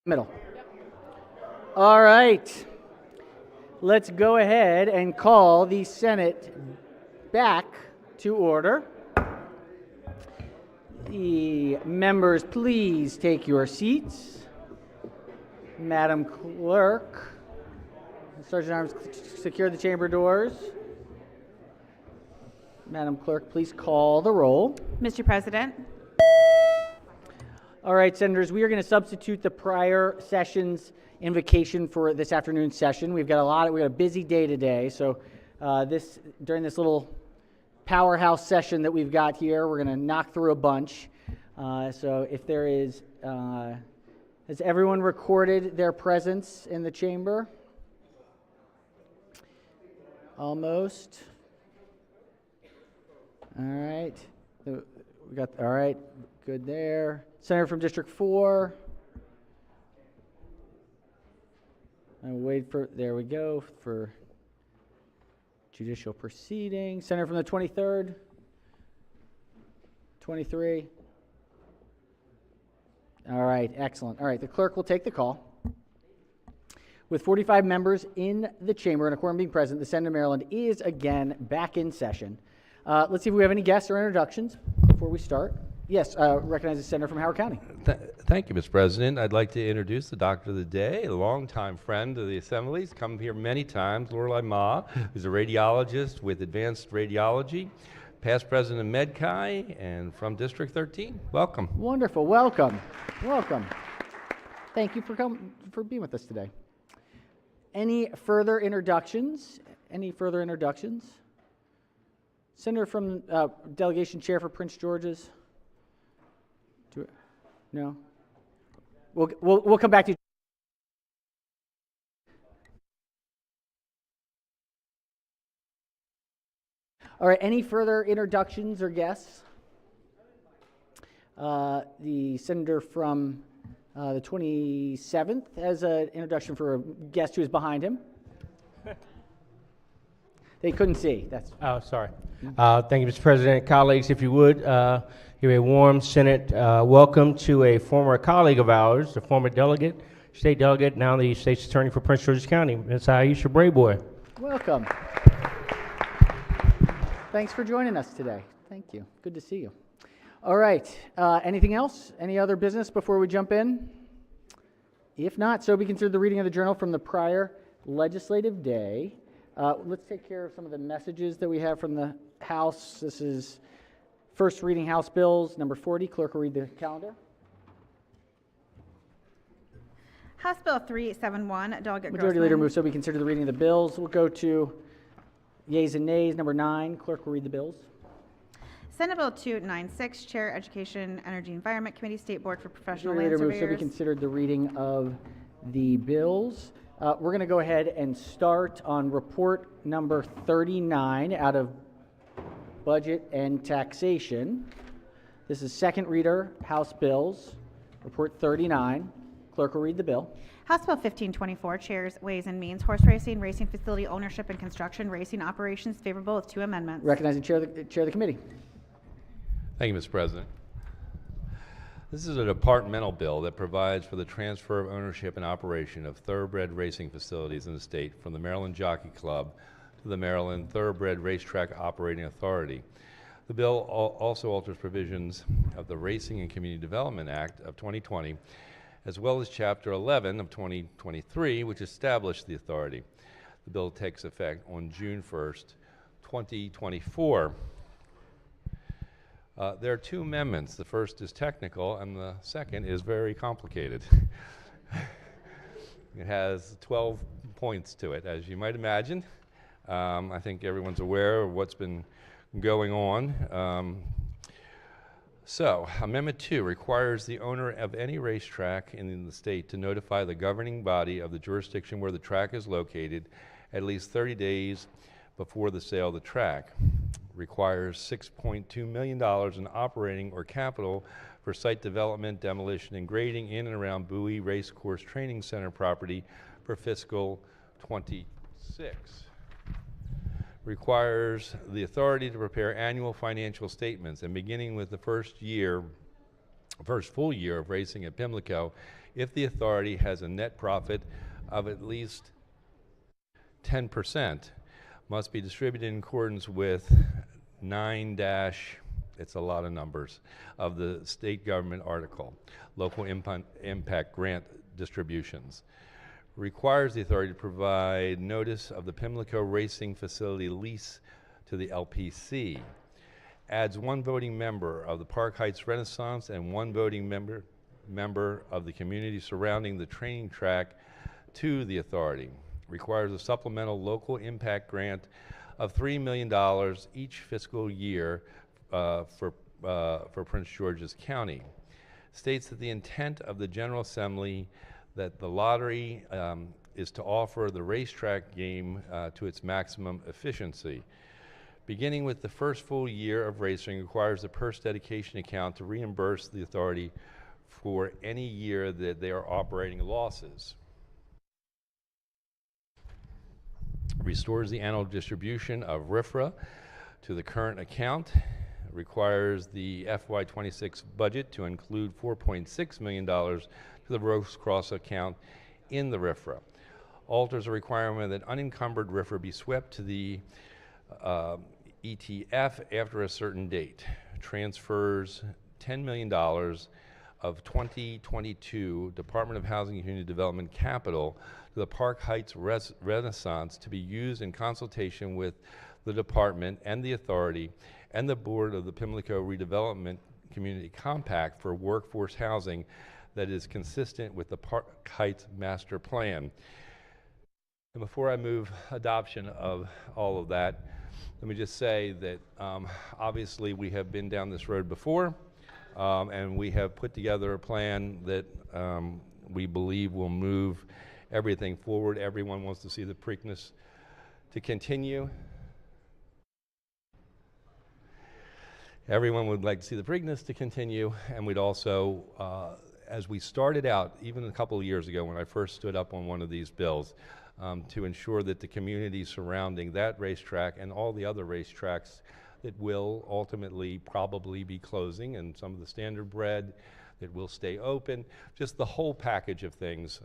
Middle. All right. Let's go ahead and call the Senate back to order. The members, please take your seats. Madam Clerk, Sergeant Arms, secure the chamber doors. Madam Clerk, please call the roll. Mr. President. All right, Senators, we are going to substitute the prior session's invocation for this afternoon's session. We've got a busy day today, so during this little powerhouse session that we've got here, we're going to knock through a bunch. So if there is, has everyone recorded their presence in the chamber? Almost. All right. We got, all right, good there. Senator from District 4. I'll wait for, there we go, for judicial proceedings. Senator from the 23rd. 23. All right, excellent. All right, the clerk will take the call. With 45 members in the chamber and a quorum being present, the Senate of Maryland is again back in session. Let's see if we have any guests or introductions before we start. Yes, recognize the senator from Howard County. Thank you, Mr. President. I'd like to introduce the doctor of the day, a longtime friend of the Assembly's, come here many times, Lorelei Ma, who's a radiologist with Advanced Radiology, past president of MedChi, and from District 13. Welcome. Wonderful. Welcome. Welcome. Thank you for being with us today. Any further introductions? Senator from Delegation Chair for Prince George's. No? We'll come back to you. All right, any further introductions or guests? The senator from the 27th has an introduction for a guest who is behind him. They couldn't see. That's. Oh, sorry. Thank you, Mr. President. Colleagues, if you would, give a warm Senate welcome to a former colleague of ours, a former delegate, state delegate, now the state's attorney for Prince George's County, Ms. Aisha Brayboy. Welcome. Thanks for joining us today. Thank you. Good to see you. All right. Anything else? Any other business before we jump in? If not, so be considered the reading of the journal from the prior legislative day. Let's take care of some of the messages that we have from the House. This is first reading House bills, number 40. Clerk will read the calendar. House Bill 371, Delegate Majority Leader moves so be considered the reading of the bills. We'll go to yeas and nays, number 9. Clerk will read the bills. Senate Bill 296, Chair, Education, Energy, Environment Committee, State Board for Professional Majority Land Leader moves so be Surveyors. considered the reading of the bills. We're going to go ahead and start on report number 39 out of Budget and Taxation. This is second reader, House Bills, report 39. Clerk will read the bill. House Bill 1524, Chairs, Ways and Means, Horse Racing, Racing Facility Ownership and Construction, Racing Operations, favorable with 2 amendments. Recognizing chair of the committee. Thank you, Mr. President. This is a departmental bill that provides for the transfer of ownership and operation of thoroughbred racing facilities in the state from the Maryland Jockey Club to the Maryland Thoroughbred Racetrack Operating Authority. The bill also alters provisions of the Racing and Community Development Act of 2020, as well as Chapter 11 of 2023, which established the authority. The bill takes effect on June 1st, 2024. There are 2 amendments. The first is technical, and the second is very complicated. It has 12 points to it, as you might imagine. I think everyone's aware of what's been going on. So, Amendment 2 requires the owner of any racetrack in the state to notify the governing body of the jurisdiction where the track is located at least 30 days before the sale of the track. Requires $6.2 million in operating or capital for site development, demolition, and grading in and around Bowie Racecourse Training Center property for fiscal '26. requires the authority to prepare annual financial statements, and beginning with the first full year of racing at Pimlico, if the authority has a net profit of at least 10%, must be distributed in accordance with 9 dash, it's a lot of numbers, of the state government article, local impact grant distributions. Requires the authority to provide notice of the Pimlico Racing Facility lease to the LPC. Adds 1 voting member of the Park Heights Renaissance and 1 voting member of the community surrounding the training track to the authority. Requires a supplemental local impact grant of $3 million each fiscal year for Prince George's County. States that the intent of the General Assembly that the lottery is to offer the racetrack game to its maximum efficiency. Beginning with the first full year of racing, requires the purse dedication account to reimburse the authority for any year that they are operating losses. Restores the annual distribution of RFRA to the current account. Requires the FY26 budget to include $4.6 million to the Rose Cross account in the RFRA. Alters a requirement that unencumbered RFRA be swept to the ETF after a certain date. Transfers $10 million of 2022 Department of Housing and Community Development capital to the Park Heights Renaissance to be used in consultation with the department and the authority and the board of the Pimlico Redevelopment Community Compact for workforce housing that is consistent with the Park Heights Master Plan. And before I move adoption of all of that, let me just say that obviously we have been down this road before, and we have put together a plan that we believe will move everything forward. Everyone wants to see the Preakness to continue. Everyone would like to see the Preakness to continue, and we'd also, as we started out, even a couple of years ago when I first stood up on one of these bills, to ensure that the community surrounding that racetrack and all the other racetracks that will ultimately probably be closing, and some of the standardbred that will stay open, just the whole package of things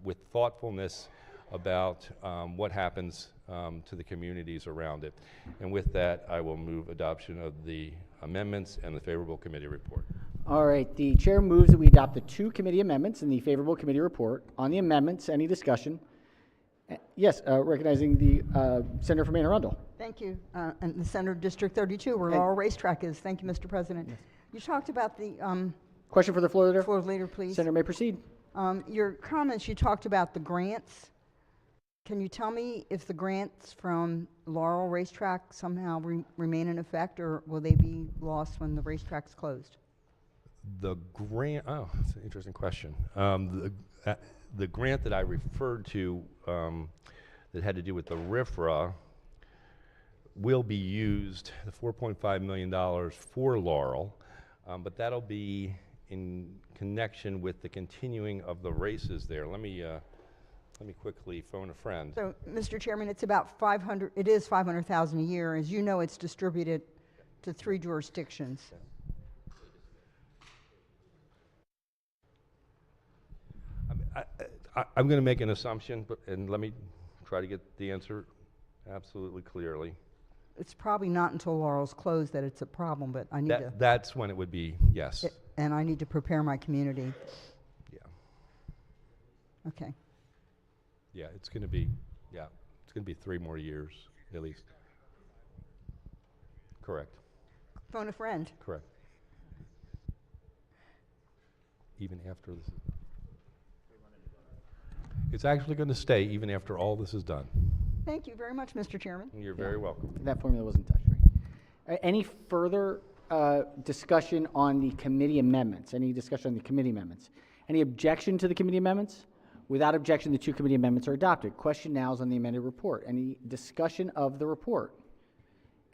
with thoughtfulness about what happens to the communities around it. And with that, I will move adoption of the amendments and the favorable committee report. All right, the chair moves that we adopt the 2 committee amendments and the favorable committee report. On the amendments, any discussion? Yes, recognizing the Senator from Anne Arundel. Thank you. And the Center of District 32, where Laurel Racetrack is. Thank you, Mr. President. Yes. You talked about the Question for the floor leader? floor leader, please. Senator may proceed. Your comments, you talked about the grants. Can you tell me if the grants from Laurel Racetrack somehow remain in effect, or will they be lost when the racetrack's closed? The grant, oh, that's an interesting question. The grant that I referred to that had to do with the RFRA will be used, the $4.5 million for Laurel, but that'll be in connection with the continuing of the races there. Let me quickly phone a friend. So, Mr. Chairman, it's about 500. It is 500,000 a year. As you know, it's distributed to 3 jurisdictions. I'm going to make an assumption, and let me try to get the answer absolutely clearly. It's probably not until Laurel's closed that it's a problem, but I need to. That's when it would be, yes. And I need to prepare my community. Yeah. Okay. Yeah, it's going to be 3 more years at least. Correct. Phone a friend. Correct. Even after this is done. It's actually going to stay even after all this is done. Thank you very much, Mr. Chairman. You're very welcome. That formula wasn't touched, right? Any further discussion on the committee amendments? Any discussion on the committee amendments? Any objection to the committee amendments? Without objection, the 2 committee amendments are adopted. Question now is on the amended report. Any discussion of the report?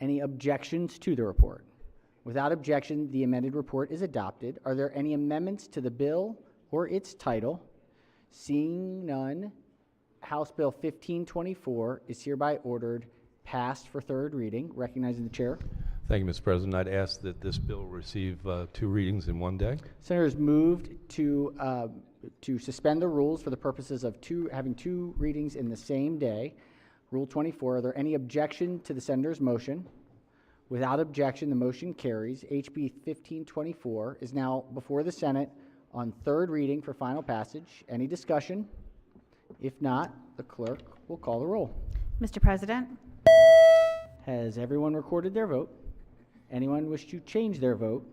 Any objections to the report? Without objection, the amended report is adopted. Are there any amendments to the bill or its title? Seeing none, House Bill 1524 is hereby ordered passed for third reading. Recognizing the chair. Thank you, Mr. President. I'd ask that this bill receive 2 readings in one day. Senators moved to suspend the rules for the purposes of having 2 readings in the same day. Rule 24. Are there any objection to the senator's motion? Without objection, the motion carries. HB 1524 is now before the Senate on third reading for final passage. Any discussion? If not, the clerk will call the roll. Mr. President, Has everyone recorded their vote? Anyone wish to change their vote?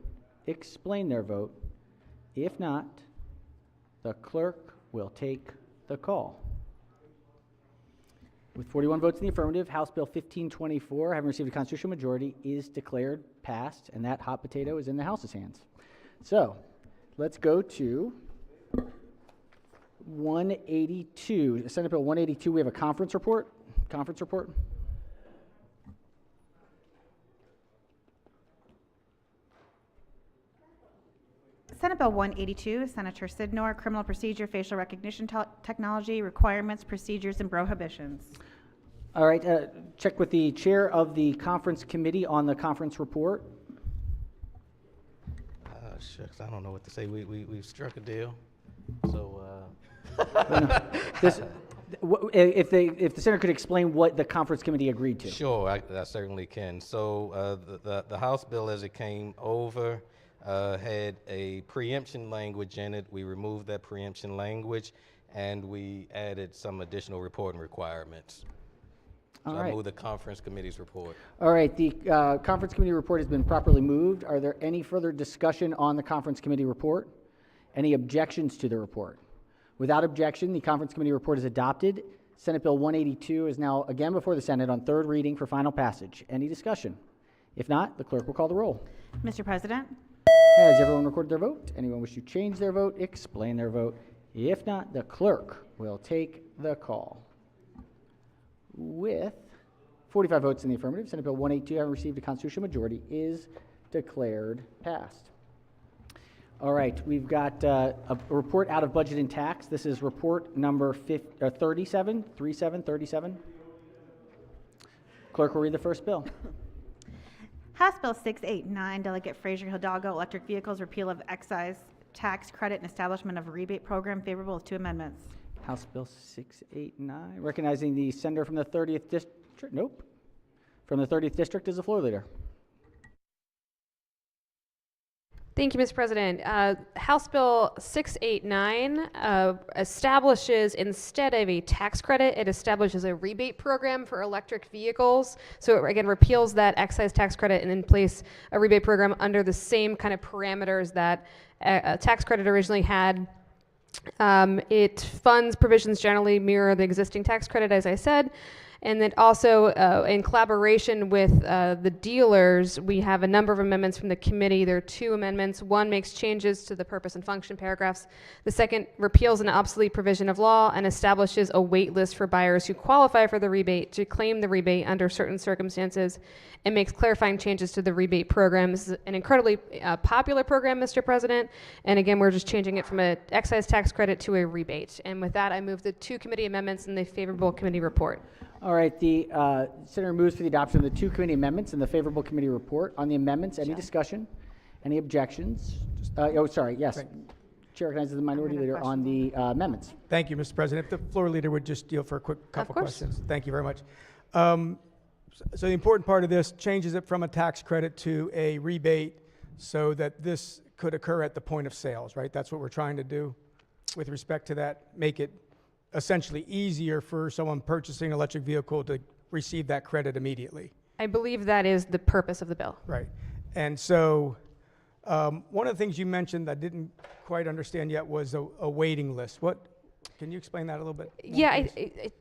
Explain their vote? If not, the clerk will take the call. With 41 votes in the affirmative, House Bill 1524, having received a constitutional majority, is declared passed, and that hot potato is in the House's hands. So, let's go to 182. Senate Bill 182, we have a conference report. Conference report. Senate Bill 182, Senator Sidnor, Criminal Procedure, Facial Recognition Technology, Requirements, Procedures, and Prohibitions. All right, check with the chair of the conference committee on the conference report. Shucks, I don't know what to say. We've struck a deal. So, If the senator could explain what the conference committee agreed to. sure, I certainly can. So, the House bill as it came over had a preemption language in it. We removed that preemption language, and we added some additional reporting requirements. So All I right. move the conference committee's report. All right, the conference committee report has been properly moved. Are there any further discussion on the conference committee report? Any objections to the report? Without objection, the conference committee report is adopted. Senate Bill 182 is now again before the Senate on third reading for final passage. Any discussion? If not, the clerk will call the roll. Mr. President, Has everyone recorded their vote? Anyone wish to change their vote? Explain their vote. If not, the clerk will take the call. With 45 votes in the affirmative, Senate Bill 182, having received a constitutional majority, is declared passed. All right, we've got a report out of budget and tax. This is report number 37. Clerk will read the first bill. House Bill 689, Delegate Frazier Hidalgo, Electric Vehicles, Repeal of Excise Tax Credit and Establishment of a Rebate Program, favorable with 2 amendments. House Bill 689, recognizing the senator from the 30th district. Nope. From the 30th district is the floor leader. Thank you, Mr. President. House Bill 689 establishes, instead of a tax credit, it establishes a rebate program for electric vehicles. So it, again, repeals that excise tax credit and in place a rebate program under the same kind of parameters that a tax credit originally had. It funds provisions generally mirror the existing tax credit, as I said. And then also, in collaboration with the dealers, we have a number of amendments from the committee. There are 2 amendments. One makes changes to the purpose and function paragraphs. The second repeals an obsolete provision of law and establishes a wait list for buyers who qualify for the rebate to claim the rebate under certain circumstances, and makes clarifying changes to the rebate program. This is an incredibly popular program, Mr. President. And again, we're just changing it from an excise tax credit to a rebate. And with that, I move the 2 committee amendments in the favorable committee report. All right, the senator moves for the adoption of the 2 committee amendments and the favorable committee report. On the amendments, any discussion? Any objections? Yes. Chair recognizes the minority leader on the amendments. Thank you, Mr. President. If the floor leader would just deal for a quick couple course. questions. Thank you very much. So the important part of this changes it from a tax credit to a rebate so that this could occur at the point of sales, right? That's what we're trying to do with respect to that, make it essentially easier for someone purchasing an electric vehicle to receive that credit immediately. I believe that is the purpose of the bill. Right. And so one of the things you mentioned that I didn't quite understand yet was a waiting list. Can you explain that a little bit more, Yeah,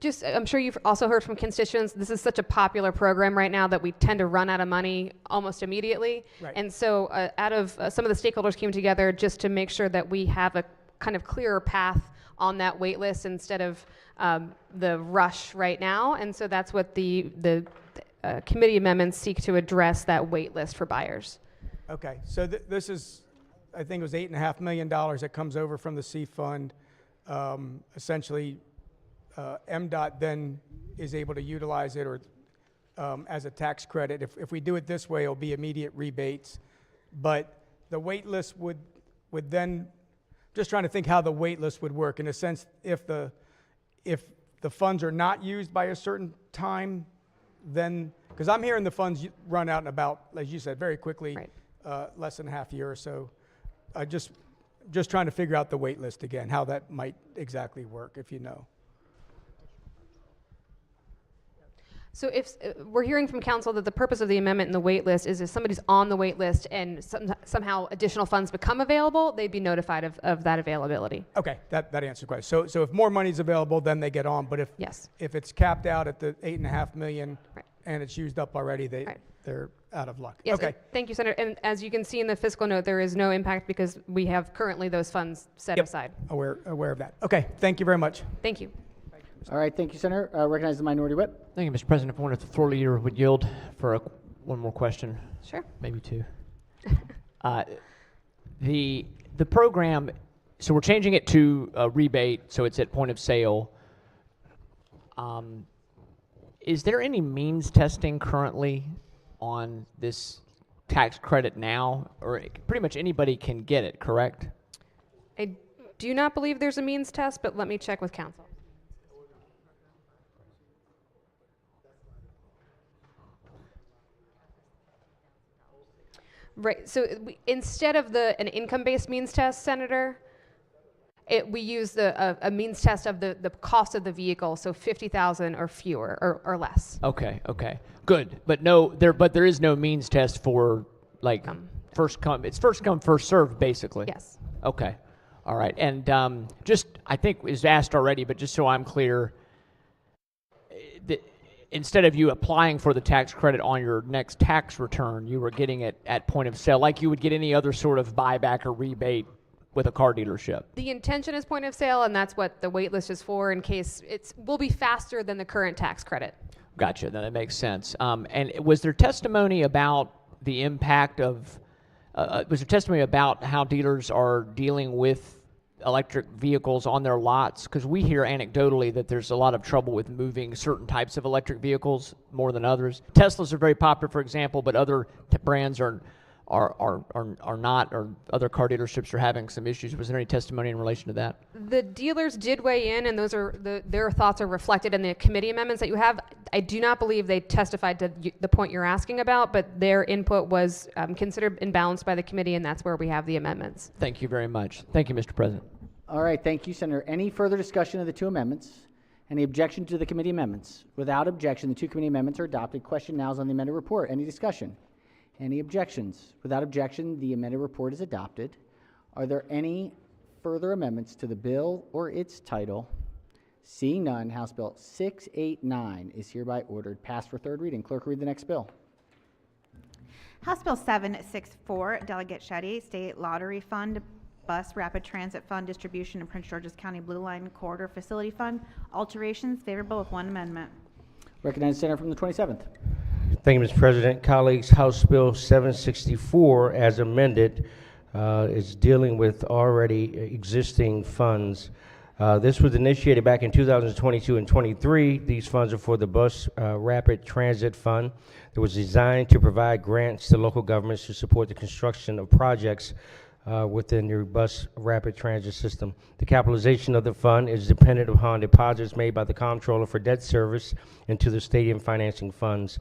please? I'm sure you've also heard from constituents, this is such a popular program right now that we tend to run out of money almost immediately. Right. And so out of some of the stakeholders came together just to make sure that we have a kind of clearer path on that wait list instead of the rush right now. And so that's what the committee amendments seek to address, that wait list for buyers. Okay, so this is, I think it was $8.5 million that comes over from the C fund. Essentially, MDOT then is able to utilize it, or as a tax credit. If we do it this way, it'll be immediate rebates. But the wait list would then, just trying to think how the wait list would work, in a sense, if the funds are not used by a certain time, then, because I'm hearing the funds run out in about, as you said, very quickly, Right. Less than a half year or so. Just trying to figure out the wait list again, how that might exactly work, if you know. So if we're hearing from council that the purpose of the amendment in the wait list is if somebody's on the wait list and somehow additional funds become available, they'd be notified of that availability. Okay, that answers the question. So if more money's available, then they get on, but Yes. if it's capped out at the 8.5 million Right. and it's used up already, Right. they're out of luck. Yes, Okay. thank you, Senator. And as you can see in the fiscal note, there is no impact because we have currently those funds set Yep. aside. Aware of that. Okay, thank you very much. Thank you. All right, thank you, Senator. Recognize the Minority Whip. Thank you, Mr. President. If one of the floor leader would yield for one more question, Sure. maybe two. The program, so we're changing it to a rebate, so it's at point of sale. Is there any means testing currently on this tax credit now, or pretty much anybody can get it, correct? I do not believe there's a means test, but let me check with council. Right, so instead of an income-based means test, Senator, we use a means test of the cost of the vehicle, so 50,000 or fewer or less. Okay, good. But there is no means test for like first come, first served basically. Yes. Okay, all right. And just, I think it was asked already, but just so I'm clear, instead of you applying for the tax credit on your next tax return, you were getting it at point of sale, like you would get any other sort of buyback or rebate with a car dealership. The intention is point of sale, and that's what the wait list is for, in case will be faster than the current tax credit. Gotcha, then that makes sense. And was there testimony about the impact of, was there testimony about how dealers are dealing with electric vehicles on their lots? Because we hear anecdotally that there's a lot of trouble with moving certain types of electric vehicles more than others. Teslas are very popular, for example, but other brands are not, or other car dealerships are having some issues. Was there any testimony in relation to that? The dealers did weigh in, and those are their thoughts are reflected in the committee amendments that you have. I do not believe they testified to the point you're asking about, but their input was considered and balanced by the committee, and that's where we have the amendments. Thank you very much. Thank you, Mr. President. All right, thank you, Senator. Any further discussion of the two amendments? Any objection to the committee amendments? Without objection, the two committee amendments are adopted. Question now is on the amended report. Any discussion? Any objections? Without objection, the amended report is adopted. Are there any further amendments to the bill or its title? Seeing none, House Bill 689 is hereby ordered passed for third reading. Clerk, read the next bill. House Bill 764, Delegate Shetty, State Lottery Fund, Bus Rapid Transit Fund Distribution and Prince George's County Blue Line Corridor Facility Fund, alterations favorable with one amendment. Recognize the senator from the 27th. Thank you, Mr. President. Colleagues, House Bill 764, as amended, is dealing with already existing funds. This was initiated back in 2022 and 23. These funds are for the Bus Rapid Transit Fund. It was designed to provide grants to local governments to support the construction of projects within your bus rapid transit system. The capitalization of the fund is dependent upon deposits made by the comptroller for debt service into the stadium financing funds.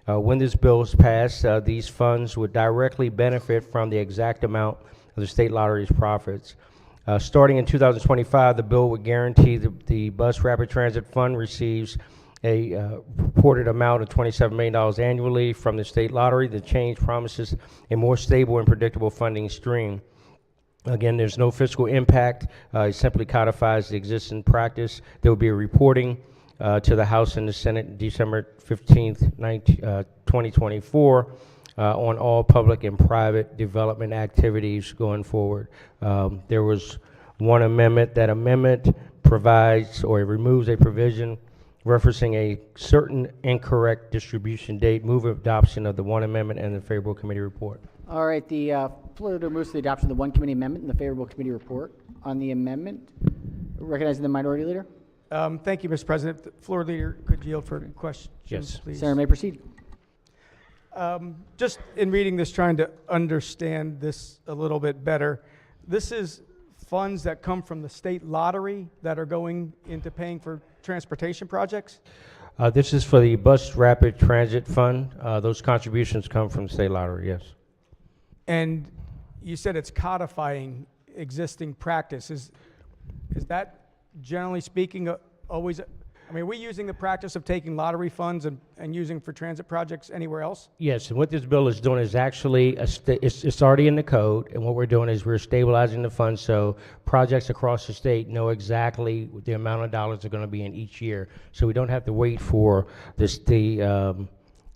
When this bill is passed, these funds would directly benefit from the exact amount of the state lottery's profits. Starting in 2025, the bill would guarantee the Bus Rapid Transit Fund receives a reported amount of $27 million annually from the state lottery. The change promises a more stable and predictable funding stream. Again, there's no fiscal impact. It simply codifies the existing practice. There will be a reporting to the House and the Senate December 15th, 2024 on all public and private development activities going forward. There was one amendment. That amendment provides or removes a provision referencing a certain incorrect distribution date. Move adoption of the one amendment and the favorable committee report. All right, the floor leader moves to the adoption of the one committee amendment and the favorable committee report. On the amendment, recognizing the minority leader. Thank you, Mr. President. The floor leader could yield for questions, Yes. please. Senator may proceed. Just in reading this, trying to understand this a little bit better, this is funds that come from the state lottery that are going into paying for transportation projects? This is for the Bus Rapid Transit Fund. Those contributions come from the state lottery, yes. And you said it's codifying existing practice. Is that, generally speaking, always, I mean, are we using the practice of taking lottery funds and using for transit projects anywhere else? Yes, and what this bill is doing is actually, it's already in the code, and what we're doing is we're stabilizing the funds so projects across the state know exactly the amount of dollars they're going to be in each year. So we don't have to wait for the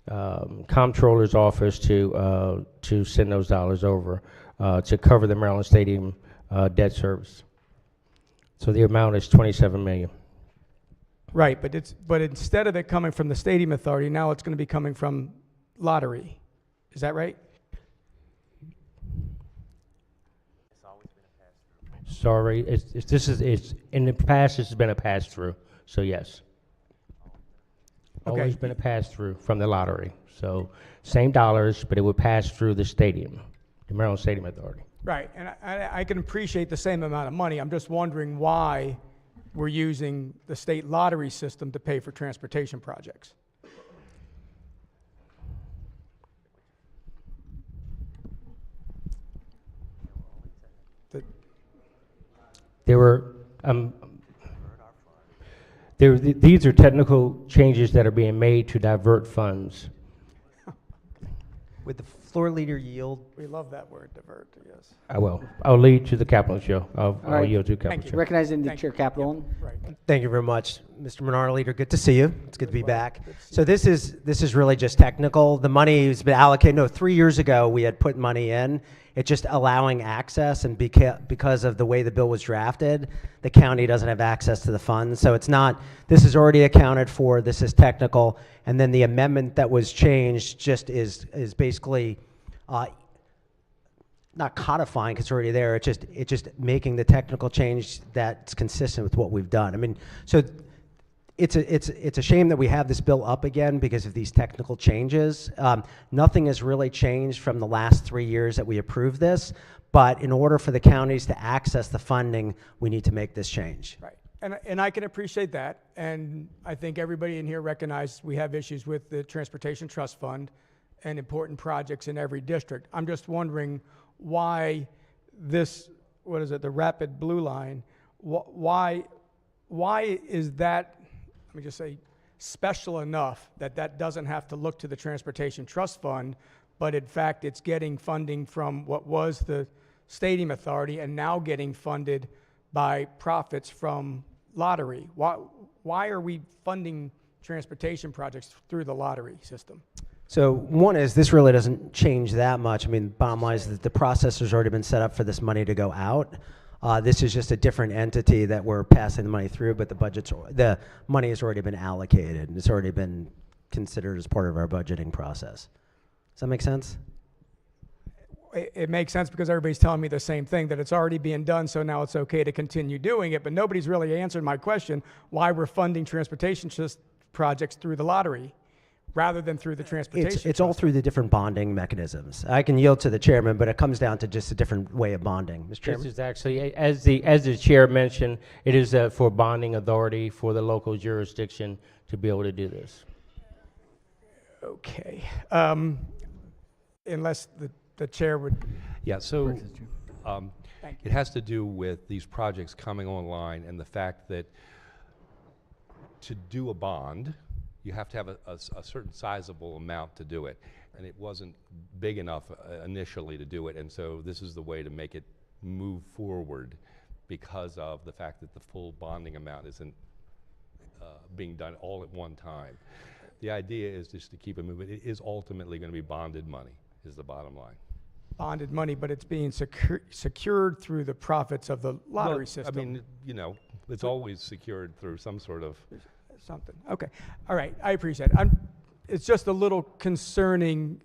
comptroller's office to send those dollars over to cover the Maryland Stadium debt service. So the amount is $27 million. Right, but instead of it coming from the stadium authority, now it's going to be coming from lottery. Is that right? Sorry, it's in the past it's been a pass through. So yes, Okay. always been a pass through from the lottery. So same dollars, but it would pass through the stadium, the Maryland Stadium Authority. Right, and I can appreciate the same amount of money. I'm just wondering why we're using the state lottery system to pay for transportation projects. These are technical changes that are being made to divert funds. Would the floor leader yield? We love that word, divert, yes. I'll lead to the Capitol show. I'll right. yield to the Thank Capitol you. show. Recognizing the Thank Chair you. Capitol. Right. Thank you very much, Mr. Minority Leader. Good to see you. It's good to be back. So this is really just technical. The money has been allocated. No, 3 years ago we had put money in. It's just allowing access, and because of the way the bill was drafted, the county doesn't have access to the funds. So it's not. This is already accounted for. This is technical, and then the amendment that was changed just is basically. Not codifying because it's already there. It's just making the technical change that's consistent with what we've done. I mean, so it's a shame that we have this bill up again because of these technical changes. Nothing has really changed from the last 3 years that we approved this, but in order for the counties to access the funding, we need to make this change. Right, and I can appreciate that, and I think everybody in here recognizes we have issues with the Transportation Trust Fund and important projects in every district. I'm just wondering why this, what is it, the Rapid Blue Line, why is that, let me just say, special enough that that doesn't have to look to the Transportation Trust Fund, but in fact it's getting funding from what was the Stadium Authority and now getting funded by profits from lottery? Why are we funding transportation projects through the lottery system? So one is this really doesn't change that much. I mean, bottom line is that the processor's already been set up for this money to go out. This is just a different entity that we're passing the money through, but the money has already been allocated and it's already been considered as part of our budgeting process. Does that make sense? It makes sense because everybody's telling me the same thing, that it's already being done, so now it's okay to continue doing it, but nobody's really answered my question, why we're funding transportation projects through the lottery rather than through the transportation. It's all through the different bonding mechanisms. I can yield to the chairman, but it comes down to just a different way of bonding. Mr. Chairman? This is actually, as the chair mentioned, it is for bonding authority for the local jurisdiction to be able to do this. Okay. Unless the chair would. Yeah, so Thank you. it has to do with these projects coming online and the fact that to do a bond, you have to have a certain sizable amount to do it. And it wasn't big enough initially to do it, and so this is the way to make it move forward because of the fact that the full bonding amount isn't being done all at one time. The idea is just to keep it moving. It is ultimately going to be bonded money, is the bottom line. Bonded money, but it's being secured through the profits of the lottery system. I mean, you know, it's always secured through some sort of. Something. Okay. All right. I appreciate it. It's just a little concerning,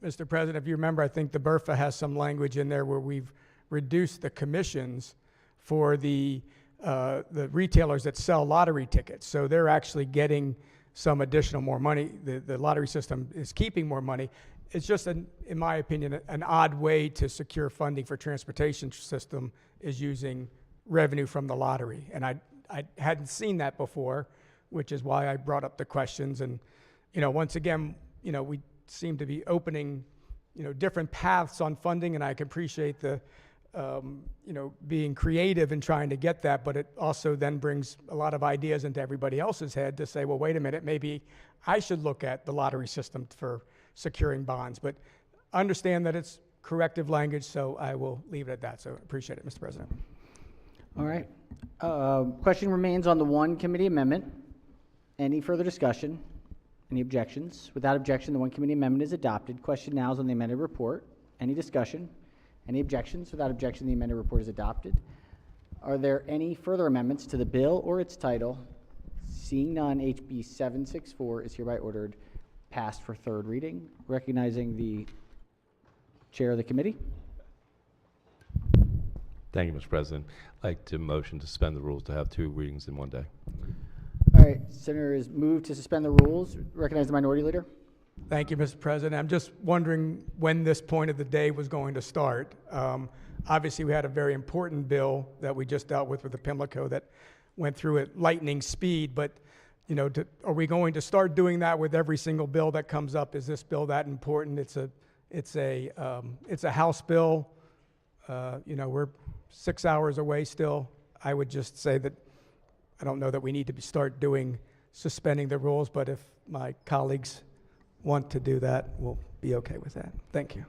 Mr. President. If you remember, I think the BRFA has some language in there where we've reduced the commissions for the the retailers that sell lottery tickets. So they're actually getting some additional more money. The lottery system is keeping more money. It's just, in my opinion, an odd way to secure funding for transportation system is using revenue from the lottery. And I hadn't seen that before, which is why I brought up the questions. And, once again, we seem to be opening, different paths on funding, and I can appreciate the, being creative in trying to get that, but it also then brings a lot of ideas into everybody else's head to say, well, wait a minute, maybe I should look at the lottery system for securing bonds. But understand that it's corrective language, so I will leave it at that. So appreciate it, Mr. President. All right. Question remains on the one committee amendment. Any further discussion? Any objections? Without objection, the one committee amendment is adopted. Question now is on the amended report. Any discussion? Any objections? Without objection, the amended report is adopted. Are there any further amendments to the bill or its title? Seeing none, HB 764 is hereby ordered passed for third reading. Recognizing the chair of the committee. Thank you, Mr. President. I'd like to motion to suspend the rules to have 2 readings in one day. All right, Senator is moved to suspend the rules. Recognize the minority leader. Thank you, Mr. President. I'm just wondering when this point of the day was going to start. Obviously, we had a very important bill that we just dealt with the Pimlico that went through at lightning speed, but are we going to start doing that with every single bill that comes up? Is this bill that important? It's a House bill. We're 6 hours away still. I would just say that I don't know that we need to start suspending the rules, but if my colleagues want to do that, we'll be okay with that. Thank you.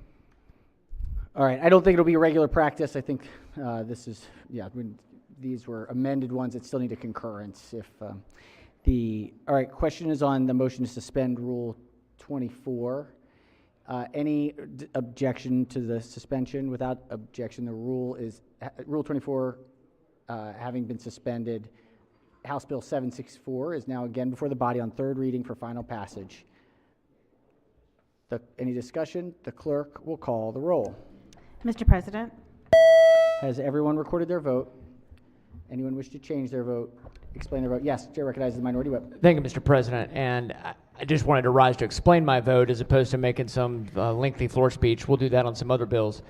All right, I don't think it'll be a regular practice. I think this is, when these were amended ones that still need a concurrence. All right, question is on the motion to suspend Rule 24. Any objection to the suspension? Without objection, the Rule 24 having been suspended. House Bill 764 is now again before the body on third reading for final passage. Any discussion? The clerk will call the roll. Mr. President, Has everyone recorded their vote? Anyone wish to change their vote? Explain their vote? Yes, Chair recognizes the minority whip. Thank you, Mr. President. And I just wanted to rise to explain my vote as opposed to making some lengthy floor speech. We'll do that on some other bills.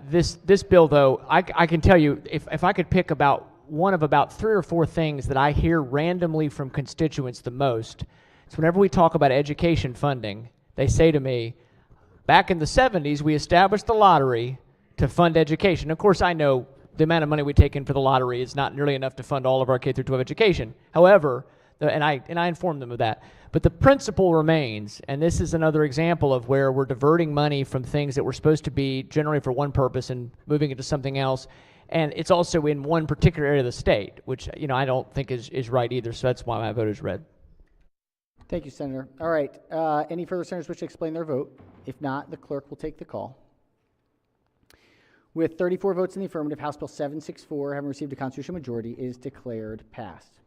This bill, though, I can tell you, if I could pick one of about 3 or 4 things that I hear randomly from constituents the most, it's whenever we talk about education funding, they say to me, back in the 70s, we established the lottery to fund education. Of course, I know the amount of money we take in for the lottery is not nearly enough to fund all of our K through 12 education. However, and I informed them of that, but the principle remains, and this is another example of where we're diverting money from things that were supposed to be generally for one purpose and moving it to something else. And it's also in one particular area of the state, which I don't think is right either. So that's why my vote is red. Thank you, Senator. All right, any further senators wish to explain their vote? If not, the clerk will take the call. With 34 votes in the affirmative, House Bill 764, having received a constitutional majority, is declared passed.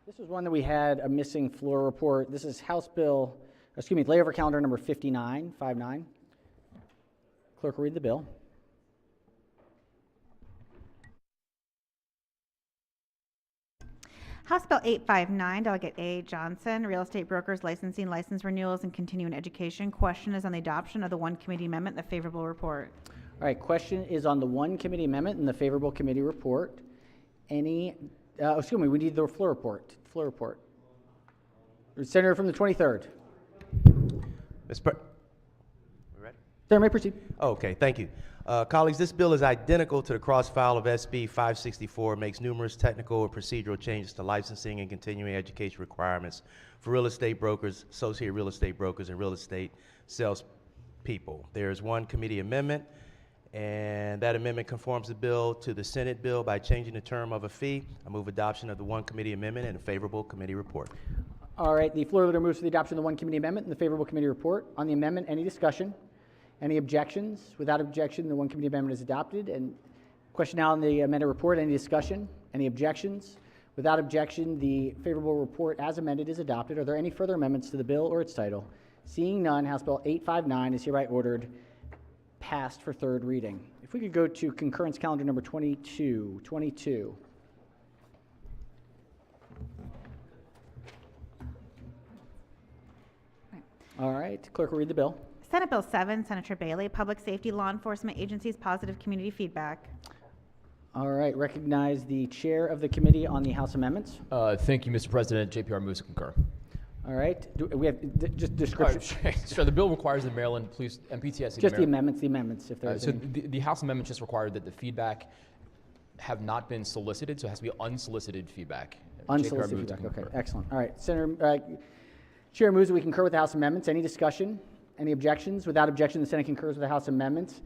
This was one that we had a missing floor report. This is layover calendar number 59. Clerk will read the bill. House Bill 859, Delegate A. Johnson, Real Estate Brokers Licensing, License Renewals, and Continuing Education. Question is on the adoption of the one committee amendment and the favorable report. All right, question is on the one committee amendment and the favorable committee report. We need the floor report. Senator from the 23rd. We ready? Senator, may proceed. Okay, thank you. Colleagues, this bill is identical to the cross-file of SB 564, makes numerous technical and procedural changes to licensing and continuing education requirements for real estate brokers, associated real estate brokers, and real estate salespeople. There is one committee amendment, and that amendment conforms the bill to the Senate bill by changing the term of a fee. I move adoption of the one committee amendment and a favorable committee report. All right, the floor leader moves for the adoption of the one committee amendment and the favorable committee report. On the amendment, any discussion? Any objections? Without objection, the one committee amendment is adopted. And question now on the amended report. Any discussion? Any objections? Without objection, the favorable report as amended is adopted. Are there any further amendments to the bill or its title? Seeing none, House Bill 859 is hereby ordered passed for third reading. If we could go to concurrence calendar number 22. All right, clerk will read the bill. Senate Bill 7, Senator Bailey, Public Safety Law Enforcement Agencies Positive Community Feedback. All right, recognize the chair of the committee on the House amendments. Thank you, Mr. President. JPR moves to concur. All right, we have just description. Sure. The bill requires the Maryland Police MPTSD. Just the amendments, if there's So any. the House amendment just required that the feedback have not been solicited, so it has to be unsolicited feedback. JPR Unsolicited moves to feedback, okay, concur. excellent. All right, Senator, Chair moves that we concur with the House amendments. Any discussion? Any objections? Without objection, the Senate concurs with the House amendments.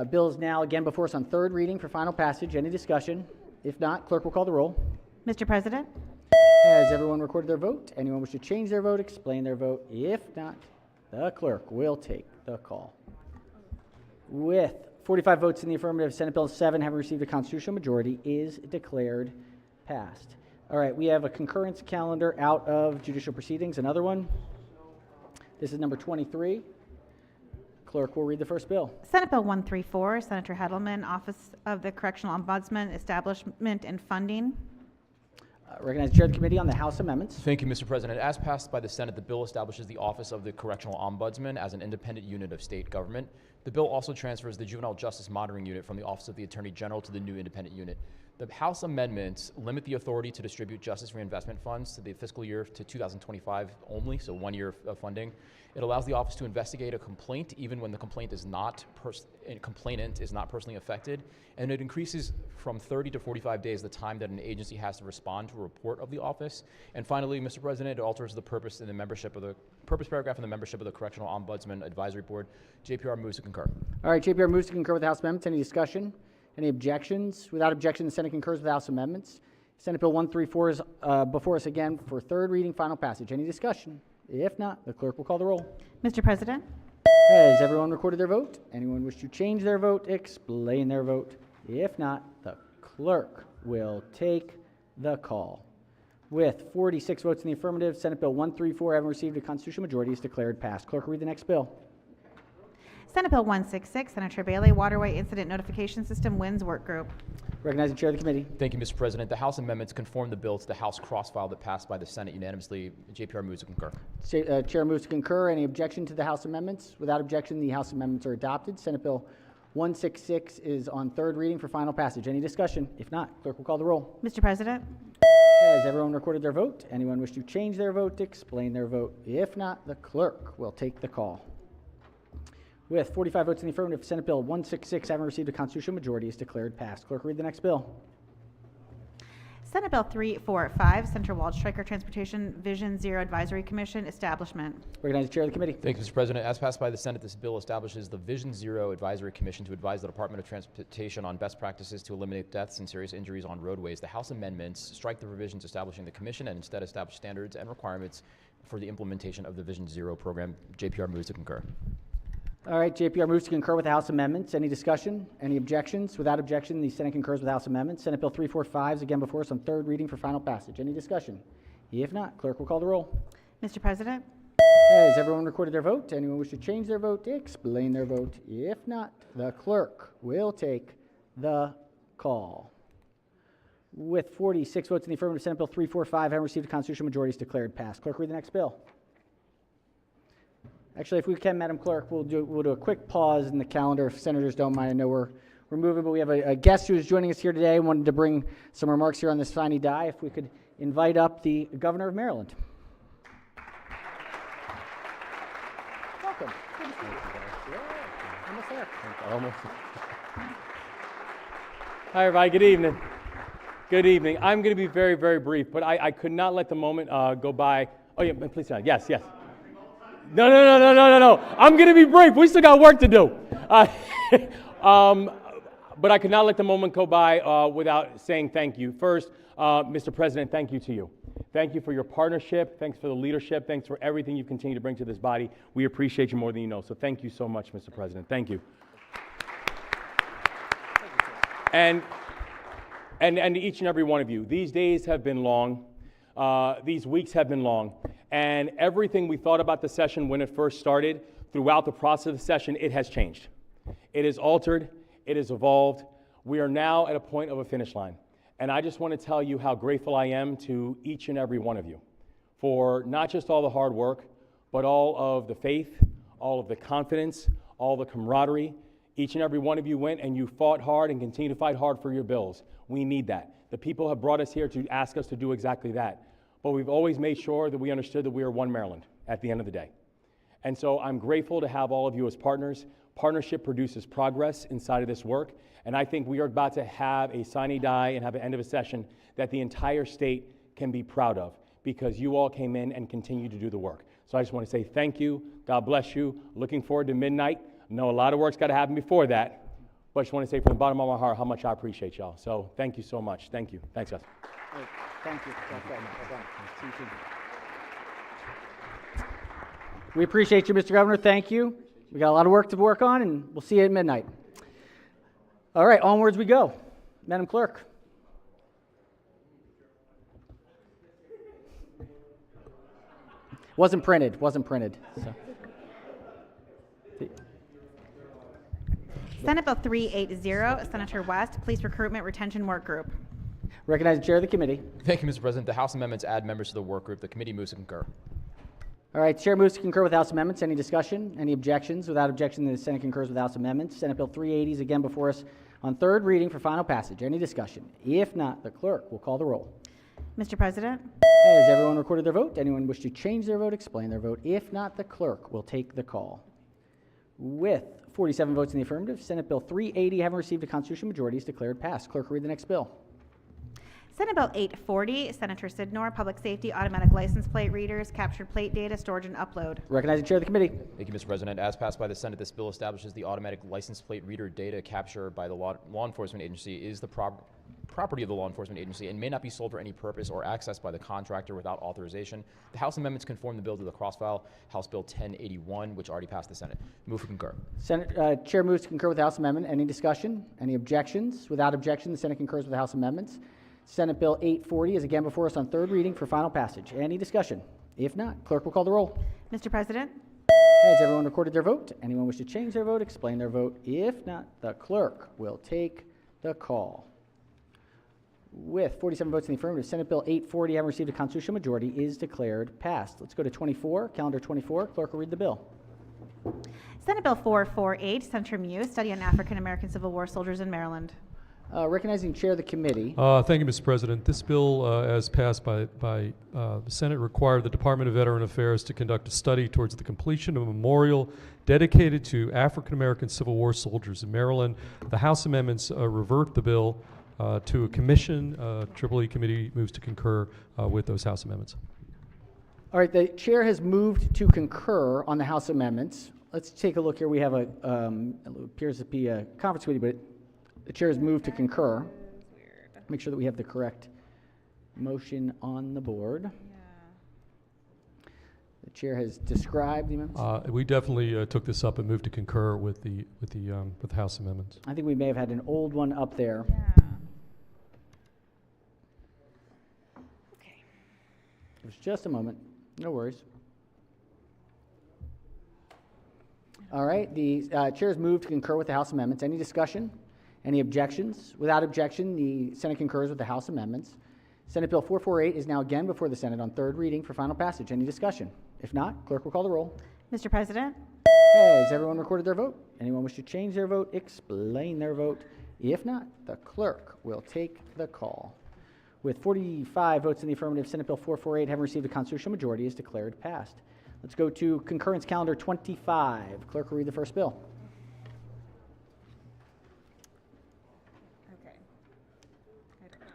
Bill is now again before us on third reading for final passage. Any discussion? If not, clerk will call the roll. Mr. President? Has everyone recorded their vote? Anyone wish to change their vote, explain their vote? If not, the clerk will take the call. With 45 votes in the affirmative, Senate Bill 7, having received a constitutional majority, is declared passed. All right, we have a concurrence calendar out of judicial proceedings. Another one. This is number 23. Clerk will read the first bill. Senate Bill 134, Senator Hedelman, Office of the Correctional Ombudsman, Establishment and Funding. Recognize the chair of the committee on the House amendments. Thank you, Mr. President. As passed by the Senate, the bill establishes the Office of the Correctional Ombudsman as an independent unit of state government. The bill also transfers the Juvenile Justice Monitoring Unit from the Office of the Attorney General to the new independent unit. The House amendments limit the authority to distribute justice reinvestment funds to the fiscal year to 2025 only, so 1 year of funding. It allows the office to investigate a complaint even when the complainant is not personally affected, and it increases from 30 to 45 days the time that an agency has to respond to a report of the office. And finally, Mr. President, it alters the purpose in the membership of the purpose paragraph in the membership of the Correctional Ombudsman Advisory Board. JPR moves to concur. All right, JPR moves to concur with the House amendments. Any discussion? Any objections? Without objection, the Senate concurs with the House amendments. Senate Bill 134 is before us again for third reading, final passage. Any discussion? If not, the clerk will call the roll. Mr. President? Has everyone recorded their vote? Anyone wish to change their vote, explain their vote? If not, the clerk will take the call. With 46 votes in the affirmative, Senate Bill 134, having received a constitutional majority, is declared passed. Clerk will read the next bill. Senate Bill 166, Senator Bailey, Waterway Incident Notification System Winds Work Group. Recognize the chair of the committee. Thank you, Mr. President. The House amendments conform the bill to the House cross-file that passed by the Senate unanimously. JPR moves to concur. Chair moves to concur. Any objection to the House amendments? Without objection, the House amendments are adopted. Senate Bill 166 is on third reading for final passage. Any discussion? If not, clerk will call the roll. Mr. President? Has everyone recorded their vote? Anyone wish to change their vote, explain their vote? If not, the clerk will take the call. With 45 votes in the affirmative, Senate Bill 166, having received a constitutional majority, is declared passed. Clerk, read the next bill. Senate Bill 345, Senator Waldstreicher, Transportation Vision Zero Advisory Commission, Establishment. Recognize the chair of the committee. Thank you, Mr. President. As passed by the Senate, this bill establishes the Vision Zero Advisory Commission to advise the Department of Transportation on best practices to eliminate deaths and serious injuries on roadways. The House amendments strike the provisions establishing the commission and instead establish standards and requirements for the implementation of the Vision Zero program. JPR moves to concur. All right, JPR moves to concur with the House amendments. Any discussion? Any objections? Without objection, the Senate concurs with the House amendments. Senate Bill 345 is again before us on third reading for final passage. Any discussion? If not, clerk will call the roll. Mr. President? Has everyone recorded their vote? Anyone wish to change their vote, explain their vote? If not, the clerk will take the call. With 46 votes in the affirmative, Senate Bill 345 having received a constitutional majority is declared passed. Clerk, read the next bill. Actually, if we can, Madam Clerk, we'll do a quick pause in the calendar if senators don't mind. I know we're moving, but we have a guest who is joining us here today. Wanted to bring some remarks here on this sine die. If we could invite up the Governor of Maryland. Welcome. Good to see you. Yeah, almost there. Almost. Hi, everybody. Good evening. Good evening. I'm going to be very, very brief, but I could not let the moment go by. Oh, yeah, please stand. Yes. No. I'm going to be brief. We still got work to do. But I could not let the moment go by without saying thank you. First, Mr. President, thank you to you. Thank you for your partnership. Thanks for the leadership. Thanks for everything you continue to bring to this body. We appreciate you more than you know. So thank you so much, Mr. President. Thank you. And to each and every one of you, these days have been long. These weeks have been long. And everything we thought about the session when it first started, throughout the process of the session, it has changed. It is altered, it is evolved. We are now at a point of a finish line. And I just want to tell you how grateful I am to each and every one of you for not just all the hard work, but all of the faith, all of the confidence, all the camaraderie. Each and every one of you went and you fought hard and continue to fight hard for your bills. We need that. The people have brought us here to ask us to do exactly that. But we've always made sure that we understood that we are one Maryland at the end of the day. And so I'm grateful to have all of you as partners. Partnership produces progress inside of this work. And I think we are about to have a sine die and have an end of a session that the entire state can be proud of because you all came in and continue to do the work. So I just want to say thank you. God bless you. Looking forward to midnight. I know a lot of work's got to happen before that. But I just want to say from the bottom of my heart how much I appreciate y'all. So thank you so much. Thank you. Thanks, guys. Thank you. We appreciate you, Mr. Governor. Thank you. We got a lot of work to work on, and we'll see you at midnight. All right, onwards we go. Madam Clerk. Wasn't printed. So. Senate Bill 380, Senator West, Police Recruitment Retention Work Group. Recognize the chair of the committee. Thank you, Mr. President. The House amendments add members to the work group. The committee moves to concur. All right, chair moves to concur with House amendments. Any discussion? Any objections? Without objection, the Senate concurs with House amendments. Senate Bill 380 is again before us on third reading for final passage. Any discussion? If not, the clerk will call the roll. Mr. President, Has everyone recorded their vote? Anyone wish to change their vote, explain their vote? If not, the clerk will take the call. With 47 votes in the affirmative, Senate Bill 380, having received a constitutional majority, is declared passed. Clerk will read the next bill. Senate Bill 840, Senator Sidnor, Public Safety, Automatic License Plate Readers, Captured Plate Data, Storage and Upload. Recognize the chair of the committee. Thank you, Mr. President. As passed by the Senate, this bill establishes the automatic license plate reader data capture by the law enforcement agency is the property of the law enforcement agency and may not be sold for any purpose or accessed by the contractor without authorization. The House amendments conform the bill to the cross-file House Bill 1081, which already passed the Senate. Move to concur. Chair moves to concur with the House amendment. Any discussion? Any objections? Without objection, the Senate concurs with the House amendments. Senate Bill 840 is again before us on third reading for final passage. Any discussion? If not, clerk will call the roll. Mr. President, Has everyone recorded their vote? Anyone wish to change their vote, explain their vote? If not, the clerk will take the call. With 47 votes in the affirmative, Senate Bill 840, having received a constitutional majority, is declared passed. Let's go to 24, calendar 24. Clerk will read the bill. Senate Bill 448, Senator Muse, Study on African American Civil War Soldiers in Maryland. Recognizing chair of the committee. Thank you, Mr. President. This bill, as passed by the Senate, required the Department of Veteran Affairs to conduct a study towards the completion of a memorial dedicated to African American Civil War soldiers in Maryland. The House amendments revert the bill to a commission. EEE committee moves to concur with those House amendments. All right, the chair has moved to concur on the House amendments. Let's take a look here. We have it appears to be a conference committee, but the chair has moved to concur. Make sure that we have the correct motion on the board. The chair has described the amendments. We definitely took this up and moved to concur with the House amendments. I think we may have had an old one up there. Okay. There's just a moment. No worries. All right, the chair has moved to concur with the House amendments. Any discussion? Any objections? Without objection, the Senate concurs with the House amendments. Senate Bill 448 is now again before the Senate on third reading for final passage. Any discussion? If not, clerk will call the roll. Mr. President, Has everyone recorded their vote? Anyone wish to change their vote, explain their vote? If not, the clerk will take the call. With 45 votes in the affirmative, Senate Bill 448, having received a constitutional majority, is declared passed. Let's go to concurrence calendar 25. Clerk will read the first bill. okay. I don't know.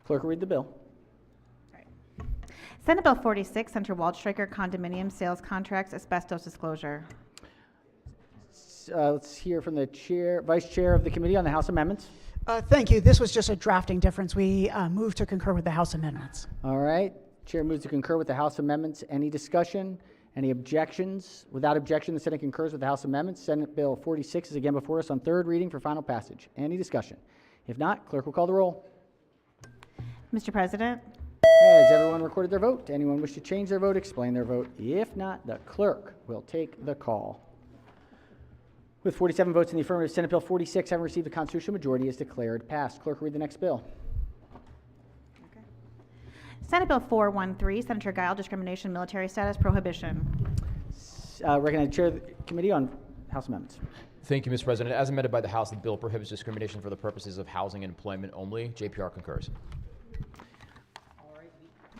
Clerk will read the bill. Senate Bill 46, Senator Waldstreicher, Condominium Sales Contracts, Asbestos Disclosure. Let's hear from the chair, vice chair of the committee on the House amendments. Thank you. This was just a drafting difference. We moved to concur with the House amendments. All right. Chair moves to concur with the House amendments. Any discussion? Any objections? Without objection, the Senate concurs with the House amendments. Senate Bill 46 is again before us on third reading for final passage. Any discussion? If not, clerk will call the roll. Mr. President, Has everyone recorded their vote? Anyone wish to change their vote, explain their vote? If not, the clerk will take the call. With 47 votes in the affirmative, Senate Bill 46 having received a constitutional majority is declared passed. Clerk will read the next bill. Senate Bill 413, Senator Guile, discrimination, military status, prohibition. Recognize the chair of the committee on House amendments. Thank you, Mr. President. As amended by the House, the bill prohibits discrimination for the purposes of housing and employment only. JPR concurs.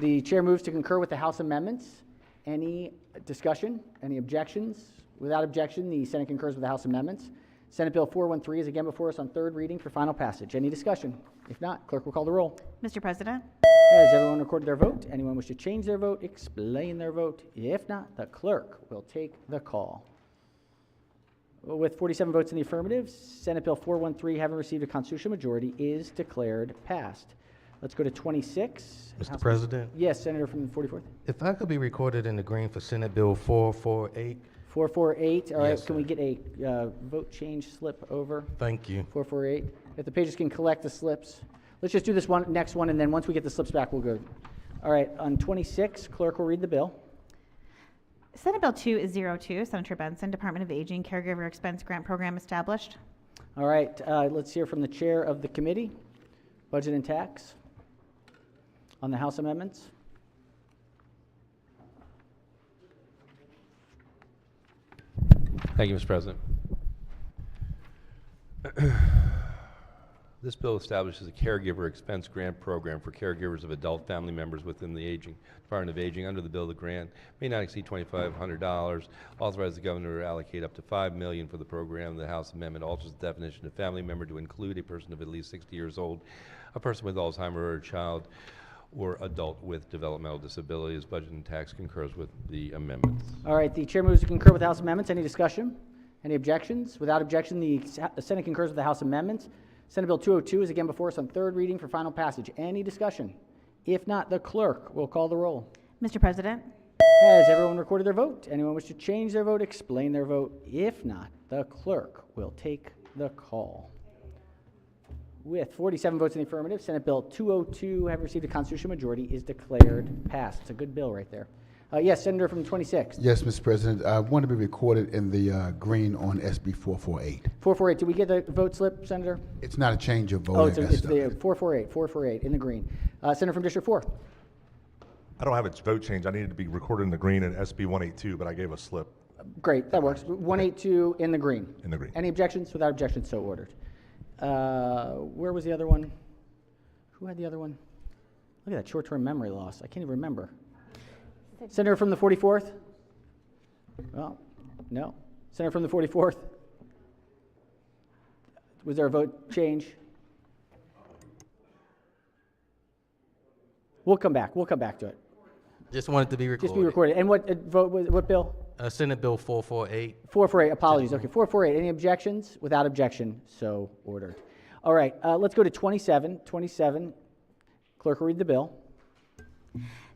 The chair moves to concur with the House amendments. Any discussion? Any objections? Without objection, the Senate concurs with the House amendments. Senate Bill 413 is again before us on third reading for final passage. Any discussion? If not, clerk will call the roll. Mr. President, Has everyone recorded their vote? Anyone wish to change their vote, explain their vote? If not, the clerk will take the call. With 47 votes in the affirmative, Senate Bill 413, having received a constitutional majority, is declared passed. Let's go to 26. Mr. President, Yes, Senator from the 44th. if I could be recorded in the green for Senate Bill 448. 448, all right, Yes, can we sir. get a vote change slip over? Thank you. 448. If the pages can collect the slips. Let's just do this one, next one, and then once we get the slips back, we'll go. All right, on 26, clerk will read the bill. Senate Bill 202, Senator Benson, Department of Aging Caregiver Expense Grant Program established. All right, let's hear from the chair of the committee, Budget and Tax, on the House amendments. Thank you, Mr. President. This bill establishes a caregiver expense grant program for caregivers of adult family members within the Department of Aging. Under the bill, the grant may not exceed $2,500. Authorize the governor to allocate up to $5 million for the program. The House amendment alters the definition of family member to include a person of at least 60 years old, a person with Alzheimer's, or a child or adult with developmental disabilities. Budget and Tax concurs with the amendments. All right, the chair moves to concur with the House amendments. Any discussion? Any objections? Without objection, the Senate concurs with the House amendments. Senate Bill 202 is again before us on third reading for final passage. Any discussion? If not, the clerk will call the roll. Mr. President, Has everyone recorded their vote? Anyone wish to change their vote, explain their vote? If not, the clerk will take the call. With 47 votes in the affirmative, Senate Bill 202, having received a constitutional majority, is declared passed. It's a good bill right there. Yes, Senator from the 26th. Yes, Mr. President. I want to be recorded in the green on SB 448. 448, did we get the vote slip, Senator? It's not a change of vote. Oh, it's the 448 in the green. Senator from District 4. I don't have a vote change. I needed to be recorded in the green in SB 182, but I gave a slip. Great, that works. 182 in the green. In the green. Any objections? Without objections, so ordered. Where was the other one? Who had the other one? Look at that short-term memory loss. I can't even remember. Senator from the 44th? Well, no. Senator from the 44th? Was there a vote change? We'll come back to it. Just wanted to be recorded. Just be recorded. And what vote was what bill? Senate Bill 448. 448, apologies. Okay, 448. Any objections? Without objection, so ordered. All right, let's go to 27. 27, clerk will read the bill.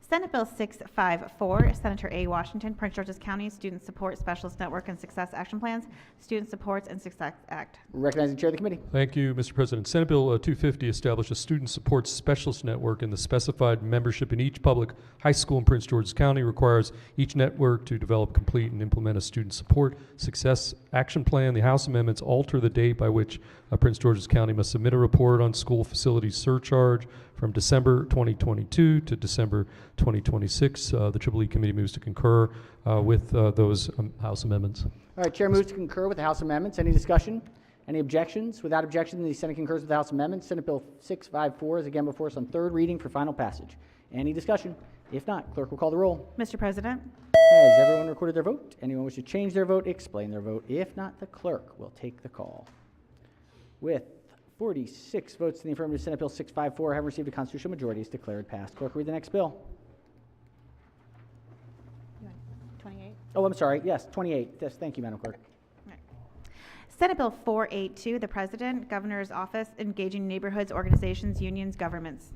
Senate Bill 654, Senator A. Washington, Prince George's County Student Support Specialist Network and Success Action Plans, Student Supports and Success Act. Recognizing chair of the committee. Thank you, Mr. President. Senate Bill 250 establishes a student support specialist network, and the specified membership in each public high school in Prince George's County requires each network to develop, complete, and implement a student support success action plan. The House amendments alter the date by which Prince George's County must submit a report on school facilities surcharge from December 2022 to December 2026. The Triple E Committee moves to concur with those House amendments. All right, chair moves to concur with the House amendments. Any discussion? Any objections? Without objection, the Senate concurs with the House amendments. Senate Bill 654 is again before us on third reading for final passage. Any discussion? If not, clerk will call the roll. Mr. President, Has everyone recorded their vote? Anyone wish to change their vote, explain their vote? If not, the clerk will take the call. With 46 votes in the affirmative, Senate Bill 654 having received a constitutional majority is declared passed. Clerk, read the next bill. 28. Oh, I'm sorry. Yes, 28. Yes, thank you, Madam Clerk. Senate Bill 482, the President, Governor's Office, engaging neighborhoods, organizations, unions, governments.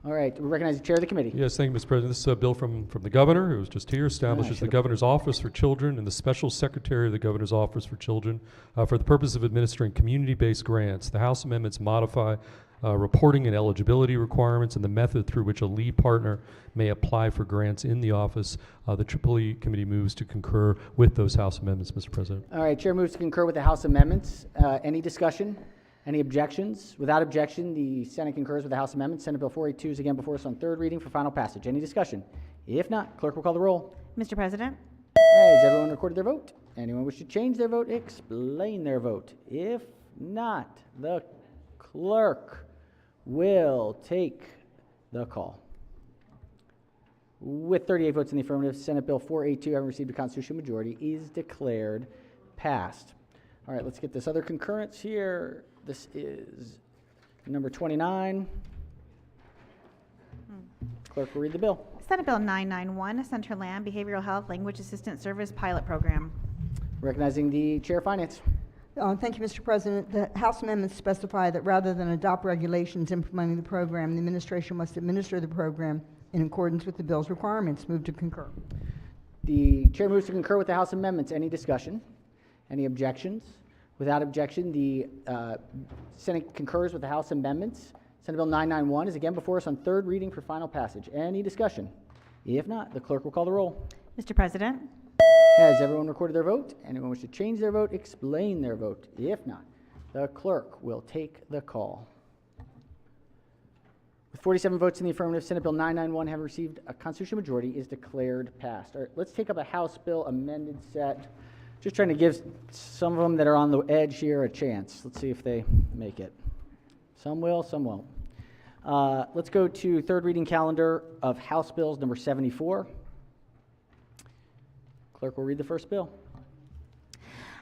All right, we recognize the chair of the committee. Yes, thank you, Mr. President. This is a bill from the governor, who was just here, establishes the governor's office for children and the special secretary of the governor's office for children for the purpose of administering community-based grants. The House amendments modify reporting and eligibility requirements and the method through which a lead partner may apply for grants in the office. The EEE committee moves to concur with those House amendments, Mr. President. All right, chair moves to concur with the House amendments. Any discussion? Any objections? Without objection, the Senate concurs with the House amendment. Senate Bill 482 is again before us on third reading for final passage. Any discussion? If not, clerk will call the roll. Mr. President? Has everyone recorded their vote? Anyone wish to change their vote, explain their vote. If not, the clerk will take the call. With 38 votes in the affirmative, Senate Bill 482, having received a constitutional majority, is declared passed. All right, let's get this other concurrence here. This is number 29. Clerk will read the bill. Senate Bill 991, Center Land Behavioral Health Language Assistance Service Pilot Program. Recognizing the Chair of Finance. Thank you, Mr. President. The House amendments specify that rather than adopt regulations implementing the program, the administration must administer the program in accordance with the bill's requirements. Move to concur. The Chair moves to concur with the House amendments. Any discussion? Any objections? Without objection, the Senate concurs with the House amendments. Senate Bill 991 is again before us on third reading for final passage. Any discussion? If not, the clerk will call the roll. Mr. President? Has everyone recorded their vote? Anyone wish to change their vote, explain their vote. If not, the clerk will take the call. With 47 votes in the affirmative, Senate Bill 991, having received a constitutional majority, is declared passed. All right, let's take up a House bill amended set. Just trying to give some of them that are on the edge here a chance. Let's see if they make it. Some will, some won't. Let's go to third reading calendar of House bills number 74. Clerk will read the first bill.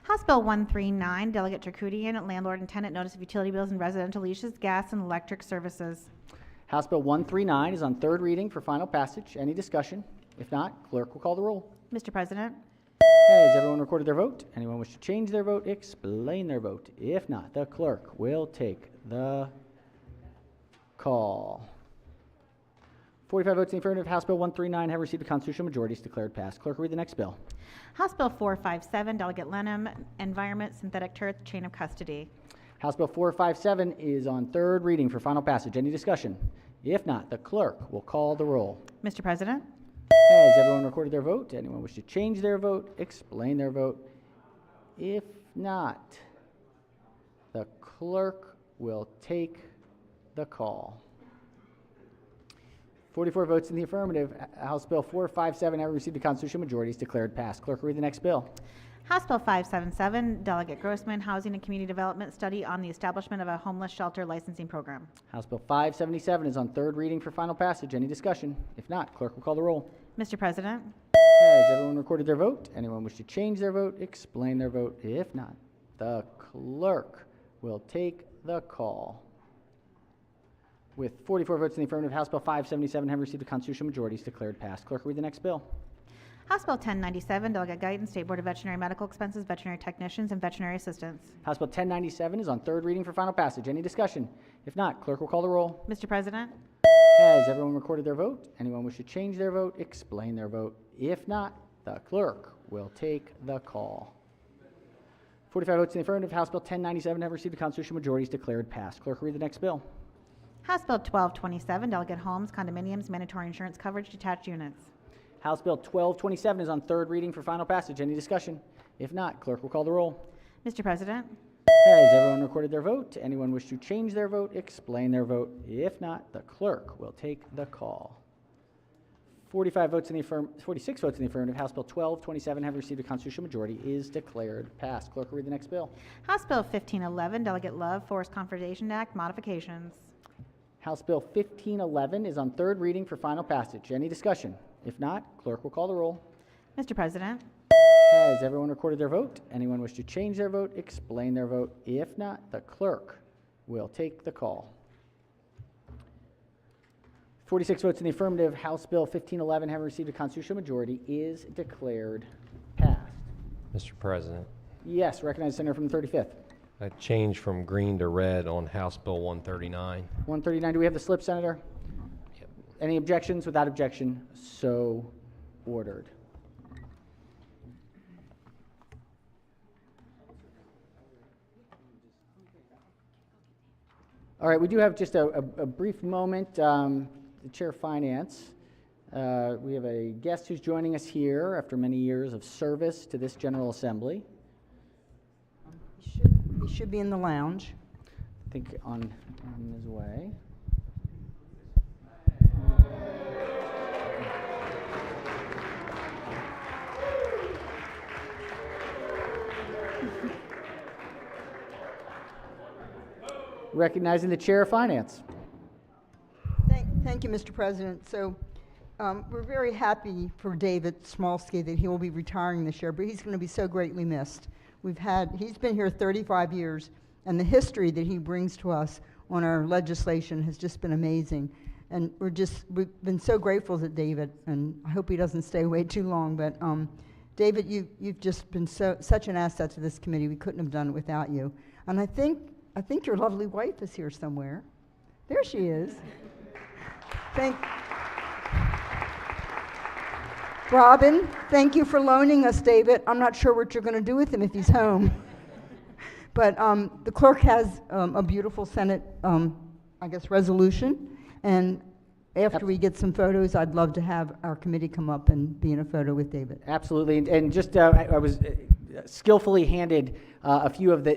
House Bill 139, Delegate Terkudian, Landlord and Tenant Notice of Utility Bills and Residential Leases, Gas and Electric Services. House Bill 139 is on third reading for final passage. Any discussion? If not, clerk will call the roll. Mr. President? Has everyone recorded their vote? Anyone wish to change their vote, explain their vote. If not, the clerk will take the call. 45 votes in the affirmative. House Bill 139 have received a constitutional majority. Is declared passed. Clerk will read the next bill. House Bill 457, Delegate Lenham, Environment, Synthetic Turf, Chain of Custody. House Bill 457 is on third reading for final passage. Any discussion? If not, the clerk will call the roll. Mr. President? Has everyone recorded their vote? Anyone wish to change their vote, explain their vote? If not, the clerk will take the call. 44 votes in the affirmative. House Bill 457, having received a constitutional majority, is declared passed. Clerk will read the next bill. House Bill 577, Delegate Grossman, Housing and Community Development Study on the Establishment of a Homeless Shelter Licensing Program. House Bill 577 is on third reading for final passage. Any discussion? If not, clerk will call the roll. Mr. President? Has everyone recorded their vote? Anyone wish to change their vote, explain their vote? If not, the clerk will take the call. With 44 votes in the affirmative, House Bill 577 have received a constitutional majority. Is declared passed. Clerk will read the next bill. House Bill 1097, Delegate Guyton, State Board of Veterinary Medical Expenses, Veterinary Technicians, and Veterinary Assistants. House Bill 1097 is on third reading for final passage. Any discussion? If not, clerk will call the roll. Mr. President? Has everyone recorded their vote? Anyone wish to change their vote, explain their vote? If not, the clerk will take the call. 45 votes in the affirmative, House Bill 1097 have received a constitutional majority. Is declared passed. Clerk will read the next bill. House Bill 1227, Delegate Holmes, Condominiums, Mandatory Insurance Coverage, Detached Units. House Bill 1227 is on third reading for final passage. Any discussion? If not, clerk will call the roll. Mr. President? Has everyone recorded their vote? Anyone wish to change their vote, explain their vote? If not, the clerk will take the call. 46 votes in the affirmative. House Bill 1227 have received a constitutional majority. Is declared passed. Clerk will read the next bill. House Bill 1511, Delegate Love, Forest Conservation Act, Modifications. House Bill 1511 is on third reading for final passage. Any discussion? If not, clerk will call the roll. Mr. President? Has everyone recorded their vote? Anyone wish to change their vote, explain their vote? If not, the clerk will take the call. 46 votes in the affirmative. House Bill 1511, having received a constitutional majority, is declared passed. Mr. President, Yes, recognize the senator from the 35th. a change from green to red on House Bill 139. 139, do we have the slip, Senator? Any objections? Without objection, so ordered. All right, we do have just a brief moment. The Chair of Finance, we have a guest who's joining us here after many years of service to this General Assembly. He should be in the lounge. I think on his way. Recognizing the Chair of Finance. Thank you, Mr. President. So we're very happy for David Smolsky that he will be retiring this year, but he's going to be so greatly missed. He's been here 35 years, and the history that he brings to us on our legislation has just been amazing. And we've been so grateful to David, and I hope he doesn't stay away too long, but David, you've just been such an asset to this committee. We couldn't have done it without you. And I think your lovely wife is here somewhere. There she is. Robin, thank you for loaning us David. I'm not sure what you're going to do with him if he's home. But the clerk has a beautiful Senate, resolution. And after we get some photos, I'd love to have our committee come up and be in a photo with David. Absolutely. And just, I was skillfully handed a few of the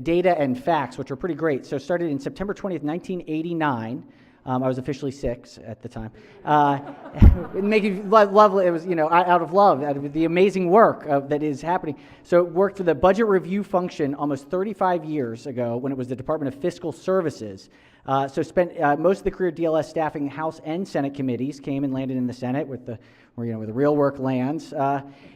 data and facts, which are pretty great. So started in September 20th, 1989. I was officially 6 at the time. Making lovely, it was, out of love, out of the amazing work that is happening. So it worked for the budget review function almost 35 years ago when it was the Department of Fiscal Services. So spent most of the career DLS staffing House and Senate committees, came and landed in the Senate where the real work lands,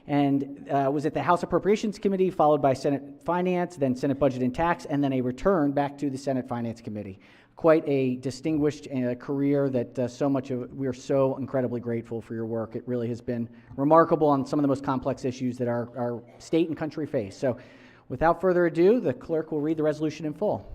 and was at the House Appropriations Committee, followed by Senate Finance, then Senate Budget and Tax, and then a return back to the Senate Finance Committee. Quite a distinguished career that we are so incredibly grateful for your work. It really has been remarkable on some of the most complex issues that our state and country face. So without further ado, the clerk will read the resolution in full.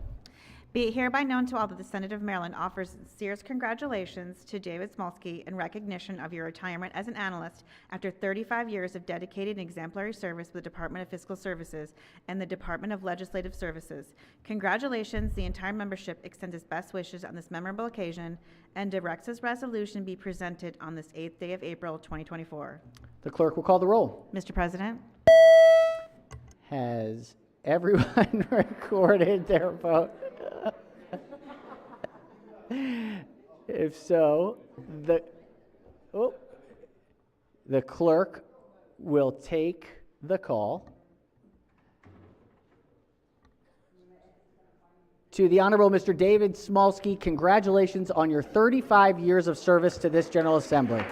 Be it hereby known to all that the Senate of Maryland offers sincere congratulations to David Smolsky in recognition of your retirement as an analyst after 35 years of dedicated and exemplary service with the Department of Fiscal Services and the Department of Legislative Services. Congratulations. The entire membership extends its best wishes on this memorable occasion and directs this resolution be presented on this 8th day of April, 2024. The clerk will call the roll. Mr. President? Has everyone recorded their vote? If so, the clerk will take the call. To the Honorable Mr. David Smolsky, congratulations on your 35 years of service to this General Assembly.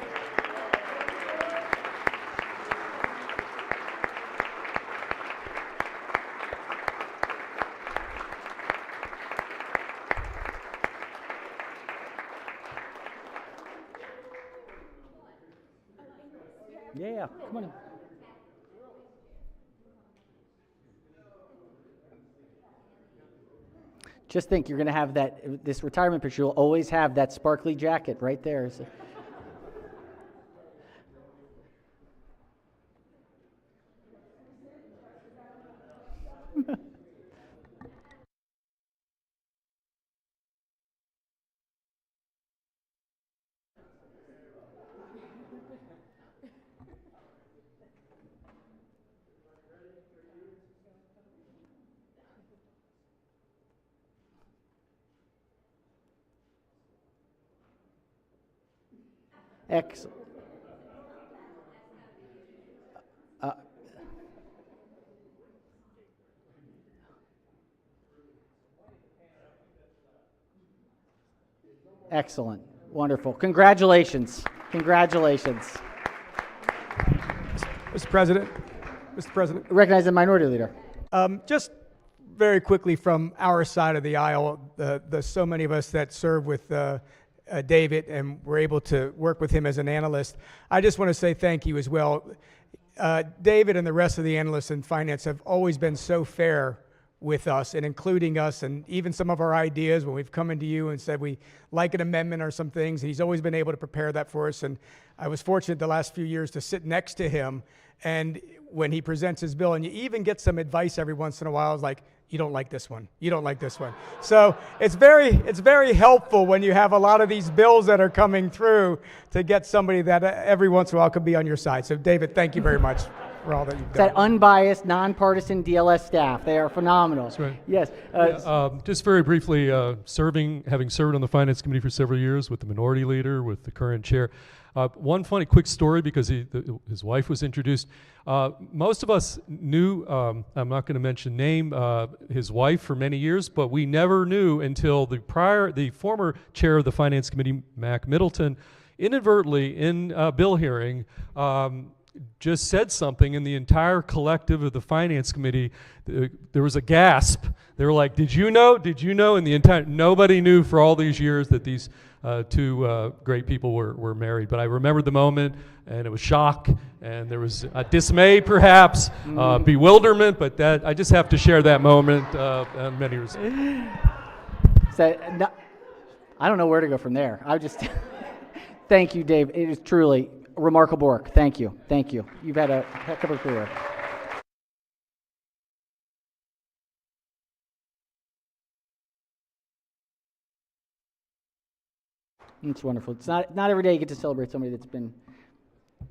Yeah, come on in. Just think, you're going to have this retirement picture, you'll always have that sparkly jacket right there. So. Excellent. Excellent. Wonderful. Congratulations. Congratulations. Mr. President. Recognize the Minority Leader. Just very quickly from our side of the aisle, so many of us that serve with David and were able to work with him as an analyst, I just want to say thank you as well. David and the rest of the analysts in finance have always been so fair with us and including us, and even some of our ideas when we've come into you and said we like an amendment or some things. He's always been able to prepare that for us, and I was fortunate the last few years to sit next to him, and when he presents his bill, and you even get some advice every once in a while, it's like, you don't like this one, you don't like this one. So it's very helpful when you have a lot of these bills that are coming through to get somebody that every once in a while could be on your side. So David, thank you very much for all that you've It's done. that unbiased, nonpartisan DLS staff. They are phenomenal. That's right. Yes. Just very briefly, having served on the Finance Committee for several years with the minority leader, with the current chair. One funny quick story, because his wife was introduced. Most of us knew, I'm not going to mention name, his wife for many years, but we never knew until the former chair of the Finance Committee, Mac Middleton, inadvertently in a bill hearing, just said something, and the entire collective of the Finance Committee, there was a gasp. They were like, did you know? Did you know? And nobody knew for all these years that these two great people were married. But I remembered the moment, and it was shock, and there was dismay, perhaps, bewilderment, but I just have to share that moment in many respects. I don't know where to go from there. Thank you, Dave. It is truly remarkable work. Thank you. Thank you. You've had a heck of a career. It's wonderful. It's not every day you get to celebrate somebody that's been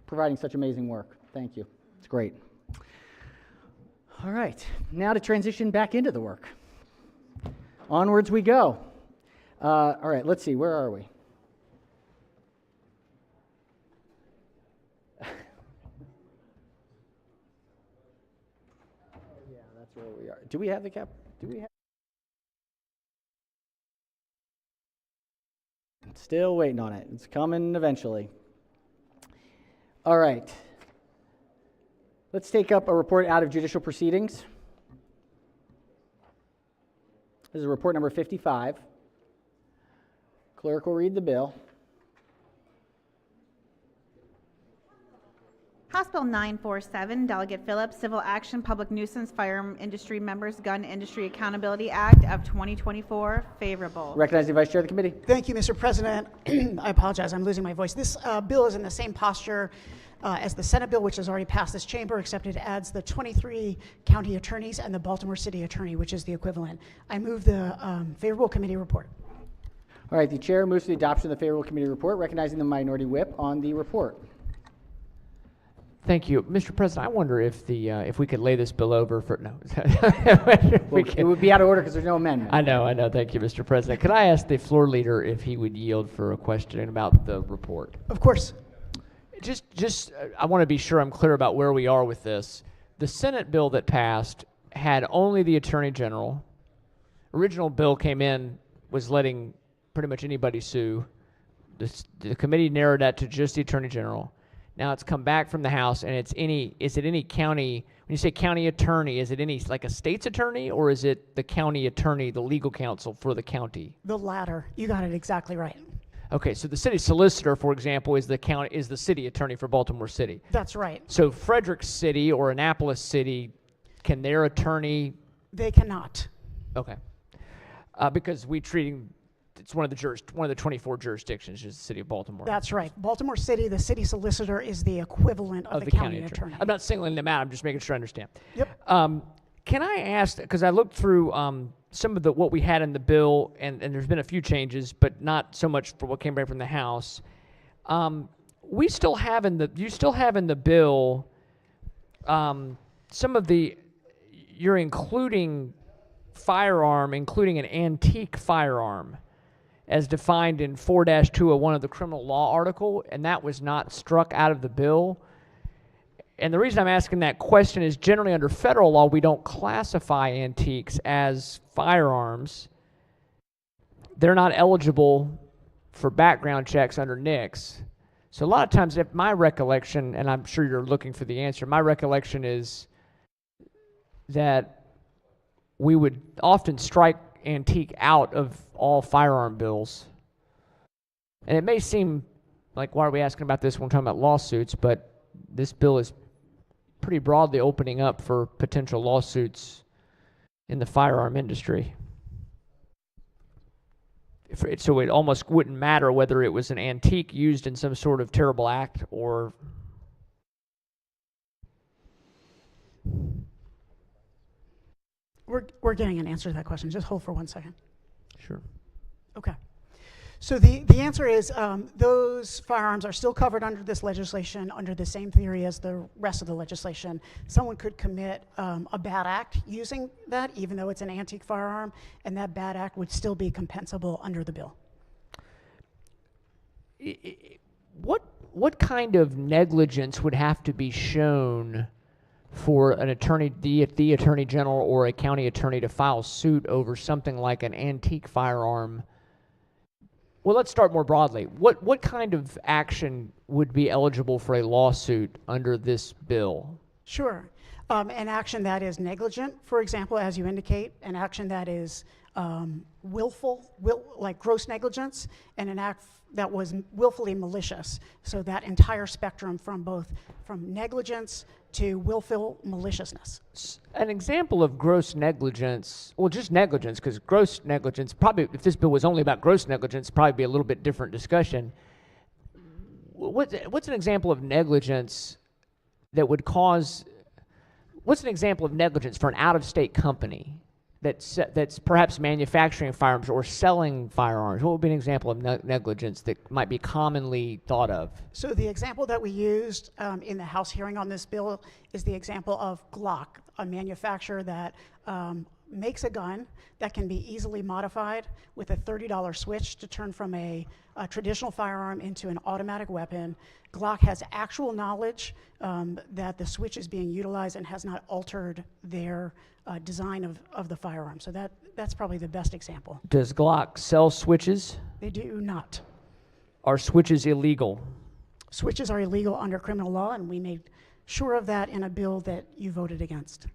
providing such amazing work. Thank you. It's great. All right. Now to transition back into the work. Onwards we go. All right. Let's see. Where are we? That's where we are. Do we have the cap? Do we have? Still waiting on it. It's coming eventually. All right. Let's take up a report out of judicial proceedings. This is report number 55. Clerk will read the bill. House Bill 947, Delegate Phillips, Civil Action, Public Nuisance, Firearm Industry Members, Gun Industry Accountability Act of 2024, favorable. Recognize the Vice Chair of the Committee. Thank you, Mr. President. I apologize, I'm losing my voice. This bill is in the same posture as the Senate bill, which has already passed this chamber, except it adds the 23 county attorneys and the Baltimore City Attorney, which is the equivalent. I move the favorable committee report. All right, the Chair moves to the adoption of the favorable committee report, recognizing the minority whip on the report. Thank you, Mr. President. I wonder if we could lay this bill over for no. Well, it would be out of order because there's no amendment. I know. Thank you, Mr. President. Could I ask the floor leader if he would yield for a question about the report? Of course. I want to be sure I'm clear about where we are with this. The Senate bill that passed had only the Attorney General. Original bill came in, was letting pretty much anybody sue. The committee narrowed that to just the Attorney General. Now it's come back from the House, and is it any county, when you say county attorney, is it any, like a state's attorney, or is it the county attorney, the legal counsel for the county? The latter. You got it exactly right. Okay, so the city solicitor, for example, is the city attorney for Baltimore City. That's right. So Frederick City or Annapolis City, can their attorney? They cannot. Okay, because it's one of the 24 jurisdictions is the city of Baltimore. That's right. Baltimore City, the city solicitor is the equivalent of the county attorney. I'm not singling them out. I'm just making sure I understand. Yep. Can I ask, because I looked through some of what we had in the bill, and there's been a few changes, but not so much for what came back from the House. You still have in the bill some of you're including firearm, including an antique firearm, as defined in 4-201 of the criminal law article, and that was not struck out of the bill. And the reason I'm asking that question is generally under federal law, we don't classify antiques as firearms. They're not eligible for background checks under NICS. So a lot of times, if my recollection, and I'm sure you're looking for the answer, my recollection is that we would often strike antique out of all firearm bills. And it may seem like, why are we asking about this when we're talking about lawsuits, but this bill is pretty broadly opening up for potential lawsuits in the firearm industry. So it almost wouldn't matter whether it was an antique used in some sort of terrible act or... We're getting an answer to that question. Just hold for 1 second. Sure. Okay. So the answer is those firearms are still covered under this legislation, under the same theory as the rest of the legislation. Someone could commit a bad act using that, even though it's an antique firearm, and that bad act would still be compensable under the bill. What kind of negligence would have to be shown for an attorney, the attorney general or a county attorney, to file suit over something like an antique firearm? Well, let's start more broadly. What kind of action would be eligible for a lawsuit under this bill? Sure. An action that is negligent, for example, as you indicate, an action that is willful, like gross negligence, and an act that was willfully malicious. So that entire spectrum from negligence to willful maliciousness. An example of gross negligence, well, just negligence, because gross negligence, probably, if this bill was only about gross negligence, probably be a little bit different discussion. What's an example of negligence that would cause, what's an example of negligence for an out-of-state company that's perhaps manufacturing firearms or selling firearms? What would be an example of negligence that might be commonly thought of? So the example that we used in the House hearing on this bill is the example of Glock, a manufacturer that makes a gun that can be easily modified with a $30 switch to turn from a traditional firearm into an automatic weapon. Glock has actual knowledge that the switch is being utilized and has not altered their design of the firearm. So that's probably the best example. Does Glock sell switches? They do not. Are switches illegal? Switches are illegal under criminal law, and we made sure of that in a bill that you voted against.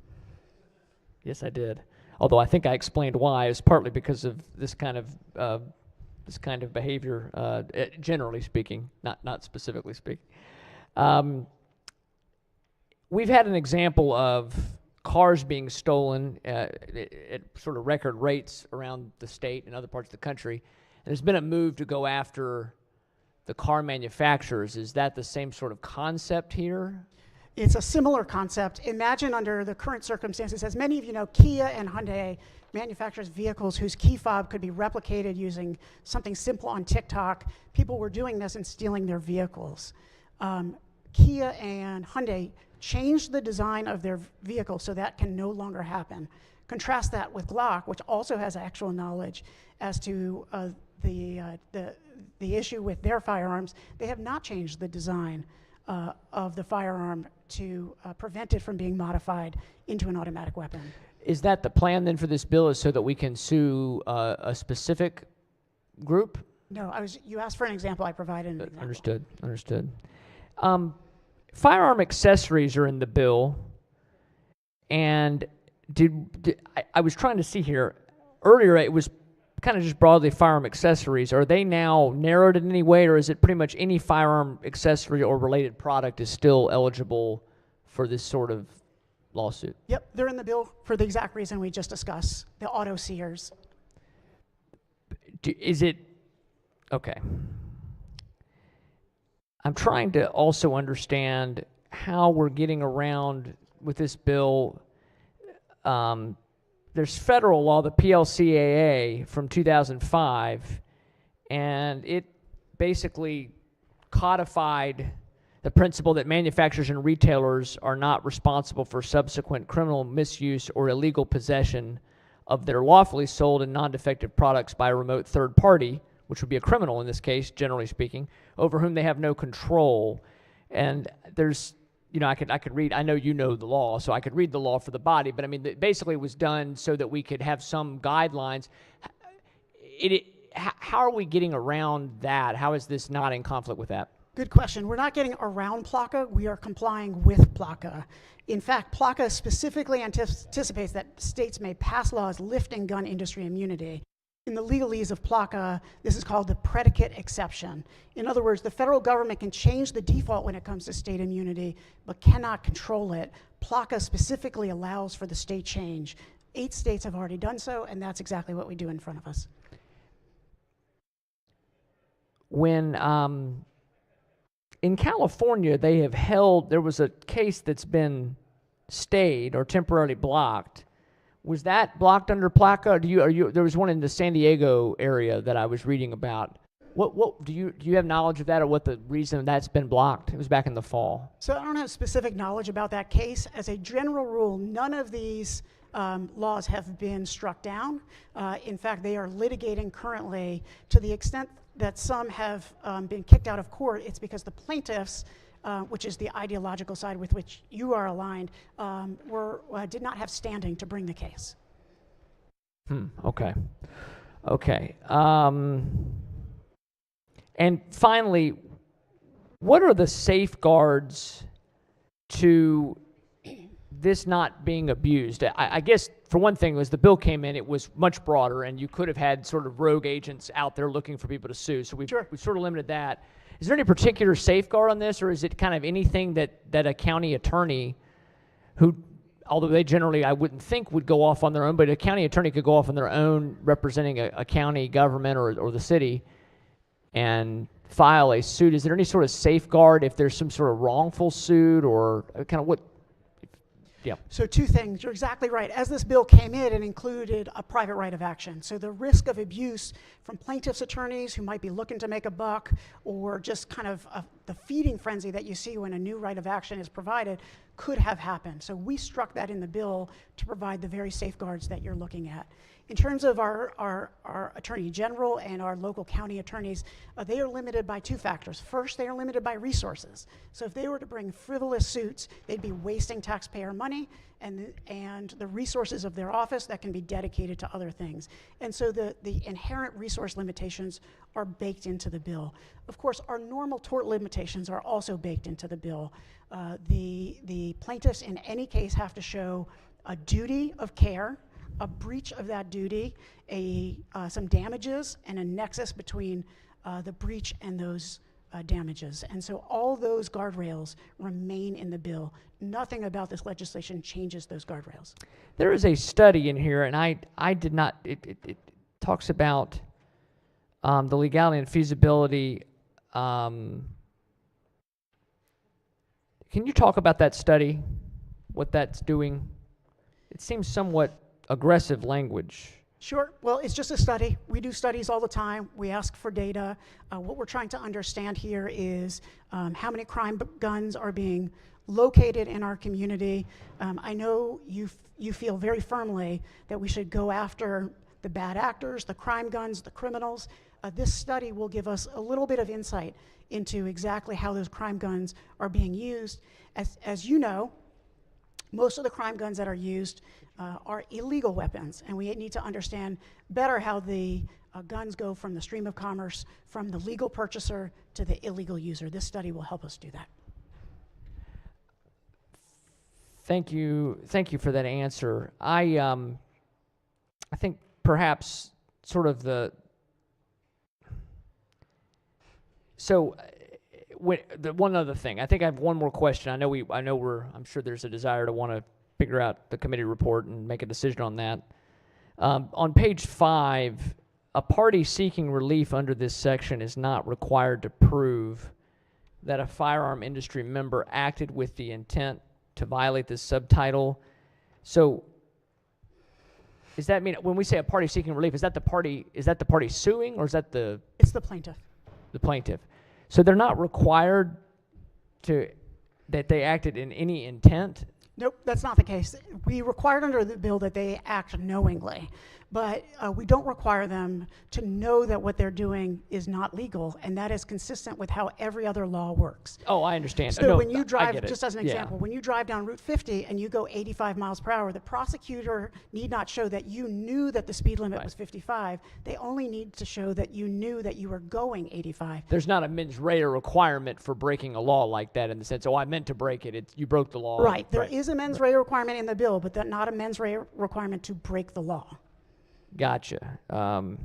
Yes, I did. Although I think I explained why. It's partly because of this kind of behavior, generally speaking, not specifically speaking. We've had an example of cars being stolen at sort of record rates around the state and other parts of the country. And there's been a move to go after the car manufacturers. Is that the same sort of concept here? It's a similar concept. Imagine under the current circumstances, as many of you know, Kia and Hyundai manufactures vehicles whose key fob could be replicated using something simple on TikTok. People were doing this and stealing their vehicles. Kia and Hyundai changed the design of their vehicle so that can no longer happen. Contrast that with Glock, which also has actual knowledge as to the issue with their firearms. They have not changed the design of the firearm to prevent it from being modified into an automatic weapon. Is that the plan then for this bill, is so that we can sue a specific group? No, you asked for an example, I provided an example. Understood. Firearm accessories are in the bill, and I was trying to see here, earlier it was kind of just broadly firearm accessories. Are they now narrowed in any way, or is it pretty much any firearm accessory or related product is still eligible for this sort of lawsuit? Yep, they're in the bill for the exact reason we just discussed, the auto sears. Is it, okay. I'm trying to also understand how we're getting around with this bill. There's federal law, the PLCAA from 2005, and it basically codified the principle that manufacturers and retailers are not responsible for subsequent criminal misuse or illegal possession of their lawfully sold and non-defective products by a remote third party, which would be a criminal in this case, generally speaking, over whom they have no control. And there's, you know, I could read, I know you know the law, so I could read the law for the body, but I mean, basically it was done so that we could have some guidelines. How are we getting around that? How is this not in conflict with that? Good question. We're not getting around PLCAA, we are complying with PLCAA. In fact, PLCAA specifically anticipates that states may pass laws lifting gun industry immunity. In the legalese of PLCAA, this is called the predicate exception. In other words, the federal government can change the default when it comes to state immunity, but cannot control it. PLCAA specifically allows for the state change 8 states have already done so, and that's exactly what we do in front of us. When in California, they have held, there was a case that's been stayed or temporarily blocked. Was that blocked under PLACA? Or there was one in the San Diego area that I was reading about. What do you have knowledge of that, or what the reason that's been blocked? It was back in the fall. So I don't have specific knowledge about that case. As a general rule, none of these laws have been struck down. In fact, they are litigating currently. To the extent that some have been kicked out of court, it's because the plaintiffs, which is the ideological side with which you are aligned, did not have standing to bring the case. Okay. Okay. And finally, what are the safeguards to this not being abused? I guess, for one thing, as the bill came in, it was much broader, and you could have had sort of rogue agents out there looking for people to sue. So we've sort of limited that. Is there any particular safeguard on this, or is it kind of anything that a county attorney who, although they generally, I wouldn't think, would go off on their own, but a county attorney could go off on their own representing a county government or the city and file a suit? Is there any sort of safeguard if there's some sort of wrongful suit, or kind of what? Yeah. So 2 things. You're exactly right. As this bill came in, it included a private right of action. So the risk of abuse from plaintiffs' attorneys who might be looking to make a buck, or just kind of the feeding frenzy that you see when a new right of action is provided, could have happened. So we struck that in the bill to provide the very safeguards that you're looking at. In terms of our Attorney General and our local county attorneys, they are limited by 2 factors. First, they are limited by resources. So if they were to bring frivolous suits, they'd be wasting taxpayer money and the resources of their office that can be dedicated to other things. And so the inherent resource limitations are baked into the bill. Of course, our normal tort limitations are also baked into the bill. The plaintiffs in any case have to show a duty of care, a breach of that duty, some damages, and a nexus between the breach and those damages. And so all those guardrails remain in the bill. Nothing about this legislation changes those guardrails. There is a study in here, and I did not, it talks about the legality and feasibility. Can you talk about that study, what that's doing? It seems somewhat aggressive language. Sure. Well, it's just a study. We do studies all the time. We ask for data. What we're trying to understand here is how many crime guns are being located in our community. I know you feel very firmly that we should go after the bad actors, the crime guns, the criminals. This study will give us a little bit of insight into exactly how those crime guns are being used. As you know, most of the crime guns that are used are illegal weapons, and we need to understand better how the guns go from the stream of commerce, from the legal purchaser to the illegal user. This study will help us do that. Thank you for that answer. I think perhaps sort of one other thing. I think I have one more question. I'm sure there's a desire to want to figure out the committee report and make a decision on that. On page 5, a party seeking relief under this section is not required to prove that a firearm industry member acted with the intent to violate this subtitle. So does that mean when we say a party seeking relief, is that the party suing, or is that It's the plaintiff. The plaintiff. So they're not required that they acted in any intent? Nope, that's not the case. We required under the bill that they act knowingly, but we don't require them to know that what they're doing is not legal, and that is consistent with how every other law works. Oh, I understand. So No, when you I drive, get it. just as an example, when you drive down Route 50 and you go 85 miles per hour, the prosecutor need not show that you knew that the speed limit was 55. They only need to show that you knew that you were going 85. There's not a mens rea requirement for breaking a law like that, in the sense, I meant to break it. You broke the law. Right. There is a mens rea requirement in the bill, but not a mens rea requirement to break the law. Gotcha. And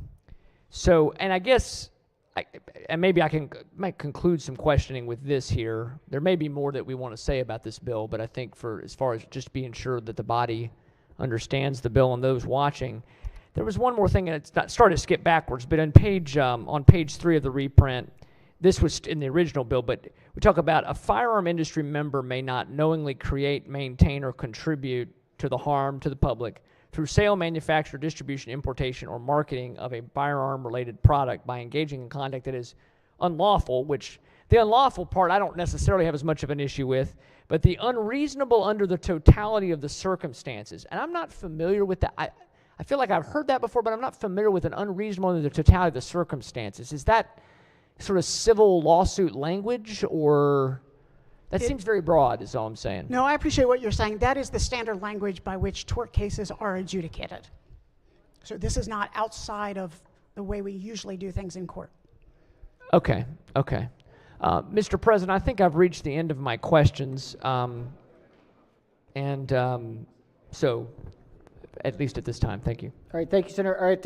I guess, maybe I might conclude some questioning with this here. There may be more that we want to say about this bill, but I think as far as just being sure that the body understands the bill and those watching. There was one more thing, and it's not started to skip backwards, but on page 3 of the reprint, this was in the original bill, but we talk about a firearm industry member may not knowingly create, maintain, or contribute to the harm to the public through sale, manufacture, distribution, importation, or marketing of a firearm-related product by engaging in conduct that is unlawful, which the unlawful part I don't necessarily have as much of an issue with, but the unreasonable under the totality of the circumstances. And I'm not familiar with that. I feel like I've heard that before, but I'm not familiar with an unreasonable under the totality of the circumstances. Is that sort of civil lawsuit language, or that seems very broad is all I'm saying. No, I appreciate what you're saying. That is the standard language by which tort cases are adjudicated. So this is not outside of the way we usually do things in court. Okay. Mr. President, I think I've reached the end of my questions, so at least at this time, thank you. All right, thank you, Senator. All right,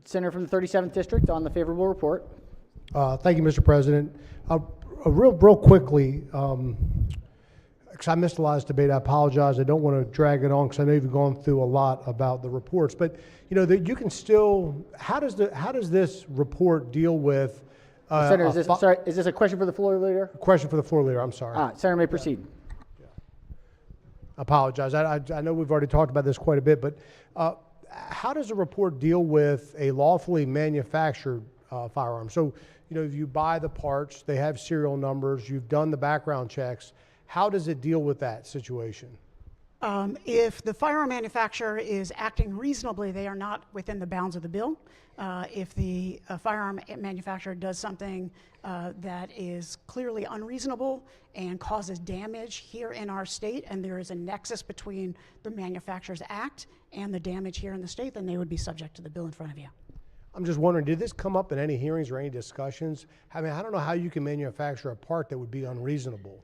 Senator from the 37th District on the favorable report. Thank you, Mr. President. Real quickly, because I missed the last debate, I apologize. I don't want to drag it on because I know you've gone through a lot about the reports. But that you can still. How does this report deal with? Senator, is this a question for the floor leader? Question for the floor leader. I'm sorry. Senator may proceed. I apologize. I know we've already talked about this quite a bit, but how does the report deal with a lawfully manufactured firearm? So, if you buy the parts, they have serial numbers, you've done the background checks, how does it deal with that situation? If the firearm manufacturer is acting reasonably, they are not within the bounds of the bill. If the firearm manufacturer does something that is clearly unreasonable and causes damage here in our state, and there is a nexus between the manufacturer's act and the damage here in the state, then they would be subject to the bill in front of you. I'm just wondering, did this come up in any hearings or any discussions? I mean, I don't know how you can manufacture a part that would be unreasonable.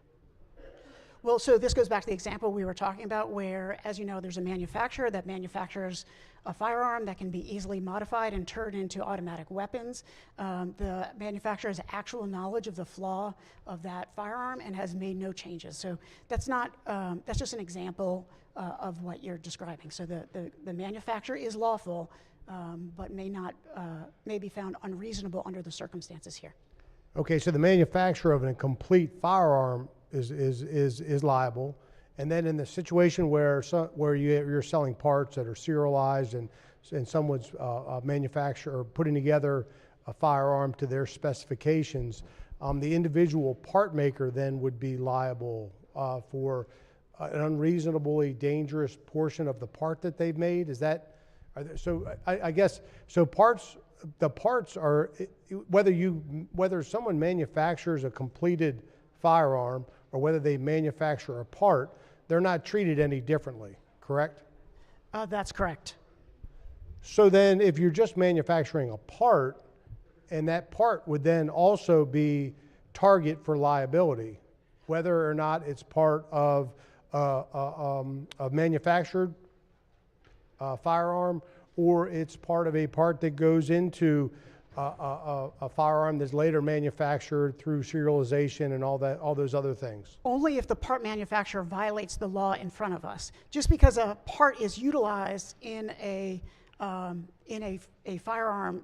Well, so this goes back to the example we were talking about where, as you know, there's a manufacturer that manufactures a firearm that can be easily modified and turned into automatic weapons. The manufacturer has actual knowledge of the flaw of that firearm and has made no changes. So that's not, that's just an example of what you're describing. So the manufacturer is lawful, but may be found unreasonable under the circumstances here. Okay, so the manufacturer of a complete firearm is liable, and then in the situation where you're selling parts that are serialized and someone's manufacturer putting together a firearm to their specifications, the individual part maker then would be liable for an unreasonably dangerous portion of the part that they've made. Is that? I guess so. The parts are whether someone manufactures a completed firearm or whether they manufacture a part, they're not treated any differently, correct? That's correct. So then if you're just manufacturing a part, and that part would then also be target for liability, whether or not it's part of a manufactured firearm or it's part of a part that goes into a firearm that's later manufactured through serialization and all those other things. Only if the part manufacturer violates the law in front of us. Just because a part is utilized in a firearm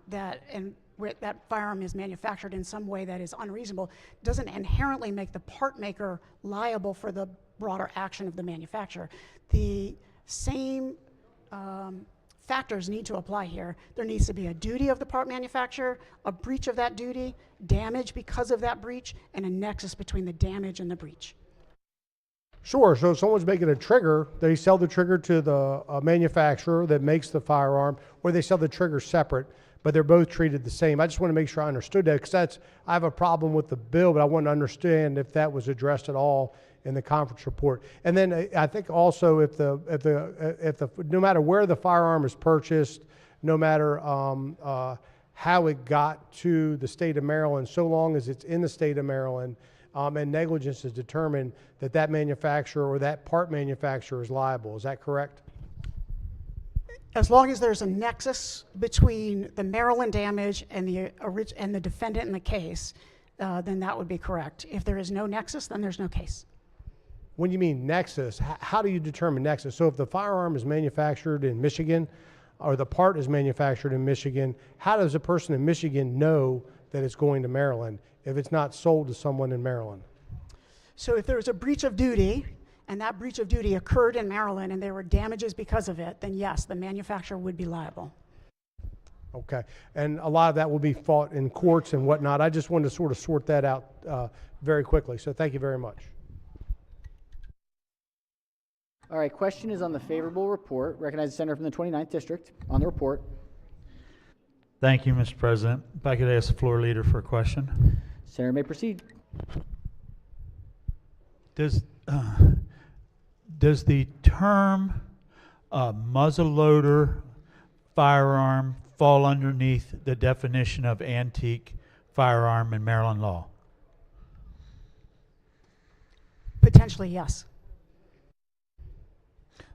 where that firearm is manufactured in some way that is unreasonable doesn't inherently make the part maker liable for the broader action of the manufacturer. The same factors need to apply here. There needs to be a duty of the part manufacturer, a breach of that duty, damage because of that breach, and a nexus between the damage and the breach. Sure, so if someone's making a trigger, they sell the trigger to the manufacturer that makes the firearm, or they sell the trigger separate, but they're both treated the same. I just want to make sure I understood that, because I have a problem with the bill, but I want to understand if that was addressed at all in the conference report. And then I think also if no matter where the firearm is purchased, no matter how it got to the state of Maryland, so long as it's in the state of Maryland and negligence is determined, that manufacturer or that part manufacturer is liable. Is that correct? As long as there's a nexus between the Maryland damage and the defendant in the case, then that would be correct. If there is no nexus, then there's no case. when you mean nexus, how do you determine nexus? So if the firearm is manufactured in Michigan, or the part is manufactured in Michigan, how does a person in Michigan know that it's going to Maryland if it's not sold to someone in Maryland? So if there was a breach of duty, and that breach of duty occurred in Maryland and there were damages because of it, then yes, the manufacturer would be liable. Okay, and a lot of that will be fought in courts and whatnot. I just wanted to sort of sort that out very quickly, so thank you very much. All right, question is on the favorable report. Recognize the senator from the 29th District on the report. Thank you, Mr. President. If I could ask the floor leader for a question. Senator may proceed. Does the term muzzleloader firearm fall underneath the definition of antique firearm in Maryland law? Potentially, yes.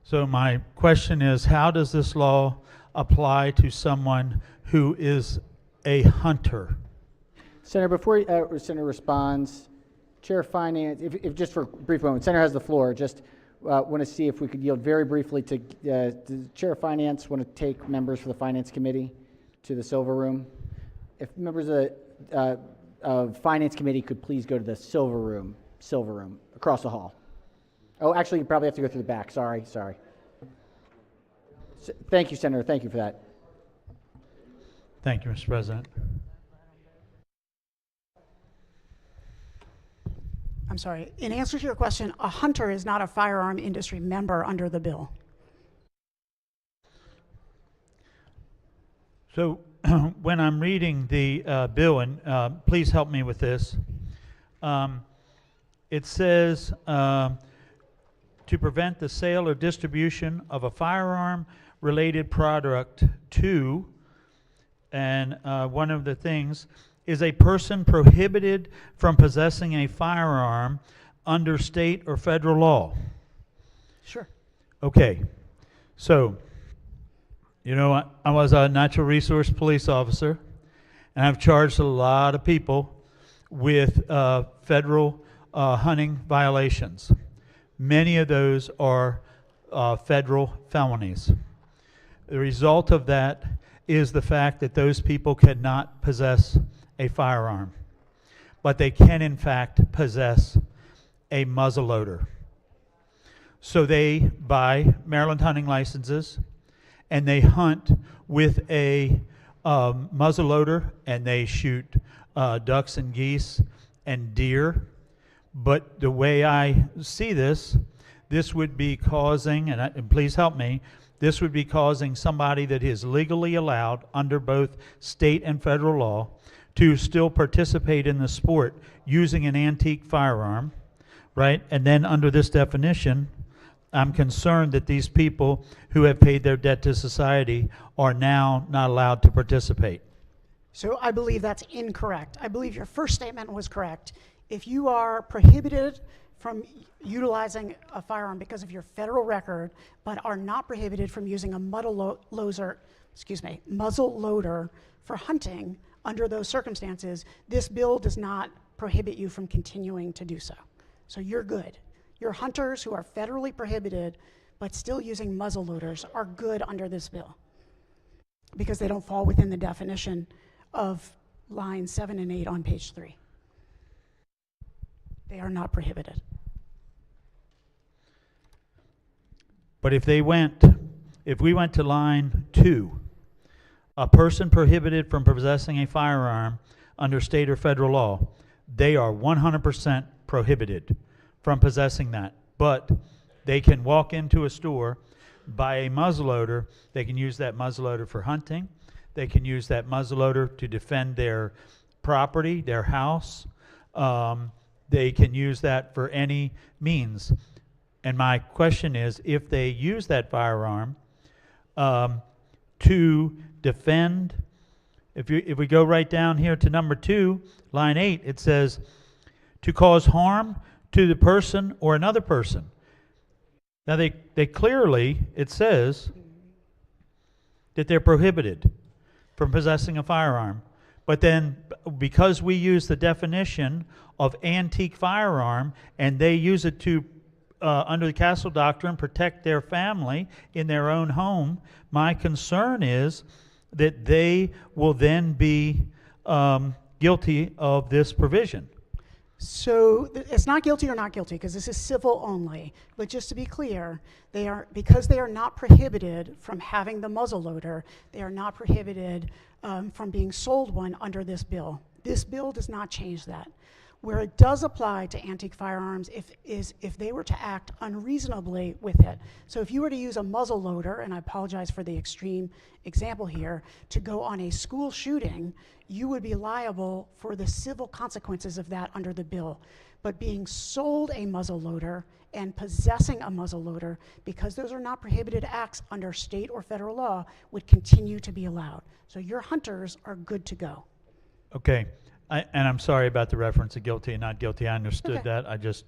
So my question is, how does this law apply to someone who is a hunter? Senator, before Senator responds, Chair of Finance, if just for a brief moment, Senator has the floor. Just want to see if we could yield very briefly to the Chair of Finance. Want to take members for the Finance Committee to the Silver Room. If members of Finance Committee could please go to the Silver Room across the hall. Oh, actually, you probably have to go through the back. Sorry. Thank you, Senator. Thank you for that. Thank you, Mr. President. I'm sorry. In answer to your question, a hunter is not a firearm industry member under the bill. So when I'm reading the bill, and please help me with this, it says to prevent the sale or distribution of a firearm-related product to, and one of the things is a person prohibited from possessing a firearm under state or federal law. Sure. Okay, so, you know, I was a natural resource police officer, and I've charged a lot of people with federal hunting violations. Many of those are federal felonies. The result of that is the fact that those people cannot possess a firearm, but they can in fact possess a muzzleloader. So they buy Maryland hunting licenses and they hunt with a muzzleloader and they shoot ducks and geese and deer. But the way I see this would be causing, and please help me, this would be causing somebody that is legally allowed under both state and federal law to still participate in the sport using an antique firearm, right? And then under this definition, I'm concerned that these people who have paid their debt to society are now not allowed to participate. So I believe that's incorrect. I believe your first statement was correct. If you are prohibited from utilizing a firearm because of your federal record, but are not prohibited from using a muzzle loader for hunting under those circumstances, this bill does not prohibit you from continuing to do so. So you're good. Your hunters who are federally prohibited but still using muzzle loaders are good under this bill because they don't fall within the definition of lines 7 and 8 on page 3. They are not prohibited. But if we went to line 2, a person prohibited from possessing a firearm under state or federal law, they are 100% prohibited from possessing that. But they can walk into a store, buy a muzzleloader, they can use that muzzleloader for hunting, they can use that muzzleloader to defend their property, their house, they can use that for any means. And my question is, if they use that firearm to defend, if we go right down here to number 2, line 8, it says, to cause harm to the person or another person. Now they clearly, it says that they're prohibited from possessing a firearm. But then because we use the definition of antique firearm and they use it to under the Castle Doctrine, protect their family in their own home. My concern is that they will then be guilty of this provision. So it's not guilty or not guilty, because this is civil only. But just to be clear, because they are not prohibited from having the muzzle loader, they are not prohibited from being sold one under this bill. This bill does not change that. Where it does apply to antique firearms if they were to act unreasonably with it. So if you were to use a muzzle loader, and I apologize for the extreme example here, to go on a school shooting, you would be liable for the civil consequences of that under the bill. But being sold a muzzle loader and possessing a muzzle loader, because those are not prohibited acts under state or federal law, would continue to be allowed. So your hunters are good to go. Okay. And I'm sorry about the reference to guilty and not guilty. I understood that. I just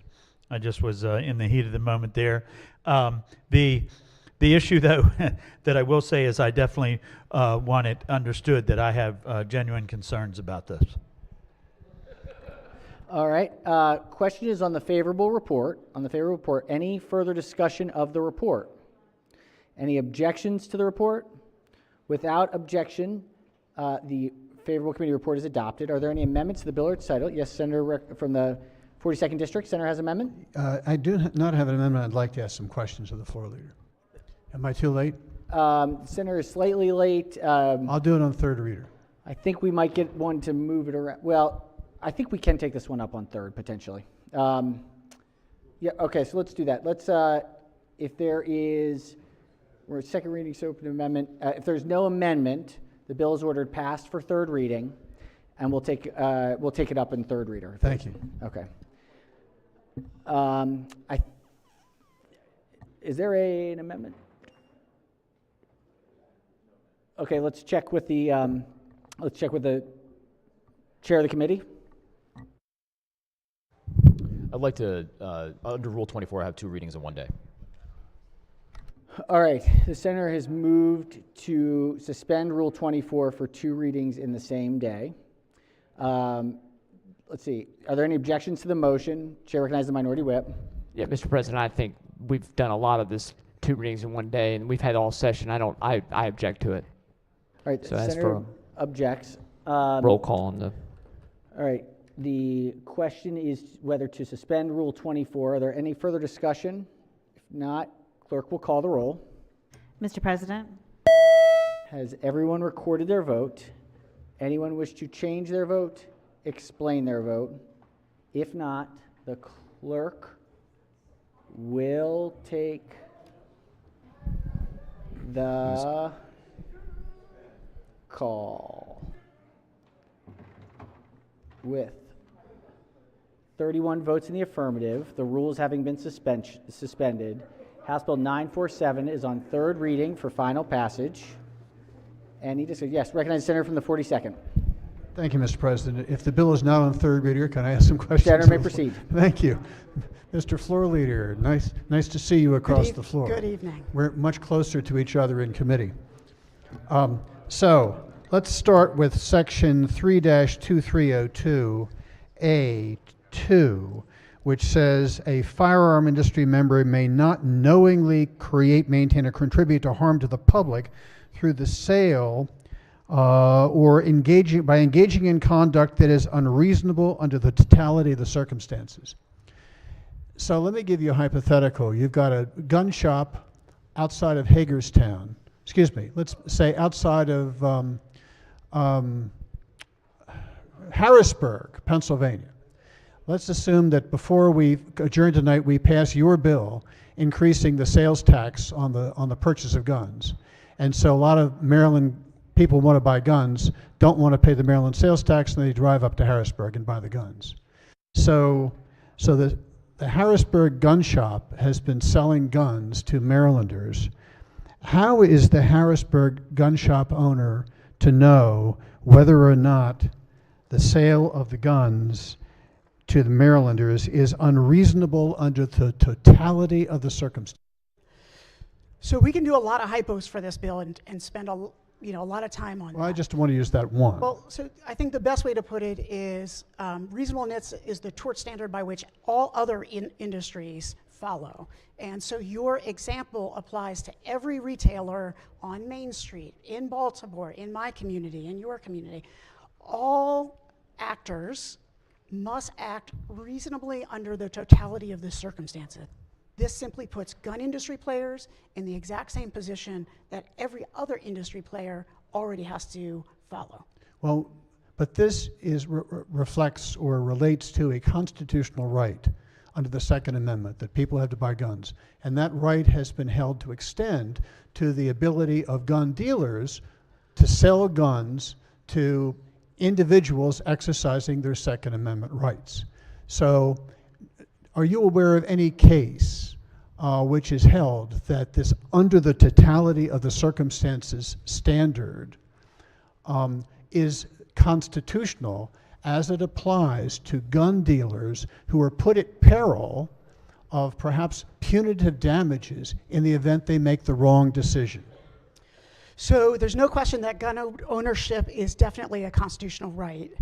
was in the heat of the moment there. The issue, though, that I will say is I definitely want it understood that I have genuine concerns about this. All right. Question is on the favorable report. On the favorable report, any further discussion of the report? Any objections to the report? Without objection, the favorable committee report is adopted. Are there any amendments to the bill or its title? Yes, Senator from the 42nd District. Senator has an amendment? I do not have an amendment. I'd like to ask some questions of the floor leader. Am I too late? Senator is slightly late. I'll do it on third reader. I think we might get one to move it around. Well, I think we can take this one up on third, potentially. Yeah, okay, so let's do that. Let's, if there is, we're at second reading, so open amendment. If there's no amendment, the bill is ordered passed for third reading, and we'll take it up in third reader. Thank you. Okay. Is there an amendment? Okay, let's check with the chair of the committee. I'd like to, under Rule 24, have 2 readings in one day. All right, the senator has moved to suspend Rule 24 for 2 readings in the same day. Let's see, are there any objections to the motion? Chair recognizes the minority whip. Yeah, Mr. President, I think we've done a lot of this 2 readings in one day, and we've had all session. I object to it. All right, So the as senator for objects. roll call on the. All right, the question is whether to suspend Rule 24. Are there any further discussion? If not, clerk will call the roll. Mr. President? Has everyone recorded their vote? Anyone wish to change their vote? Explain their vote? If not, the clerk will take the call. With 31 votes in the affirmative, the rules having been suspended, House Bill 947 is on third reading for final passage. Any discussion? Yes, recognize the senator from the 42nd. Thank you, Mr. President. If the bill is not on third reader, can I ask some questions? Senator may proceed. Thank you. Mr. Floor Leader, nice to see you across the floor. Good evening. We're much closer to each other in committee. So let's start with section 3-2302A2, which says a firearm industry member may not knowingly create, maintain, or contribute to harm to the public through the sale or engaging in conduct that is unreasonable under the totality of the circumstances. So let me give you a hypothetical. You've got a gun shop outside of Hagerstown. Excuse me, let's say outside of Harrisburg, Pennsylvania. Let's assume that before we adjourn tonight, we pass your bill increasing the sales tax on the purchase of guns. And so a lot of Maryland people want to buy guns, don't want to pay the Maryland sales tax, and they drive up to Harrisburg and buy the guns. So the Harrisburg gun shop has been selling guns to Marylanders. How is the Harrisburg gun shop owner to know whether or not the sale of the guns to the Marylanders is unreasonable under the totality of the circumstances? So we can do a lot of hypos for this bill and spend a lot of time on Well, I just want to use that one. Well, so I think the best way to put it is reasonableness is the tort standard by which all other industries follow. And so your example applies to every retailer on Main Street, in Baltimore, in my community, in your community. All actors must act reasonably under the totality of the circumstances. This simply puts gun industry players in the exact same position that every other industry player already has to follow. Well, but this reflects or relates to a constitutional right under the Second Amendment that people have to buy guns. And that right has been held to extend to the ability of gun dealers to sell guns to individuals exercising their Second Amendment rights. So are you aware of any case which is held that this under the totality of the circumstances standard is constitutional as it applies to gun dealers who are put at peril of perhaps punitive damages in the event they make the wrong decision? So there's no question that gun ownership is definitely a constitutional right,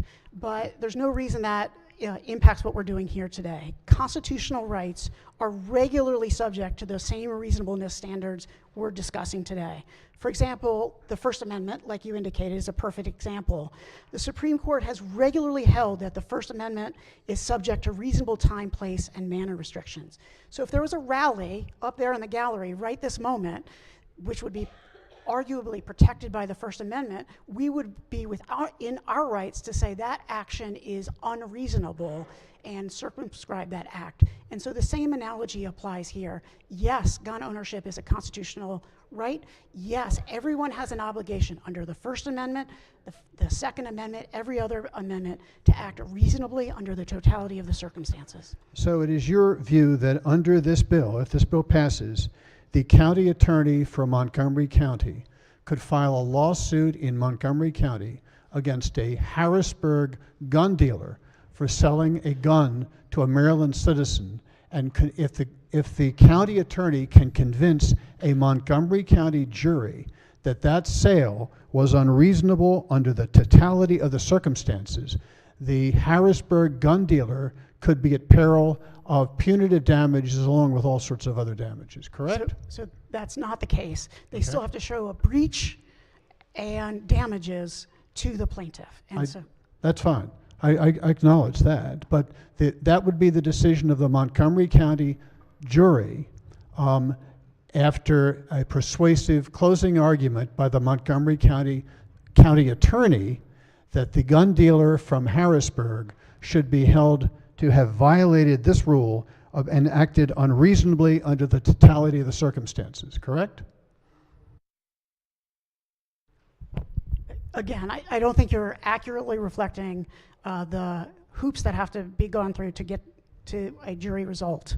but there's no reason that impacts what we're doing here today. Constitutional rights are regularly subject to the same reasonableness standards we're discussing today. For example, the First Amendment, like you indicated, is a perfect example. The Supreme Court has regularly held that the First Amendment is subject to reasonable time, place, and manner restrictions. So if there was a rally up there in the gallery right this moment, which would be arguably protected by the First Amendment, we would be in our rights to say that action is unreasonable and circumscribe that act. And so the same analogy applies here. Yes, gun ownership is a constitutional right. Yes, everyone has an obligation under the First Amendment, the Second Amendment, every other amendment to act reasonably under the totality of the circumstances. So it is your view that under this bill, if this bill passes, the county attorney for Montgomery County could file a lawsuit in Montgomery County against a Harrisburg gun dealer for selling a gun to a Maryland citizen, and if the county attorney can convince a Montgomery County jury that that sale was unreasonable under the totality of the circumstances, the Harrisburg gun dealer could be at peril of punitive damages along with all sorts of other damages, correct? So that's not the case. They still have to show a breach and damages to the plaintiff. And that's fine. I acknowledge that, but that would be the decision of the Montgomery County jury after a persuasive closing argument by the Montgomery County attorney that the gun dealer from Harrisburg should be held to have violated this rule and acted unreasonably under the totality of the circumstances, correct? Again, I don't think you're accurately reflecting the hoops that have to be gone through to get to a jury result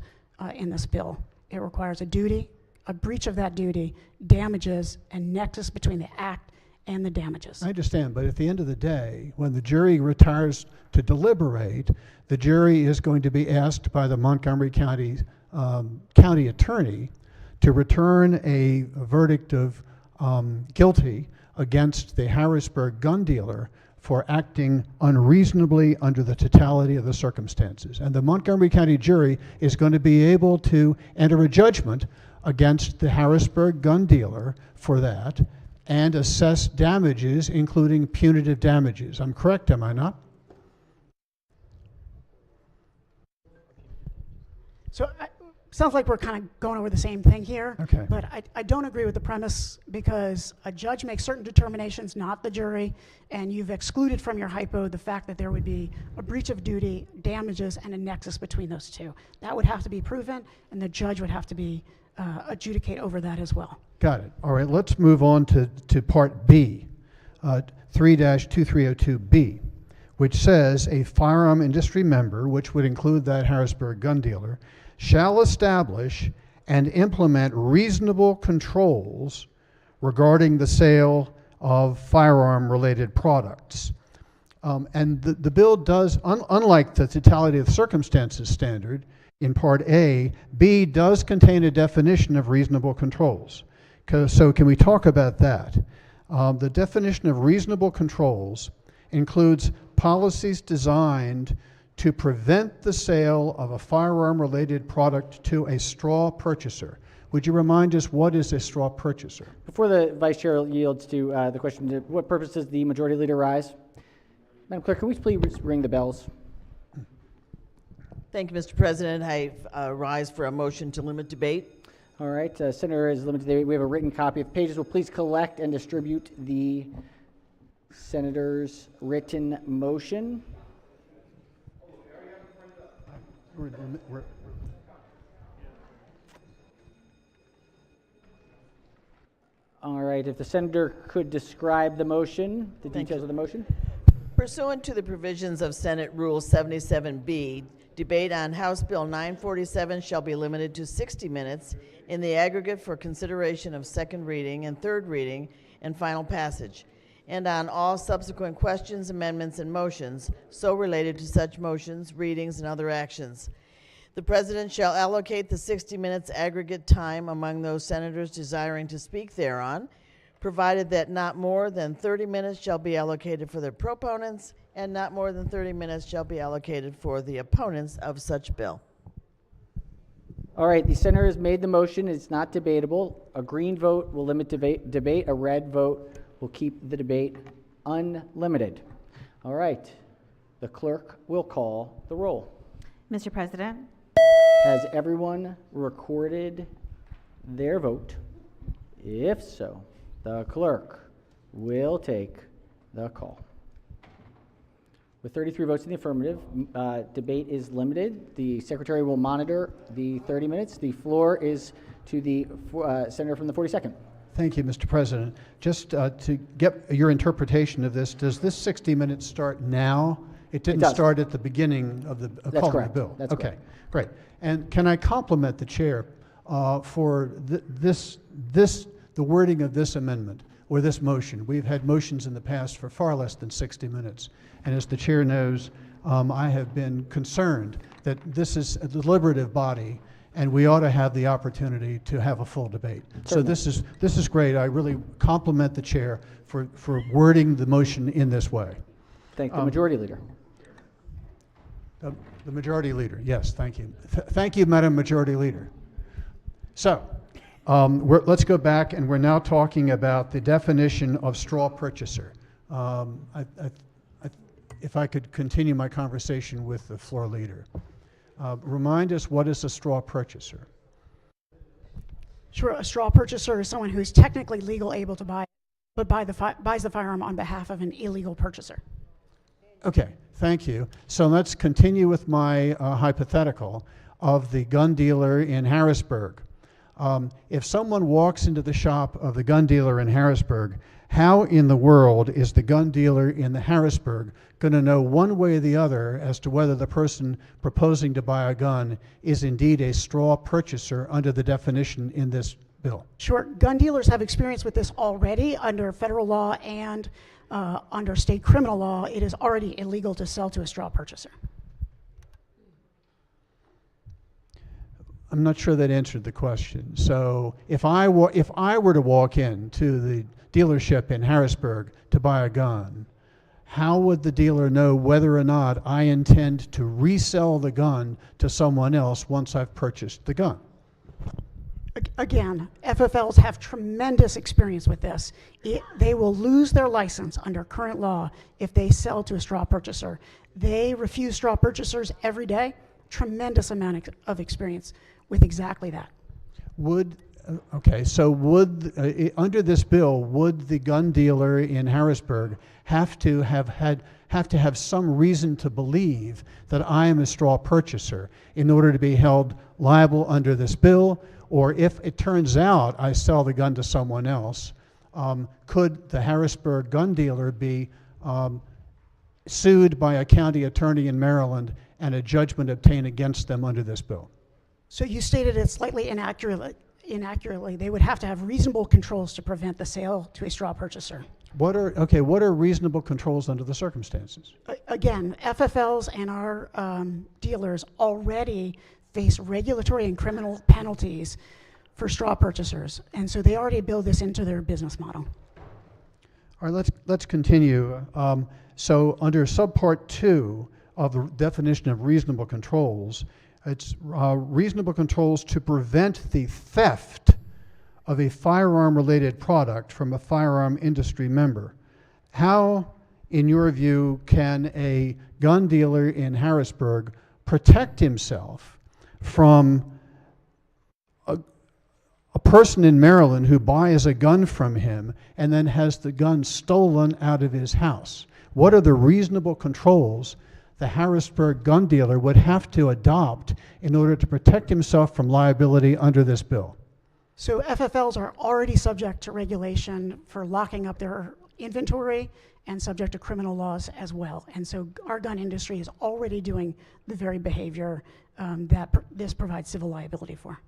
in this bill. It requires a duty, a breach of that duty, damages, and nexus between the act and the damages. I understand, but at the end of the day, when the jury retires to deliberate, the jury is going to be asked by the Montgomery County county attorney to return a verdict of guilty against the Harrisburg gun dealer for acting unreasonably under the totality of the circumstances. And the Montgomery County jury is going to be able to enter a judgment against the Harrisburg gun dealer for that and assess damages, including punitive damages. I'm correct, am I not? So sounds like we're kind of going over the same thing here. Okay. But I don't agree with the premise because a judge makes certain determinations, not the jury, and you've excluded from your hypo the fact that there would be a breach of duty, damages, and a nexus between those two. That would have to be proven, and the judge would have to be adjudicate over that as well. Got it. All right, let's move on to Part B, 3-2302B, which says a firearm industry member, which would include that Harrisburg gun dealer, shall establish and implement reasonable controls regarding the sale of firearm-related products. And the bill does, unlike the totality of circumstances standard in Part A, B does contain a definition of reasonable controls. So can we talk about that? The definition of reasonable controls includes policies designed to prevent the sale of a firearm-related product to a straw purchaser. Would you remind us what is a straw purchaser? Before the Vice Chair yields to the question, what purpose does the Majority Leader rise? Madam Clerk, can we please ring the bells? Thank you, Mr. President. I rise for a motion to limit debate. All right, Senator is limited debate. We have a written copy of pages. Will please collect and distribute the Senator's written motion. All right, if the Senator could describe the motion, the details of the motion. Pursuant to the provisions of Senate Rule 77B, debate on House Bill 947 shall be limited to 60 minutes in the aggregate for consideration of second reading and third reading and final passage, and on all subsequent questions, amendments, and motions so related to such motions, readings, and other actions. The President shall allocate the 60 minutes aggregate time among those senators desiring to speak thereon, provided that not more than 30 minutes shall be allocated for the proponents and not more than 30 minutes shall be allocated for the opponents of such bill. All right, the Senator has made the motion. It's not debatable. A green vote will limit debate. A red vote will keep the debate unlimited. All right, the clerk will call the roll. Mr. President, Has everyone recorded their vote? If so, the clerk will take the call. With 33 votes in the affirmative, debate is limited. The Secretary will monitor the 30 minutes. The floor is to the Senator from the 42nd. Thank you, Mr. President. Just to get your interpretation of this, does this 60 minutes start now? It didn't start at the beginning of the That's calling correct. the bill. That's okay, correct. Great. And can I compliment the chair for the wording of this amendment or this motion? We've had motions in the past for far less than 60 minutes. And as the chair knows, I have been concerned that this is a deliberative body and we ought to have the opportunity to have a full debate. Certainly. So this is great. I really compliment the chair for wording the motion in this way. Thank the Majority Leader. The Majority Leader, yes, thank you. Thank you, Madam Majority Leader. So, let's go back, and we're now talking about the definition of straw purchaser. If I could continue my conversation with the floor leader. Remind us, what is a straw purchaser? Sure, a straw purchaser is someone who is technically legal able to buy, but buys the firearm on behalf of an illegal purchaser. Okay, thank you. So let's continue with my hypothetical of the gun dealer in Harrisburg. If someone walks into the shop of the gun dealer in Harrisburg, how in the world is the gun dealer in the Harrisburg going to know one way or the other as to whether the person proposing to buy a gun is indeed a straw purchaser under the definition in this bill? Sure, gun dealers have experience with this already under federal law and under state criminal law. It is already illegal to sell to a straw purchaser. I'm not sure that answered the question. So if I were to walk into the dealership in Harrisburg to buy a gun, how would the dealer know whether or not I intend to resell the gun to someone else once I've purchased the gun? Again, FFLs have tremendous experience with this. They will lose their license under current law if they sell to a straw purchaser. They refuse straw purchasers every day. Tremendous amount of experience with exactly that. Okay, so under this bill, would the gun dealer in Harrisburg have to have some reason to believe that I am a straw purchaser in order to be held liable under this bill? Or if it turns out I sell the gun to someone else, could the Harrisburg gun dealer be sued by a county attorney in Maryland and a judgment obtained against them under this bill? So you stated it slightly inaccurately. They would have to have reasonable controls to prevent the sale to a straw purchaser. What are reasonable controls under the circumstances? Again, FFLs and our dealers already face regulatory and criminal penalties for straw purchasers, and so they already build this into their business model. All right, let's continue. So under subpart 2, of the definition of reasonable controls. It's reasonable controls to prevent the theft of a firearm-related product from a firearm industry member. How, in your view, can a gun dealer in Harrisburg protect himself from a person in Maryland who buys a gun from him and then has the gun stolen out of his house? What are the reasonable controls the Harrisburg gun dealer would have to adopt in order to protect himself from liability under this bill? So FFLs are already subject to regulation for locking up their inventory and subject to criminal laws as well. And so our gun industry is already doing the very behavior that this provides civil liability for.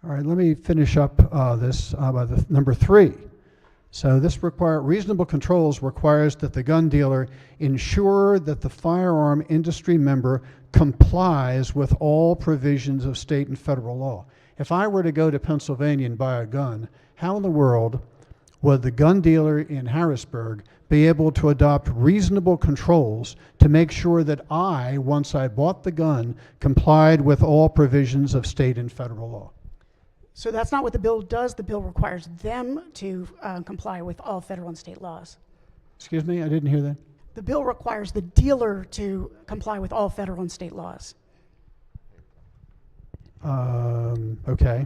All right, let me finish up this by the number 3. So this reasonable controls requires that the gun dealer ensure that the firearm industry member complies with all provisions of state and federal law. If I were to go to Pennsylvania and buy a gun, how in the world would the gun dealer in Harrisburg be able to adopt reasonable controls to make sure that I, once I bought the gun, complied with all provisions of state and federal law? So that's not what the bill does. The bill requires them to comply with all federal and state laws. Excuse me, I didn't hear that. The bill requires the dealer to comply with all federal and state laws. Okay.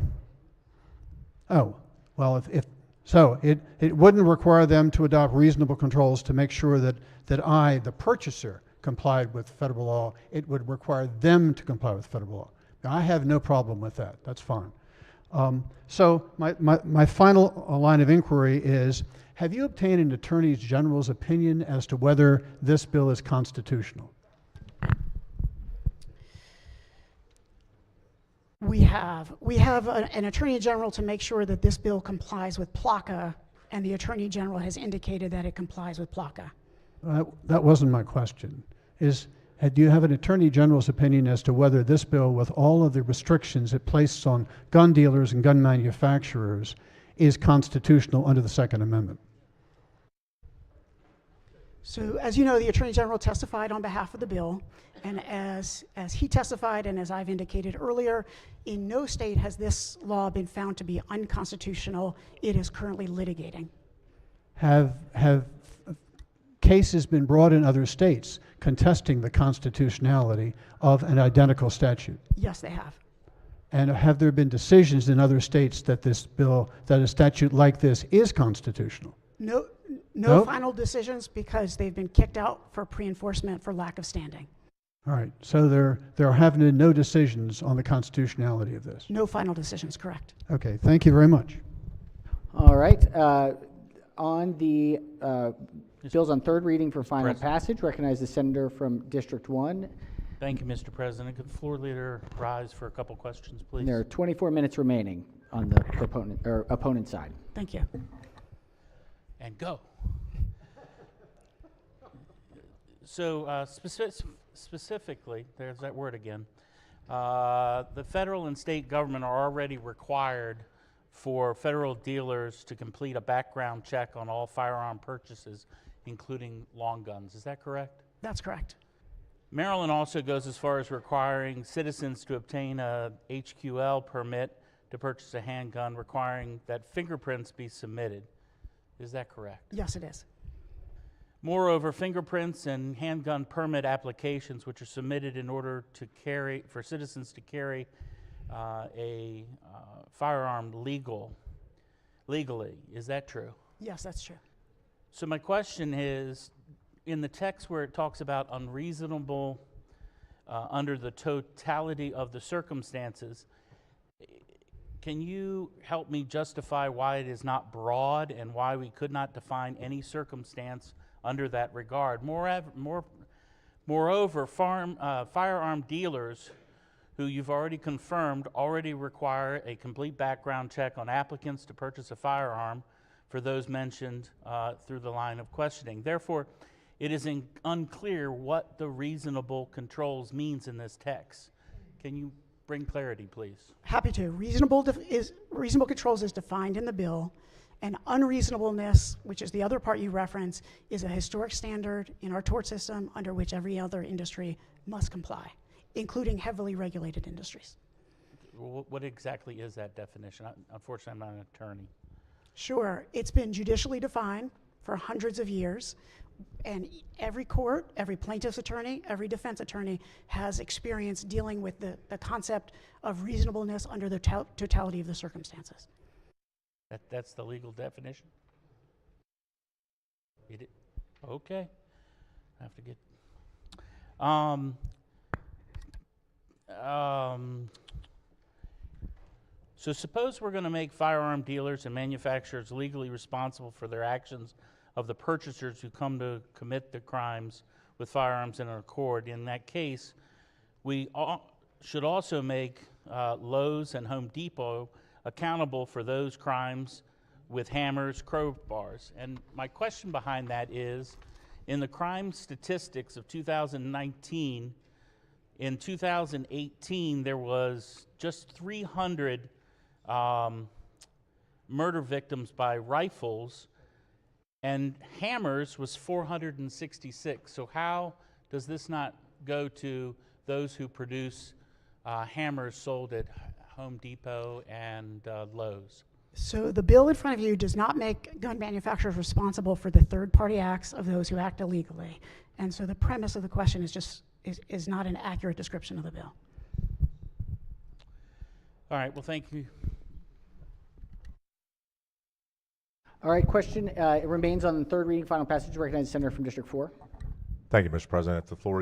Oh, well, it wouldn't require them to adopt reasonable controls to make sure that I, the purchaser, complied with federal law. It would require them to comply with federal law. Now, I have no problem with that. That's fine. So my final line of inquiry is, have you obtained an Attorney General's opinion as to whether this bill is constitutional? We have an Attorney General to make sure that this bill complies with PLACA, and the Attorney General has indicated that it complies with PLACA. That wasn't my question. Do you have an Attorney General's opinion as to whether this bill, with all of the restrictions it places on gun dealers and gun manufacturers, is constitutional under the Second Amendment? So, as you know, the Attorney General testified on behalf of the bill, and as he testified and as I've indicated earlier, in no state has this law been found to be unconstitutional. It is currently litigating. Have cases been brought in other states contesting the constitutionality of an identical statute? Yes, they have. And have there been decisions in other states that this bill, that a statute like this is constitutional? No final decisions because they've been kicked out for pre-enforcement for lack of standing. All right, so there have been no decisions on the constitutionality of this? No final decisions, correct. Okay, thank you very much. All right, on the bills on third reading for final passage, recognize the senator from District 1. Thank you, Mr. President. Could the floor leader rise for a couple questions, please? There are 24 minutes remaining on the opponent side. Thank you. And go. So specifically, there's that word again, the federal and state government are already required for federal dealers to complete a background check on all firearm purchases, including long guns. Is that correct? That's correct. Maryland also goes as far as requiring citizens to obtain a HQL permit to purchase a handgun, requiring that fingerprints be submitted. Is that correct? Yes, it is. Moreover, fingerprints and handgun permit applications, which are submitted in order to carry, for citizens to carry a firearm legally. Is that true? Yes, that's true. So my question is, in the text where it talks about unreasonable under the totality of the circumstances, can you help me justify why it is not broad and why we could not define any circumstance under that regard? Moreover, firearm dealers who you've already confirmed already require a complete background check on applicants to purchase a firearm for those mentioned through the line of questioning. Therefore, it is unclear what the reasonable controls means in this text. Can you bring clarity, please? Happy to. Reasonable controls is defined in the bill And unreasonableness, which is the other part you reference, is a historic standard in our tort system under which every other industry must comply, including heavily regulated industries. What exactly is that definition? Unfortunately, I'm not an attorney. Sure, it's been judicially defined for hundreds of years, and every court, every plaintiff's attorney, every defense attorney has experience dealing with the concept of reasonableness under the totality of the circumstances. That's the legal definition? Okay. I have to get... So suppose we're going to make firearm dealers and manufacturers legally responsible for their actions of the purchasers who come to commit the crimes with firearms in accord. In that case, we should also make Lowe's and Home Depot accountable for those crimes with hammers, crowbars. And my question behind that is, in the crime statistics of 2019, in 2018, there was just 300 murder victims by rifles, and hammers was 466. So how does this not go to those who produce hammers sold at Home Depot and Lowe's? So the bill in front of you does not make gun manufacturers responsible for the third-party acts of those who act illegally. And so the premise of the question is not an accurate description of the bill. All right, well, thank you. All right, question, it remains on the third reading, final passage. Recognize the senator from District 4. Thank you, Mr. President. If the floor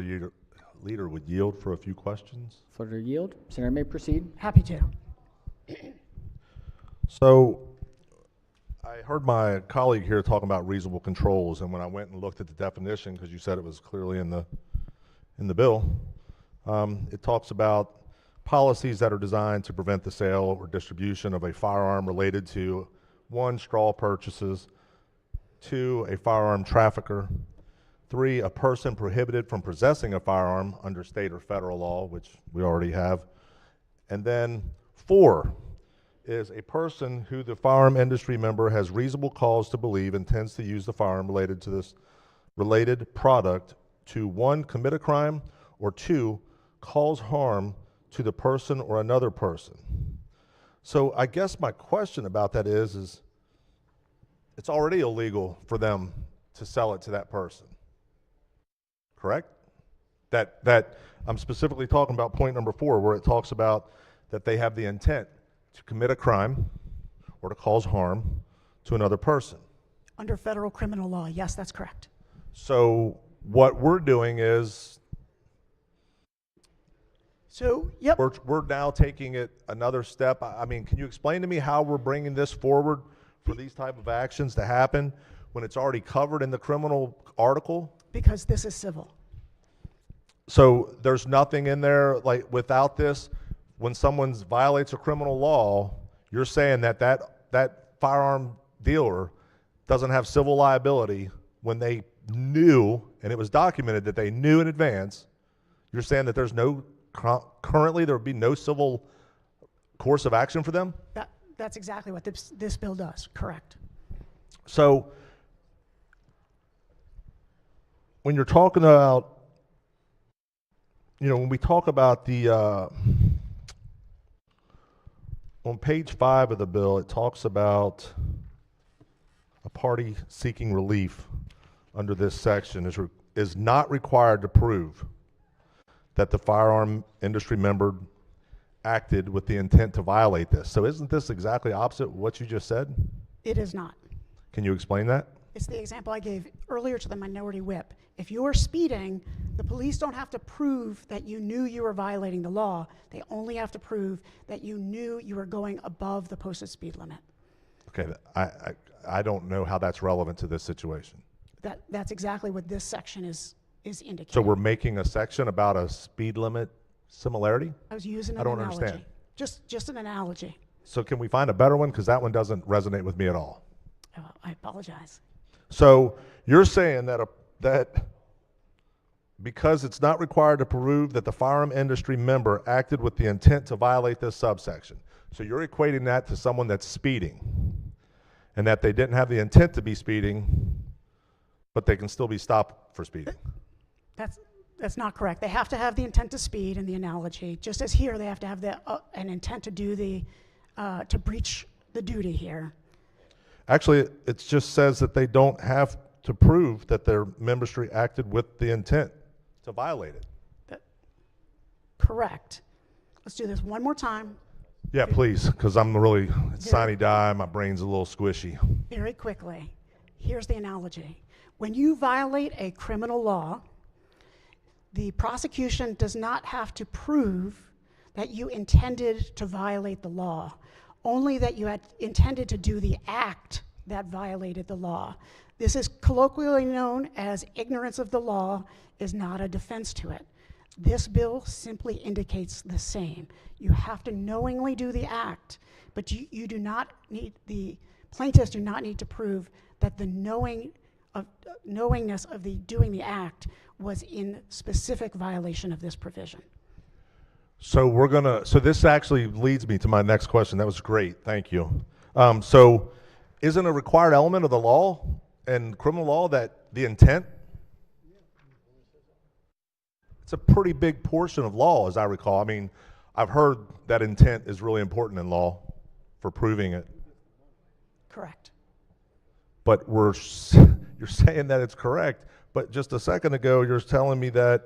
leader would yield for a few questions. Floor to yield. Senator may proceed. Happy to. So I heard my colleague here talking about reasonable controls, and when I went and looked at the definition, because you said it was clearly in the bill, it talks about policies that are designed to prevent the sale or distribution of a firearm related to 1, straw purchases, 2, a firearm trafficker, 3, a person prohibited from possessing a firearm under state or federal law, which we already have, and then 4 is a person who the firearm industry member has reasonable cause to believe intends to use the firearm related to this related product to 1, commit a crime, or 2, cause harm to the person or another person. So I guess my question about that is it's already illegal for them to sell it to that person, correct? That I'm specifically talking about point number 4, where it talks about that they have the intent to commit a crime or to cause harm to another person. Under federal criminal law, yes, that's correct. So what we're doing is we're now taking it another step. I mean, can you explain to me how we're bringing this forward for these type of actions to happen when it's already covered in the criminal article? Because this is civil. So there's nothing in there, like, without this, when someone violates a criminal law, you're saying that firearm dealer doesn't have civil liability when they knew, and it was documented that they knew in advance. You're saying that there's currently there would be no civil course of action for them? That's exactly what this bill does, correct. So when you're talking about, when we talk about the, on page 5 of the bill, it talks about a party seeking relief under this section is not required to prove that the firearm industry member acted with the intent to violate this. So isn't this exactly opposite what you just said? It is not. Can you explain that? It's the example I gave earlier to the minority whip. If you are speeding, the police don't have to prove that you knew you were violating the law. They only have to prove that you knew you were going above the posted speed limit. Okay, I don't know how that's relevant to this situation. That's exactly what this section is indicating. So we're making a section about a speed limit similarity? I was using an I don't analogy. understand. Just an analogy. So can we find a better one? Because that one doesn't resonate with me at all. I apologize. So you're saying that because it's not required to prove that the firearm industry member acted with the intent to violate this subsection, so you're equating that to someone that's speeding. and that they didn't have the intent to be speeding, but they can still be stopped for speeding. That's not correct. They have to have the intent to speed in the analogy, just as here they have to have an intent to do to breach the duty here. Actually, it just says that they don't have to prove that their ministry acted with the intent to violate it. Correct. Let's do this one more time. Yeah, please, because I'm really, it's sine die, my brain's a little squishy. Very quickly. Here's the analogy. When you violate a criminal law, the prosecution does not have to prove that you intended to violate the law, only that you had intended to do the act that violated the law. This is colloquially known as ignorance of the law is not a defense to it. This bill simply indicates the same. You have to knowingly do the act, but you do not need, the plaintiffs do not need to prove that the knowingness of the doing the act was in specific violation of this provision. So so this actually leads me to my next question. That was great, thank you. So isn't a required element of the law and criminal law that the intent? It's a pretty big portion of law, as I recall. I mean, I've heard that intent is really important in law for proving it. Correct. But you're saying that it's correct, but just a second ago you're telling me that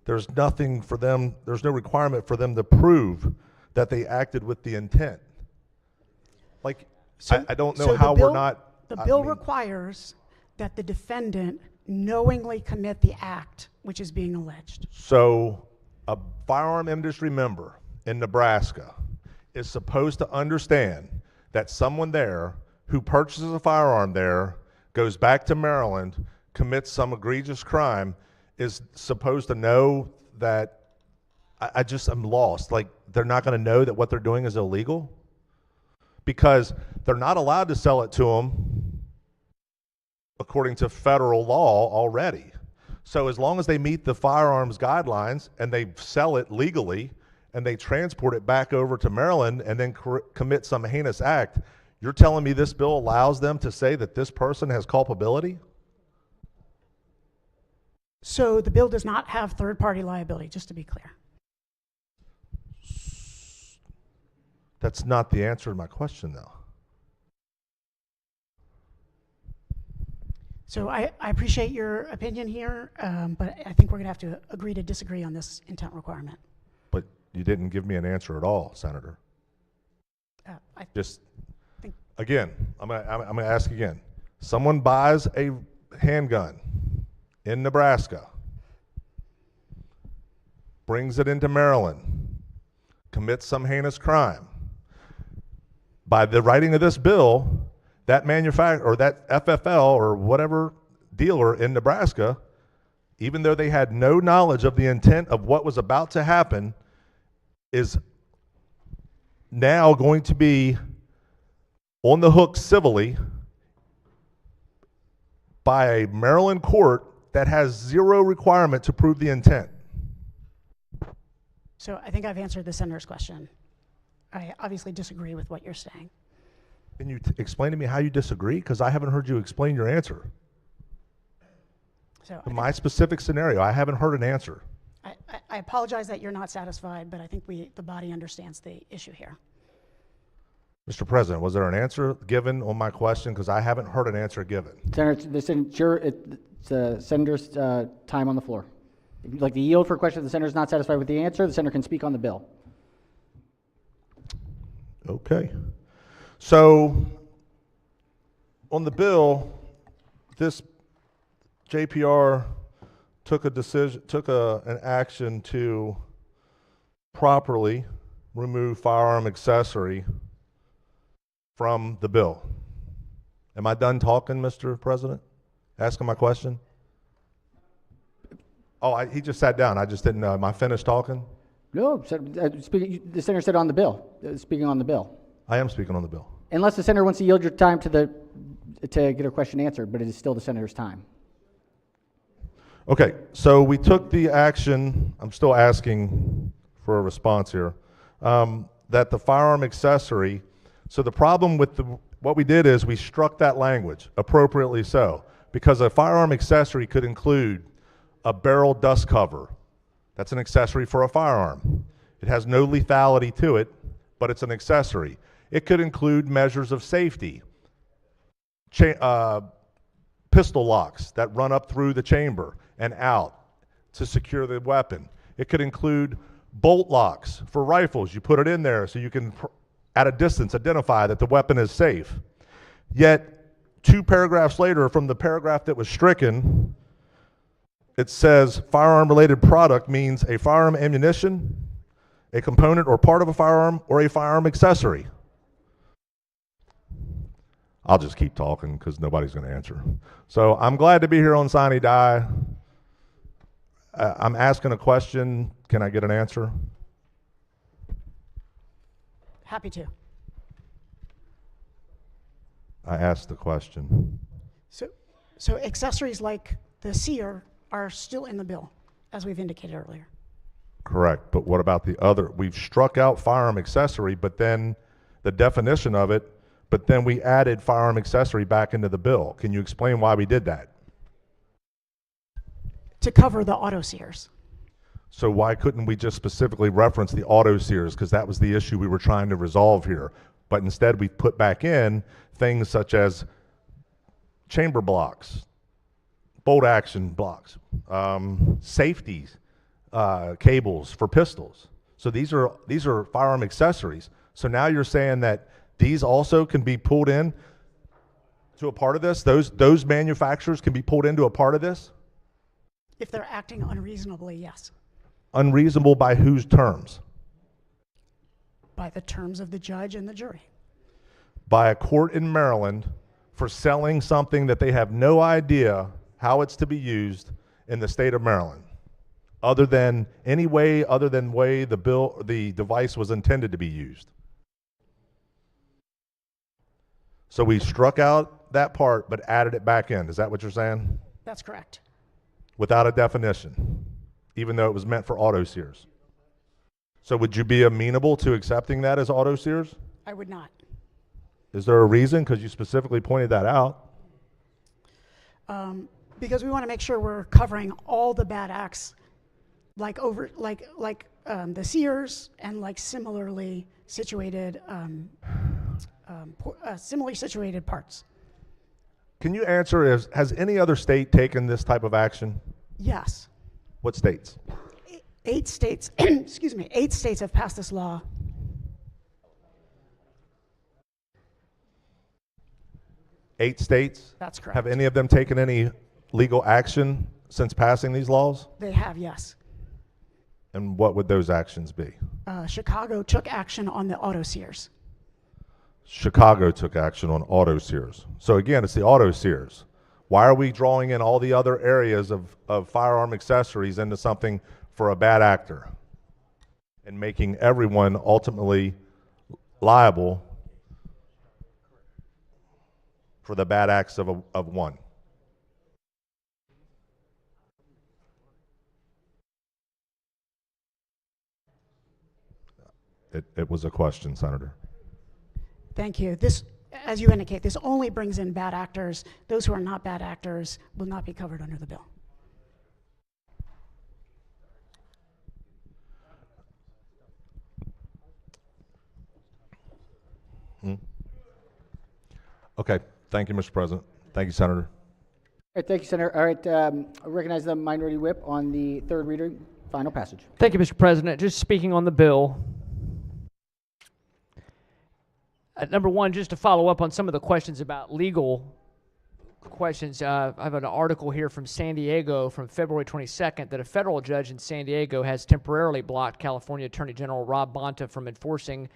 there's nothing for them, there's no requirement for them to prove that they acted with the intent. Like, I don't know how we're not. The bill requires that the defendant knowingly commit the act which is being alleged. So a firearm industry member in Nebraska is supposed to understand that someone there who purchases a firearm there, goes back to Maryland, commits some egregious crime, is supposed to know that I'm lost. Like, they're not going to know that what they're doing is illegal because they're not allowed to sell it to them according to federal law already. So as long as they meet the firearms guidelines and they sell it legally and they transport it back over to Maryland and then commit some heinous act, you're telling me this bill allows them to say that this person has culpability? So the bill does not have third-party liability, just to be clear. That's not the answer to my question, though. So I appreciate your opinion here, but I think we're going to have to agree to disagree on this intent requirement. But you didn't give me an answer at all, Senator. Again, I'm gonna ask again. Someone buys a handgun in Nebraska, brings it into Maryland, commits some heinous crime. By the writing of this bill, that manufacturer or that FFL or whatever dealer in Nebraska, even though they had no knowledge of the intent of what was about to happen, is now going to be on the hook civilly by a Maryland court that has zero requirement to prove the intent. So I think I've answered the senator's question. I obviously disagree with what you're saying. Can you explain to me how you disagree? Because I haven't heard you explain your answer. So In my specific scenario, I haven't heard an answer. I apologize that you're not satisfied, but I think the body understands the issue here. Mr. President, was there an answer given on my question? Because I haven't heard an answer given. Senator, it's the senator's time on the floor. If you'd like to yield for a question, if the senator is not satisfied with the answer, the senator can speak on the bill. Okay. So on the bill, this JPR took an action to properly remove firearm accessory from the bill. Am I done talking, Mr. President? Asking my question? Oh, he just sat down. I just didn't know. Am I finished talking? No, the senator said on the bill, speaking on the bill. I am speaking on the bill. Unless the senator wants to yield your time to get a question answered, but it is still the senator's time. Okay, so we took the action, I'm still asking for a response here, that the firearm accessory, so the problem with What we did is we struck that language, appropriately so, because a firearm accessory could include a barrel dust cover. That's an accessory for a firearm. It has no lethality to it, but it's an accessory. It could include measures of safety, pistol locks that run up through the chamber and out to secure the weapon. It could include bolt locks for rifles. You put it in there so you can, at a distance, identify that the weapon is safe. Yet, 2 paragraphs later, from the paragraph that was stricken, it says firearm-related product means a firearm ammunition, a component or part of a firearm, or a firearm accessory. I'll just keep talking because nobody's going to answer. So I'm glad to be here on Sine Die. I'm asking a question. Can I get an answer? Happy to. I asked the question. So accessories like the sear are still in the bill, as we've indicated earlier. Correct, but what about the other? We've struck out firearm accessory, but then the definition of it, but then we added firearm accessory back into the bill. Can you explain why we did that? To cover the auto sears. So why couldn't we just specifically reference the auto sears? Because that was the issue we were trying to resolve here. But instead we put back in things such as chamber blocks, bolt action blocks, safeties, cables for pistols. So these are firearm accessories. So now you're saying that these also can be pulled in to a part of this? Those manufacturers can be pulled into a part of this? If they're acting unreasonably, yes. Unreasonable by whose terms? By the terms of the judge and the jury. By a court in Maryland for selling something that they have no idea how it's to be used in the state of Maryland, other than any way other than way the device was intended to be used. So we struck out that part but added it back in. Is that what you're saying? That's correct. Without a definition, even though it was meant for auto sears. So would you be amenable to accepting that as auto sears? I would not. Is there a reason? Because you specifically pointed that out. Because we want to make sure we're covering all the bad acts, like the sears and like similarly situated parts. Can you answer, has any other state taken this type of action? Yes. What states? 8 states, excuse me, 8 states have passed this law. Eight states? That's correct. Have any of them taken any legal action since passing these laws? They have, yes. And what would those actions be? Chicago took action on the auto sears. Chicago took action on auto sears. So again, it's the auto sears. Why are we drawing in all the other areas of firearm accessories into something for a bad actor and making everyone ultimately liable for the bad acts of one? It was a question, Senator. Thank you. This, as you indicate, this only brings in bad actors. Those who are not bad actors will not be covered under the bill. Okay. Thank you, Mr. President. Thank you, Senator. All right, thank you, Senator. All right, I recognize the minority whip on the third reader, final passage. Thank you, Mr. President. Just speaking on the bill. Number one, just to follow up on some of the questions about legal questions, I have an article here from San Diego from February 22nd that a federal judge in San Diego has temporarily blocked California Attorney General Rob Bonta from enforcing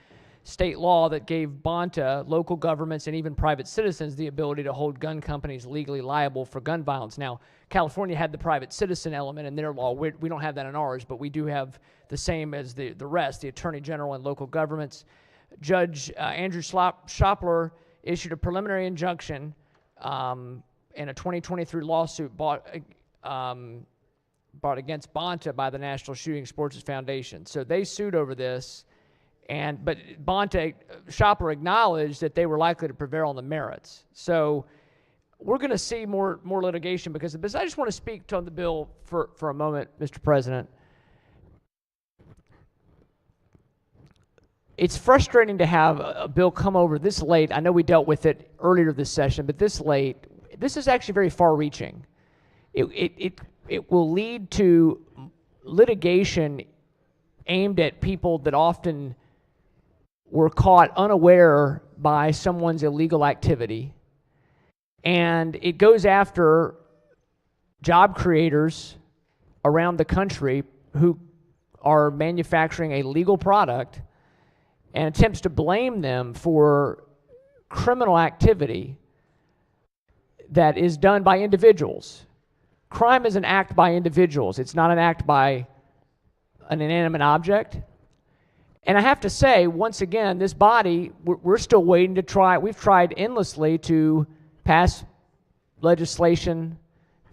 state law that gave Bonta, local governments, and even private citizens the ability to hold gun companies legally liable for gun violence. Now, California had the private citizen element in their law. We don't have that in ours, but we do have the same as the rest, the Attorney General and local governments. Judge Andrew Shopler issued a preliminary injunction in a 2023 lawsuit brought against Bonta by the National Shooting Sports Foundation. So they sued over this, But Bonte Shopper acknowledged that they were likely to prevail on the merits. So we're going to see more litigation because of this. I just want to speak on the bill for a moment, Mr. President. It's frustrating to have a bill come over this late. I know we dealt with it earlier this session, but this late. This is actually very far-reaching. It will lead to litigation aimed at people that often were caught unaware by someone's illegal activity. And it goes after job creators around the country who are manufacturing a legal product and attempts to blame them for criminal activity that is done by individuals. Crime is an act by individuals. It's not an act by an inanimate object. And I have to say, once again, this body, we're still waiting to try. We've tried endlessly to pass legislation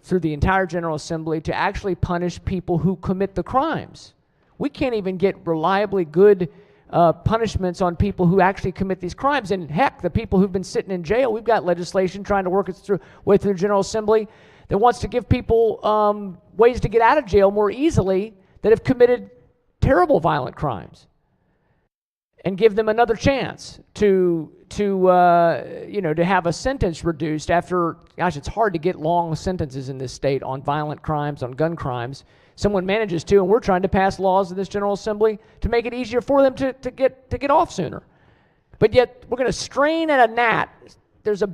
through the entire General Assembly to actually punish people who commit the crimes. We can't even get reliably good punishments on people who actually commit these crimes. And heck, the people who've been sitting in jail, we've got legislation trying to work its way through the General Assembly that wants to give people ways to get out of jail more easily that have committed terrible violent crimes, and give them another chance to have a sentence reduced after, gosh, it's hard to get long sentences in this state on violent crimes, on gun crimes. Someone manages to, and we're trying to pass laws in this General Assembly to make it easier for them to get off sooner. But yet we're going to strain at a gnat. There's a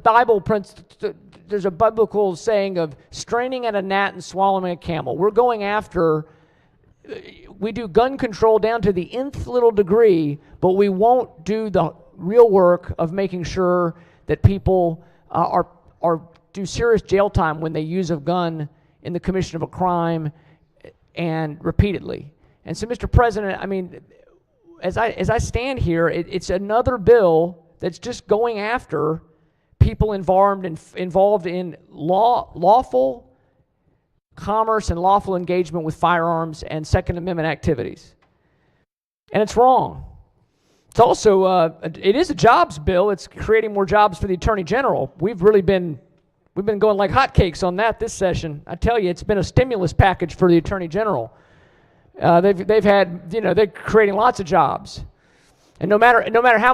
biblical saying of straining at a gnat and swallowing a camel. We're going after. We do gun control down to the nth little degree, but we won't do the real work of making sure that people do serious jail time when they use a gun in the commission of a crime and repeatedly. And so, Mr. President, I mean, as I stand here, it's another bill that's just going after people involved in lawful commerce and lawful engagement with firearms and Second Amendment activities. And it's wrong. It's also, it is a jobs bill. It's creating more jobs for the Attorney General. We've been going like hotcakes on that this session. I tell you, it's been a stimulus package for the Attorney General. They're creating lots of jobs. And no matter how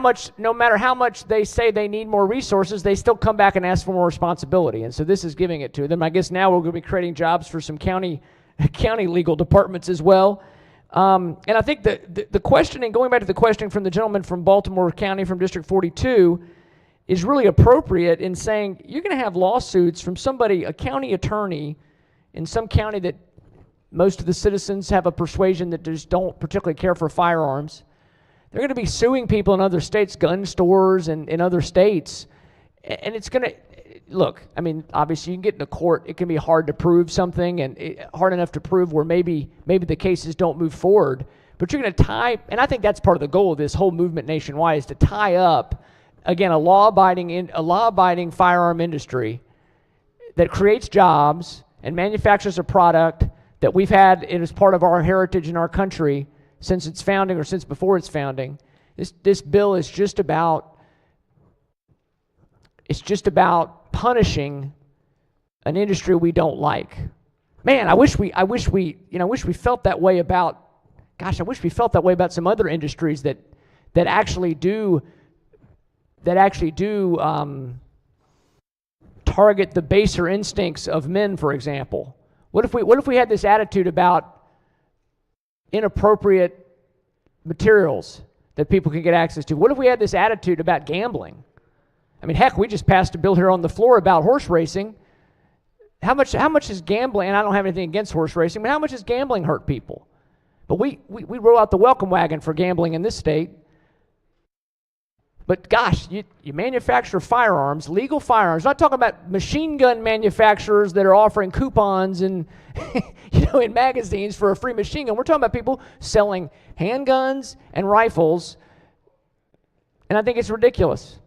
much they say they need more resources, they still come back and ask for more responsibility. And so this is giving it to them. I guess now we're going to be creating jobs for some county legal departments as well. And I think the questioning, going back to the questioning from the gentleman from Baltimore County from District 42, is really appropriate in saying you're going to have lawsuits from somebody, a county attorney in some county that most of the citizens have a persuasion that just don't particularly care for firearms. They're going to be suing people in other states, gun stores and in other states. And it's going to, look, I mean, obviously you can get into court. It can be hard to prove something and hard enough to prove where maybe the cases don't move forward. But you're going to tie, and I think that's part of the goal of this whole movement nationwide, is to tie up, again, a law-abiding firearm industry that creates jobs and manufactures a product that we've had as part of our heritage in our country since its founding or since before its founding. This bill is just about punishing an industry we don't like. Man, I wish we felt that way about, gosh, I wish we felt that way about some other industries that actually do target the baser instincts of men, for example. What if we had this attitude about inappropriate materials that people can get access to? What if we had this attitude about gambling? I mean, heck, we just passed a bill here on the floor about horse racing. How much is gambling, and I don't have anything against horse racing, but how much has gambling hurt people? But we roll out the welcome wagon for gambling in this state. But gosh, you manufacture firearms, legal firearms. I'm not talking about machine gun manufacturers that are offering coupons and in magazines for a free machine gun. We're talking about people selling handguns and rifles, and I think it's ridiculous.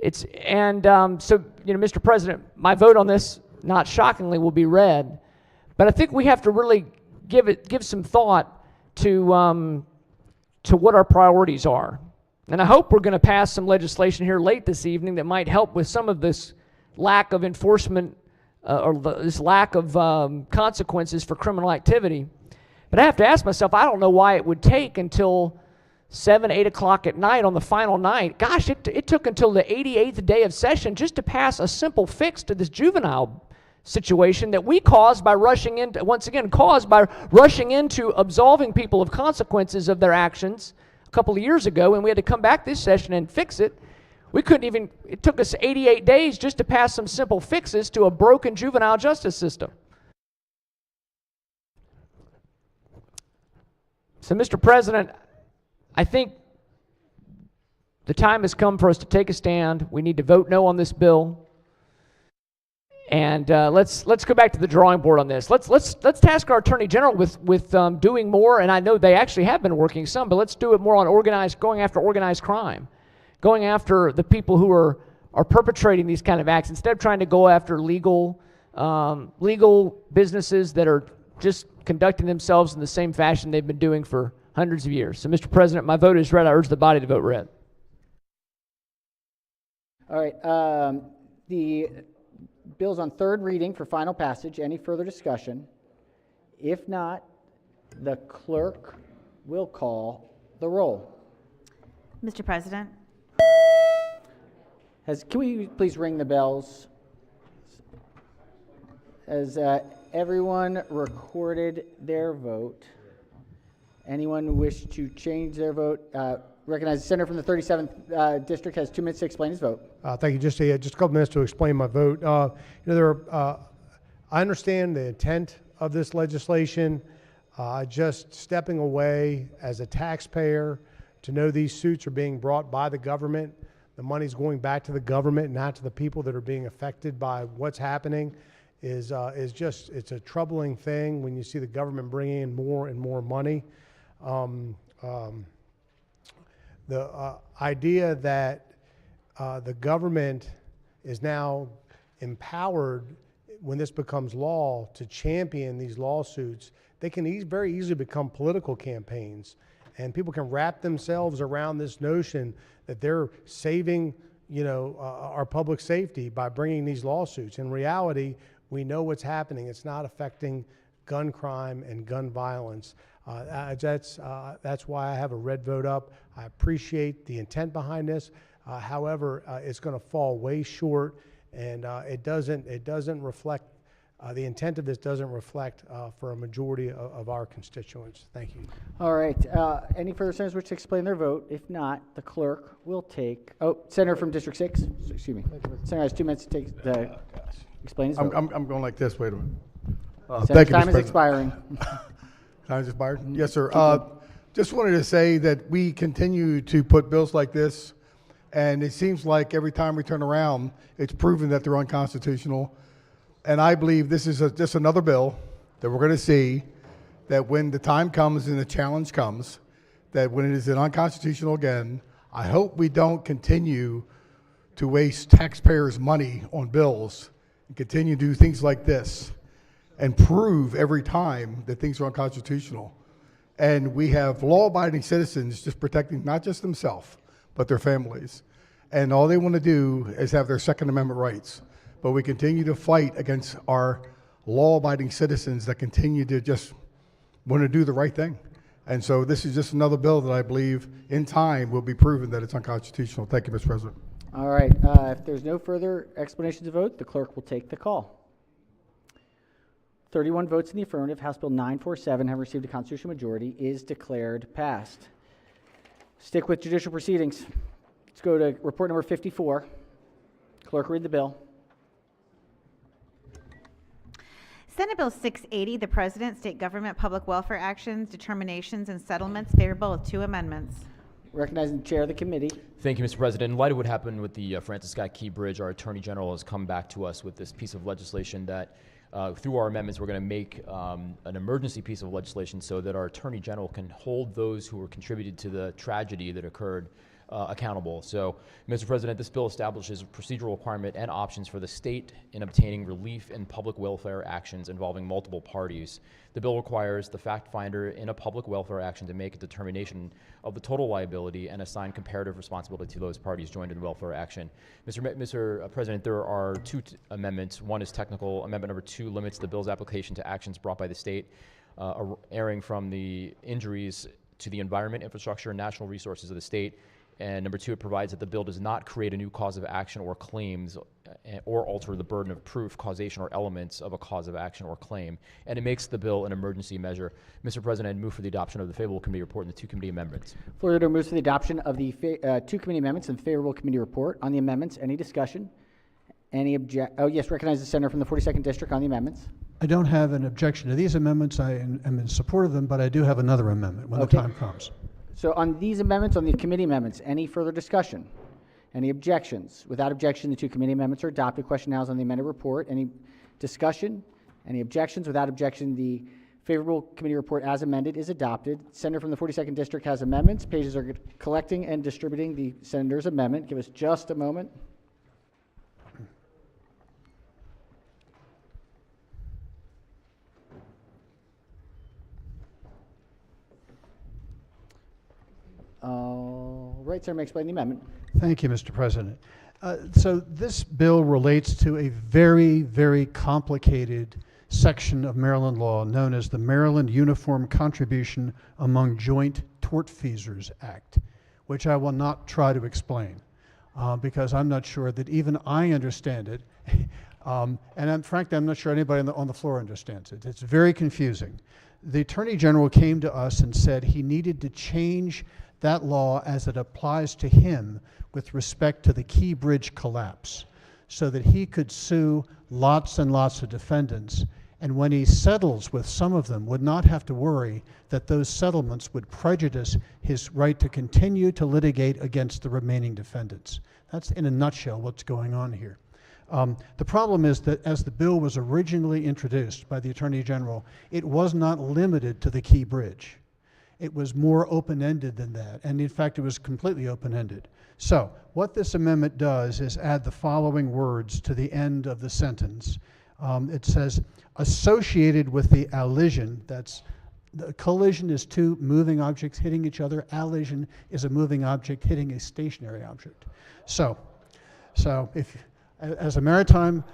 So Mr. President, my vote on this, not shockingly, will be red. But I think we have to really give some thought to to what our priorities are. And I hope we're going to pass some legislation here late this evening that might help with some of this lack of enforcement this lack of consequences for criminal activity. But I have to ask myself, I don't know why it would take until 7, 8 o'clock at night on the final night. Gosh, it took until the 88th day of session just to pass a simple fix to this juvenile situation that we caused by rushing into, once again, caused by rushing into absolving people of consequences of their actions a couple of years ago, and we had to come back this session and fix it. We couldn't even, it took us 88 days just to pass some simple fixes to a broken juvenile justice system. So, Mr. President, I think the time has come for us to take a stand. We need to vote no on this bill. And let's go back to the drawing board on this. Let's task our Attorney General with doing more, and I know they actually have been working some, but let's do it more on going after organized crime. Going after the people who are perpetrating these kind of acts instead of trying to go after legal businesses that are just conducting themselves in the same fashion they've been doing for hundreds of years. So, Mr. President, my vote is red. I urge the body to vote red. All right. The bill's on third reading for final passage. Any further discussion? If not, the clerk will call the roll. Mr. President? Can we please ring the bells? Has everyone recorded their vote? Anyone wish to change their vote? Recognize the senator from the 37th district has 2 minutes to explain his vote. Thank you. Just a couple minutes to explain my vote. I understand the intent of this legislation. Just stepping away as a taxpayer to know these suits are being brought by the government. The money's going back to the government, not to the people that are being affected by what's happening, is just, it's a troubling thing when you see the government bringing in more and more money. The idea that the government is now empowered when this becomes law to champion these lawsuits, they can very easily become political campaigns. And people can wrap themselves around this notion that they're saving, our public safety by bringing these lawsuits. In reality, we know what's happening. It's not affecting gun crime and gun violence. That's why I have a red vote up. I appreciate the intent behind this. However, it's going to fall way short, and it doesn't reflect. The intent of this doesn't reflect for a majority of our constituents. Thank you. All right. Any further senators wish to explain their vote? If not, the clerk will take. Oh, Senator from District 6. Excuse me. Senator has 2 minutes to explain his vote. I'm going like this. Wait a minute. Senator's time is expiring. Time is expired? Yes, sir. Just wanted to say that we continue to put bills like this, and it seems like every time we turn around, it's proven that they're unconstitutional. And I believe this is just another bill that we're going to see that when the time comes and the challenge comes, that when it is unconstitutional again, I hope we don't continue to waste taxpayers' money on bills and continue to do things like this and prove every time that things are unconstitutional. And we have law-abiding citizens just protecting not just themselves, but their families. And all they want to do is have their Second Amendment rights. But we continue to fight against our law-abiding citizens that continue to just want to do the right thing. And so this is just another bill that I believe in time will be proven that it's unconstitutional. Thank you, Mr. President. All right. If there's no further explanations of vote, the clerk will take the call. 31 votes in the affirmative. House Bill 947, having received a constitutional majority, is declared passed. Stick with judicial proceedings. Let's go to report number 54. Clerk, read the bill. Senate Bill 680, the President, State Government, Public Welfare Actions, Determinations, and Settlements, favorable with 2 amendments. Recognizing the chair of the committee. Thank you, Mr. President. In light of what happened with the Francis Scott Key Bridge, our Attorney General has come back to us with this piece of legislation that, through our amendments, we're going to make an emergency piece of legislation so that our Attorney General can hold those who were contributed to the tragedy that occurred accountable. So, Mr. President, this bill establishes procedural requirement and options for the state in obtaining relief in public welfare actions involving multiple parties. The bill requires the fact finder in a public welfare action to make a determination of the total liability and assign comparative responsibility to those parties joined in the welfare action. Mr. President, there are two amendments. One is technical. Amendment number 2 limits the bill's application to actions brought by the state erring from the injuries to the environment, infrastructure, and national resources of the state. And number 2, it provides that the bill does not create a new cause of action or claims or alter the burden of proof, causation, or elements of a cause of action or claim. And it makes the bill an emergency measure. Mr. President, I move for the adoption of the favorable committee report and the 2 committee amendments. Floor leader moves for the adoption of the 2 committee amendments and the favorable committee report. On the amendments, any discussion? Oh, yes, recognize the senator from the 42nd District on the amendments. I don't have an objection to these amendments. I am in support of them, but I do have another amendment when the time comes. So on these amendments, on the committee amendments, any further discussion? Any objections? Without objection, the 2 committee amendments are adopted. Question now is on the amended report. Any discussion? Any objections? Without objection, the favorable committee report as amended is adopted. Senator from the 42nd District has amendments. Pages are collecting and distributing the senator's amendment. Give us just a moment. All right, Senator may explain the amendment. Thank you, Mr. President. So this bill relates to a very, very complicated section of Maryland law known as the Maryland Uniform Contribution Among Joint Tortfeasors Act, which I will not try to explain because I'm not sure that even I understand it. And frankly, I'm not sure anybody on the floor understands it. It's very confusing. The Attorney General came to us and said he needed to change that law as it applies to him with respect to the Key Bridge collapse so that he could sue lots and lots of defendants, and when he settles with some of them would not have to worry that those settlements would prejudice his right to continue to litigate against the remaining defendants. That's in a nutshell what's going on here. The problem is that as the bill was originally introduced by the Attorney General, it was not limited to the Key Bridge. It was more open-ended than that, and in fact it was completely open-ended. So what this amendment does is add the following words to the end of the sentence. It says, associated with the allision, that's the collision is 2 moving objects hitting each other. Allision is a moving object hitting a stationary object. So if, as a maritime,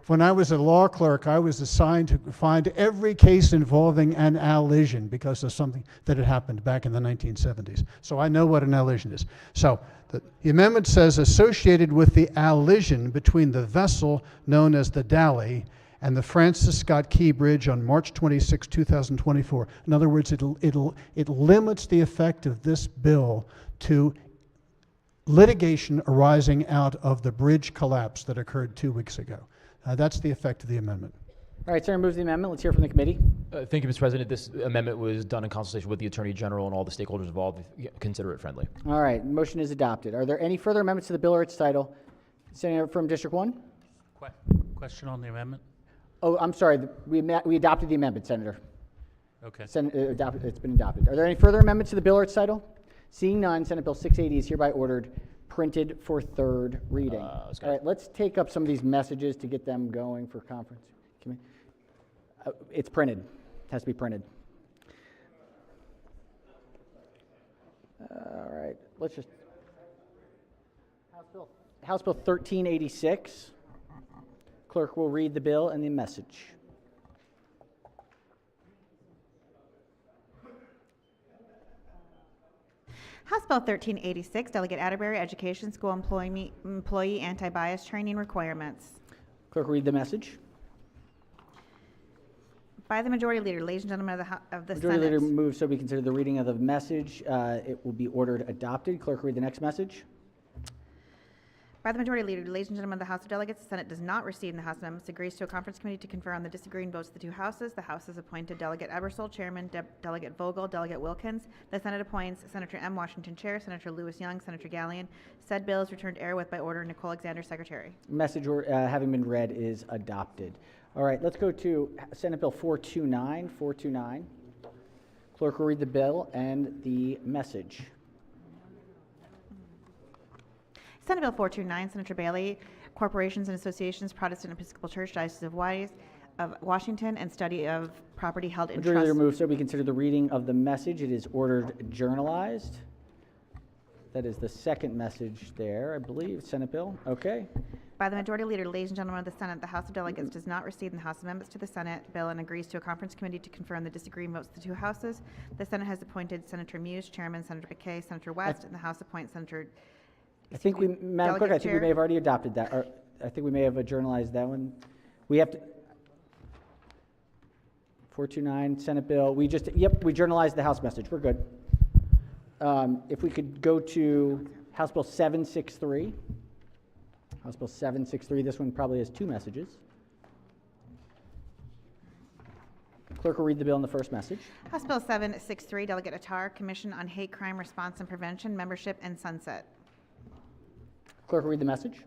when I was a law clerk, I was assigned to find every case involving an allision because of something that had happened back in the 1970s. So I know what an allision is. So the amendment says associated with the allision between the vessel known as the Dally and the Francis Scott Key Bridge on March 26, 2024. In other words, it limits the effect of this bill to litigation arising out of the bridge collapse that occurred 2 weeks ago. That's the effect of the amendment. All right, Senator moves the amendment. Let's hear from the committee. Thank you, Mr. President. This amendment was done in consultation with the Attorney General and all the stakeholders involved. Consider it friendly. All right, motion is adopted. Are there any further amendments to the bill or its title? Senator from District 1? Question on the amendment? Oh, I'm sorry. We adopted the amendment, Senator. Okay. It's been adopted. Are there any further amendments to the bill or its title? Seeing none, Senate Bill 680 is hereby ordered printed for 3rd reading. All right, let's take up some of these messages to get them going for conference. It's printed. It has to be printed. All right, let's just. House Bill 1386. Clerk will read the bill and the message. House Bill 1386, Delegate Atterbury, Education School Employee Anti-Bias Training Requirements. Clerk will read the message. By the Majority Leader, ladies and gentlemen of the Majority Senate. Leader moves so we consider the reading of the message. It will be ordered adopted. Clerk will read the next message. By the Majority Leader, ladies and gentlemen of the House of Delegates, the Senate does not receive in the House amendments, agrees to a conference committee to confer on the disagreeing votes of the 2 houses. The House has appointed Delegate Ebersol, Chairman, Delegate Vogel, Delegate Wilkins. The Senate appoints Senator M. Washington, Chair, Senator Lewis Young, Senator Gallion. Said bill is returned to herewith by order Nicole Alexander, Secretary. Message having been read is adopted. All right, let's go to Senate Bill 429. 429. Clerk will read the bill and the message. Senate Bill 429, Senator Bailey, Corporations and Associations, Protestant Episcopal Church, Diocese of Washington, and study of property held in Majority trust. Leader moves so we consider the reading of the message. It is ordered journalized. That is the second message there, I believe. Senate bill. Okay. By the Majority Leader, ladies and gentlemen of the Senate, the House of Delegates does not receive in the House amendments to the Senate bill and agrees to a conference committee to confirm the disagreeing votes of the two houses. The Senate has appointed Senator Muse, Chairman, Senator McKay, Senator West, and the House appoints Senator. I think we, Madam Clerk, I think we may have already adopted that, or I think we may have journalized that one. We have to. 429, Senate bill. We just, we journalized the House message. We're good. If we could go to House Bill 763. House Bill 763, this one probably has two messages. Clerk will read the bill in the first message. House Bill 763, Delegate Attar, Commission on Hate Crime Response and Prevention, Membership, and Sunset. Clerk will read the message.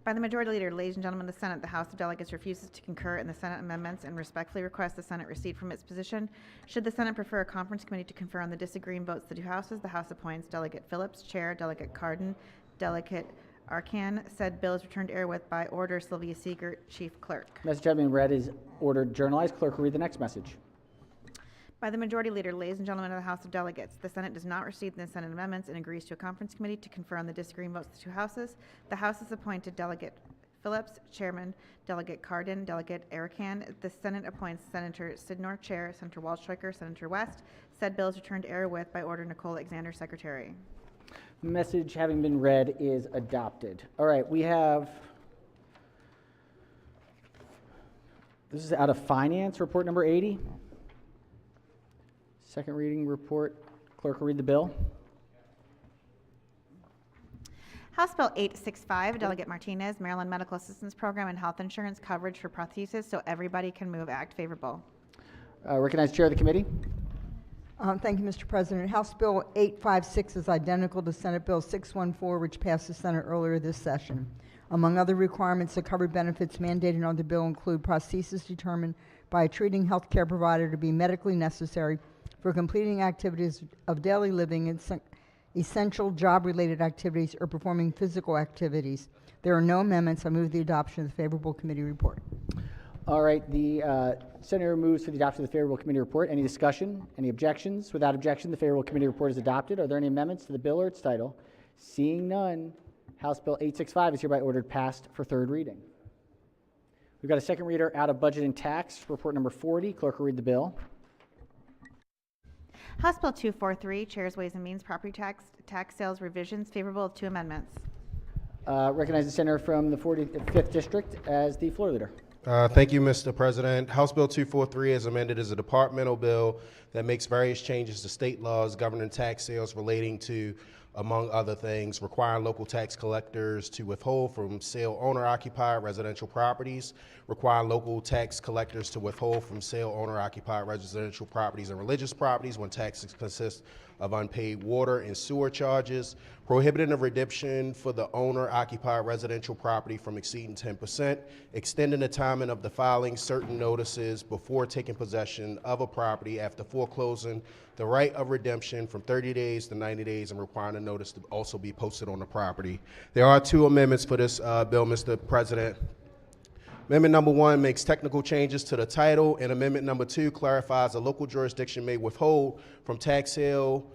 By the Majority Leader, ladies and gentlemen of the Senate, the House of Delegates refuses to concur in the Senate amendments and respectfully requests the Senate recede from its position. Should the Senate prefer a conference committee to confer on the disagreeing votes of the two houses, the House appoints Delegate Phillips, Chair, Delegate Cardin, Delegate Arcan. Said bill is returned to air with by order Sylvia Siegert, Chief Clerk. Message having been read is ordered journalized. Clerk will read the next message. By the Majority Leader, ladies and gentlemen of the House of Delegates, the Senate does not receive the Senate amendments and agrees to a conference committee to confer on the disagreeing votes of the two houses. The House has appointed Delegate Phillips, Chairman, Delegate Cardin, Delegate Arcan. The Senate appoints Senator Sidnor, Chair, Senator Waldstreicher, Senator West. Said bill is returned to air with by order Nicole Alexander, Secretary. Message having been read is adopted. All right, we have, this is out of Finance, report number 80. Second reading report. Clerk will read the bill. House Bill 865, Delegate Martinez, Maryland Medical Assistance Program and Health Insurance Coverage for Prosthesis So Everybody Can Move Act, favorable. Recognize Chair of the Committee. Thank you, Mr. President. House Bill 856 is identical to Senate Bill 614, which passed the Senate earlier this session. Among other requirements, the covered benefits mandated under the bill include prosthesis determined by a treating health care provider to be medically necessary for completing activities of daily living and essential job-related activities or performing physical activities. There are no amendments. I move the adoption of the favorable committee report. All right, the Senator moves for the adoption of the favorable committee report. Any discussion? Any objections? Without objection, the favorable committee report is adopted. Are there any amendments to the bill or its title? Seeing none, House Bill 865 is hereby ordered passed for third reading. We've got a second reader out of Budget and Tax, report number 40. Clerk will read the bill. House Bill 243, Chairs Ways and Means Property Tax Sales Revisions, favorable of two amendments. Recognize the senator from the 45th District as the floor leader. Thank you, Mr. President. House Bill 243 as amended is a departmental bill that makes various changes to state laws governing tax sales relating to, among other things, requiring local tax collectors to withhold from sale owner-occupied residential properties, requiring local tax collectors to withhold from sale owner-occupied residential properties and religious properties when taxes consist of unpaid water and sewer charges, prohibiting the redemption for the owner-occupied residential property from exceeding 10%, extending the timing of the filing certain notices before taking possession of a property after foreclosing the right of redemption from 30 days to 90 days, and requiring a notice to also be posted on the property. There are two amendments for this bill, Mr. President. Amendment number 1 makes technical changes to the title, and amendment number 2 clarifies a local jurisdiction may withhold from tax sale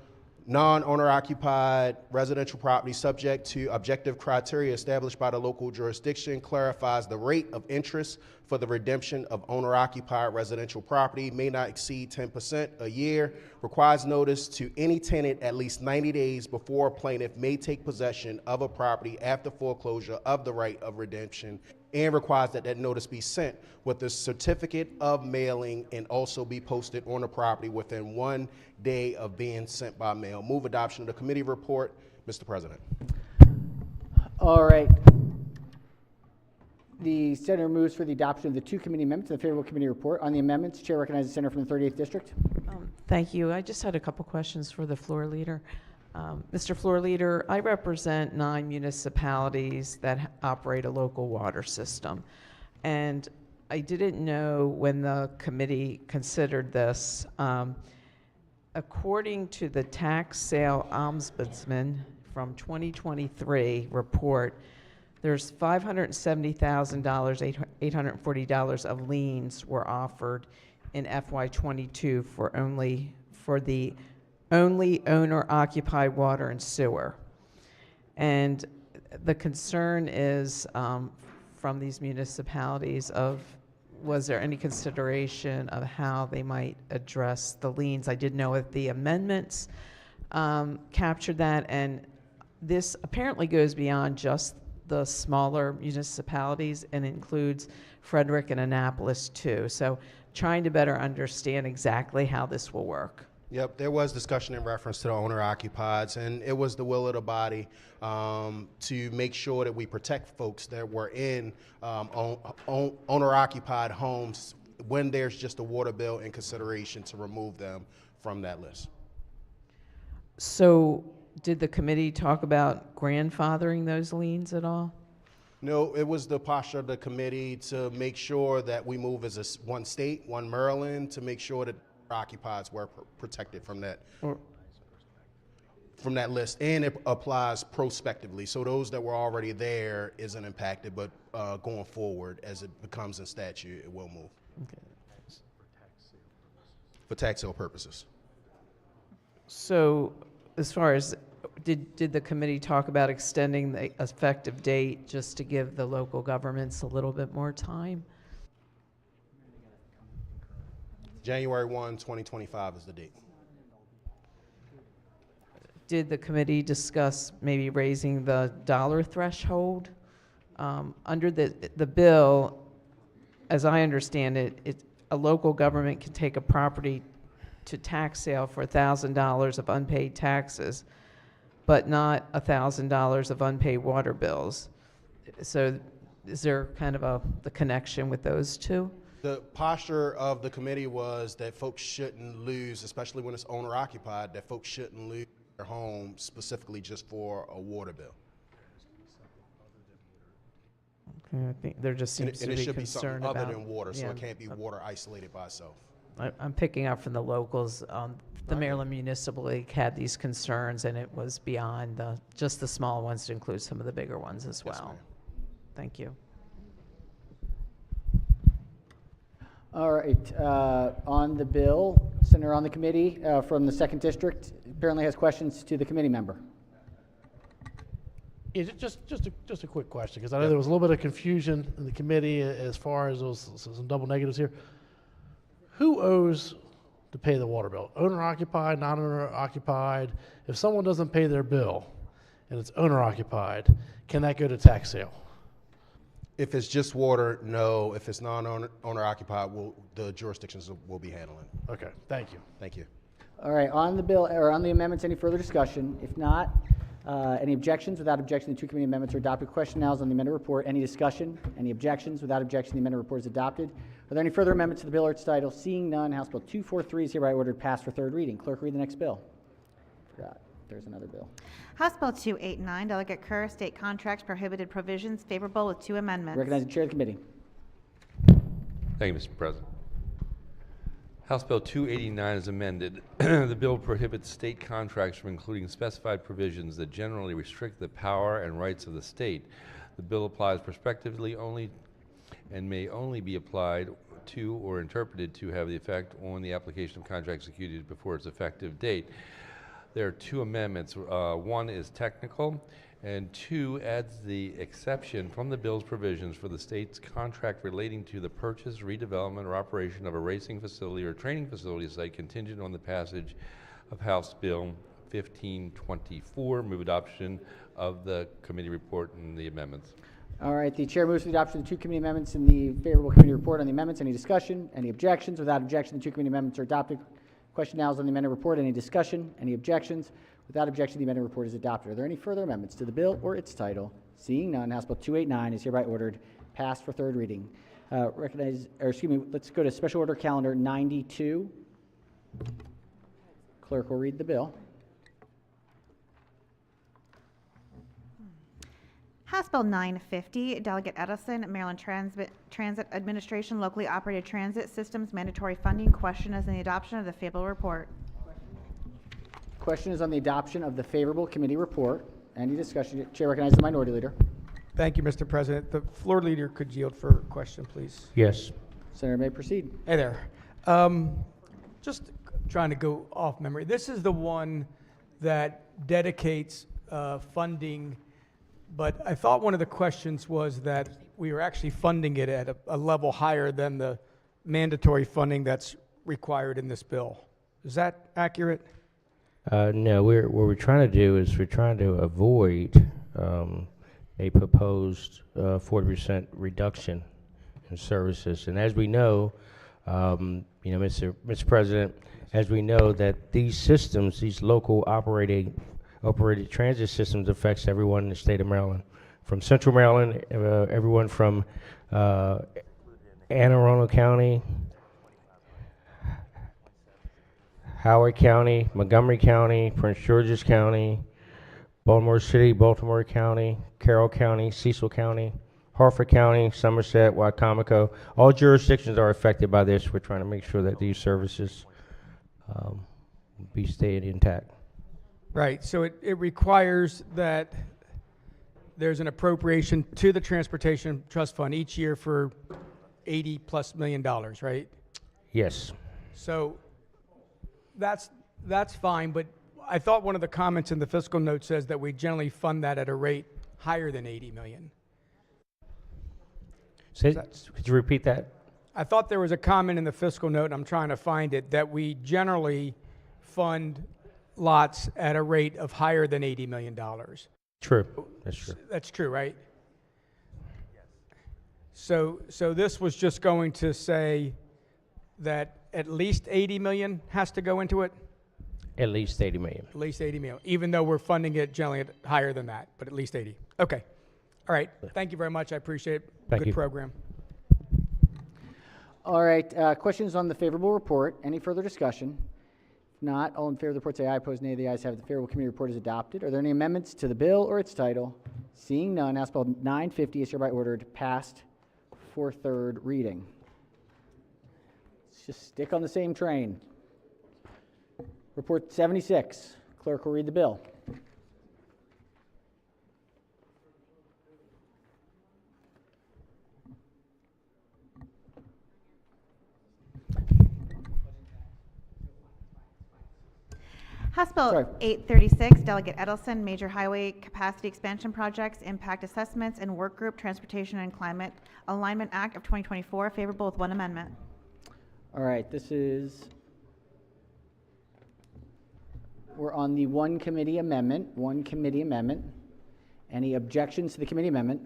non-owner occupied residential property subject to objective criteria established by the local jurisdiction, clarifies the rate of interest for the redemption of owner occupied residential property may not exceed 10% a year, requires notice to any tenant at least 90 days before a plaintiff may take possession of a property after foreclosure of the right of redemption, and requires that that notice be sent with a certificate of mailing and also be posted on the property within 1 day of being sent by mail. Move adoption of the committee report, Mr. President. All right. The senator moves for the adoption of the two committee amendments to the favorable committee report. On the amendments, Chair recognizes the senator from the 38th District. Thank you. I just had a couple questions for the floor leader. Mr. Floor Leader, I represent 9 municipalities that operate a local water system. And I didn't know when the committee considered this. According to the tax sale ombudsman from 2023 report, there's $570,000, $840 of liens were offered in FY22 for the only owner-occupied water and sewer. And the concern is from these municipalities of, was there any consideration of how they might address the liens? I did know that the amendments captured that, and this apparently goes beyond just the smaller municipalities and includes Frederick and Annapolis too. So trying to better understand exactly how this will work. Yep, there was discussion in reference to the owner-occupieds, and it was the will of the body to make sure that we protect folks that were in owner-occupied homes when there's just a water bill in consideration, to remove them from that list. So did the committee talk about grandfathering those liens at all? No, it was the posture of the committee to make sure that we move as one state, one Maryland, to make sure that occupieds were protected from that list, and it applies prospectively. So those that were already there isn't impacted, but going forward, as it becomes in statute, it will move. Okay. For tax sale purposes. So as far as, did the committee talk about extending the effective date just to give the local governments a little bit more time? January 1, 2025 is the date. Did the committee discuss maybe raising the dollar threshold? Under the bill, as I understand it, a local government can take a property to tax sale for $1,000 of unpaid taxes, but not $1,000 of unpaid water bills. So is there kind of the connection with those two? The posture of the committee was that folks shouldn't lose, especially when it's owner occupied, that folks shouldn't lose their home specifically just for a water bill. Okay, I think there just seems to be should concern be something about other than water, so yeah, it can't be water isolated by itself. I'm picking up from the locals. The Maryland Municipal League had these concerns, and it was beyond just the small ones to include some of the bigger ones as well. Yes, ma'am. Thank you. All right, on the bill, Senator on the committee from the 2nd District apparently has questions to the committee member. Yeah, just a quick question, because I know there was a little bit of confusion in the committee as far as those some double negatives here. Who owes to pay the water bill? Owner occupied, non-owner occupied? If someone doesn't pay their bill and it's owner occupied, can that go to tax sale? If it's just water, no. If it's non-owner occupied, the jurisdictions will be handling. Okay, thank you. Thank you. All right, on the bill, or on the amendments, any further discussion? If not, any objections? Without objection, the 2 committee amendments are adopted. Question now is on the amended report. Any discussion? Any objections? Without objection, the amended report is adopted. Are there any further amendments to the bill or its title? Seeing none, House Bill 243 is hereby ordered passed for 3rd reading. Clerk, read the next bill. Forgot. There's another bill. House Bill 289, Delegate Kerr, State Contracts Prohibited Provisions, favorable with 2 amendments. Recognize the chair of the committee. Thank you, Mr. President. House Bill 289 is amended. The bill prohibits state contracts from including specified provisions that generally restrict the power and rights of the state. The bill applies prospectively only and may only be applied to or interpreted to have the effect on the application of contract executed before its effective date. There are 2 amendments. One is technical, and 2 adds the exception from the bill's provisions for the state's contract relating to the purchase, redevelopment, or operation of a racing facility or training facility site contingent on the passage of House Bill 1524. Move adoption of the committee report and the amendments. All right, the chair moves for the adoption of the 2 committee amendments and the favorable committee report on the amendments. Any discussion? Any objections? Without objection, the 2 committee amendments are adopted. Question now is on the amended report. Any discussion? Any objections? Without objection, the amended report is adopted. Are there any further amendments to the bill or its title? Seeing none, House Bill 289 is hereby ordered passed for 3rd reading. Let's go to Special Order Calendar 92. Clerk will read the bill. House Bill 950, Delegate Edison, Maryland Transit Administration, Locally Operated Transit Systems, Mandatory Funding. Question is on the adoption of the favorable report. Question is on the adoption of the favorable committee report. Any discussion? Chair recognizes the minority leader. Thank you, Mr. President. The floor leader could yield for a question, please. Yes. Senator may proceed. Hey there. Just trying to go off memory. This is the one that dedicates funding, but I thought one of the questions was that we were actually funding it at a level higher than the mandatory funding that's required in this bill. Is that accurate? No, what we're trying to do is we're trying to avoid a proposed 40% reduction in services. And as we know, Mr. President, as we know that these systems, these local operated transit systems affects everyone in the state of Maryland. From Central Maryland, everyone from Anne Arundel County, Howard County, Montgomery County, Prince George's County, Baltimore City, Baltimore County, Carroll County, Cecil County, Harford County, Somerset, Wycomico. All jurisdictions are affected by this. We're trying to make sure that these services be stayed intact. Right, so it requires that there's an appropriation to the Transportation Trust Fund each year for $80+ million, right? Yes. So that's fine, but I thought one of the comments in the fiscal note says that we generally fund that at a rate higher than 80 million. Could you repeat that? I thought there was a comment in the fiscal note, and I'm trying to find it, that we generally fund lots at a rate of higher than $80 million. True, that's true. That's true, right? So this was just going to say that at least 80 million has to go into it? At least 80 million. At least 80 million, even though we're funding it generally at higher than that, but at least 80. Okay. All right. Thank you very much. I appreciate it. Thank Good you. program. All right, questions on the favorable report? Any further discussion? If not, all in favor of the report say aye. Opposed, nay. The ayes have it. The favorable committee report is adopted. Are there any amendments to the bill or its title? Seeing none, House Bill 950 is hereby ordered passed for third reading. Let's just stick on the same train. Report 76. Clerk will read the bill. House Bill Sorry. 836, Delegate Edelson, Major Highway Capacity Expansion Projects, Impact Assessments, and Work Group, Transportation and Climate Alignment Act of 2024, favorable with one amendment. All right, we're on the one committee amendment. Any objections to the committee amendment?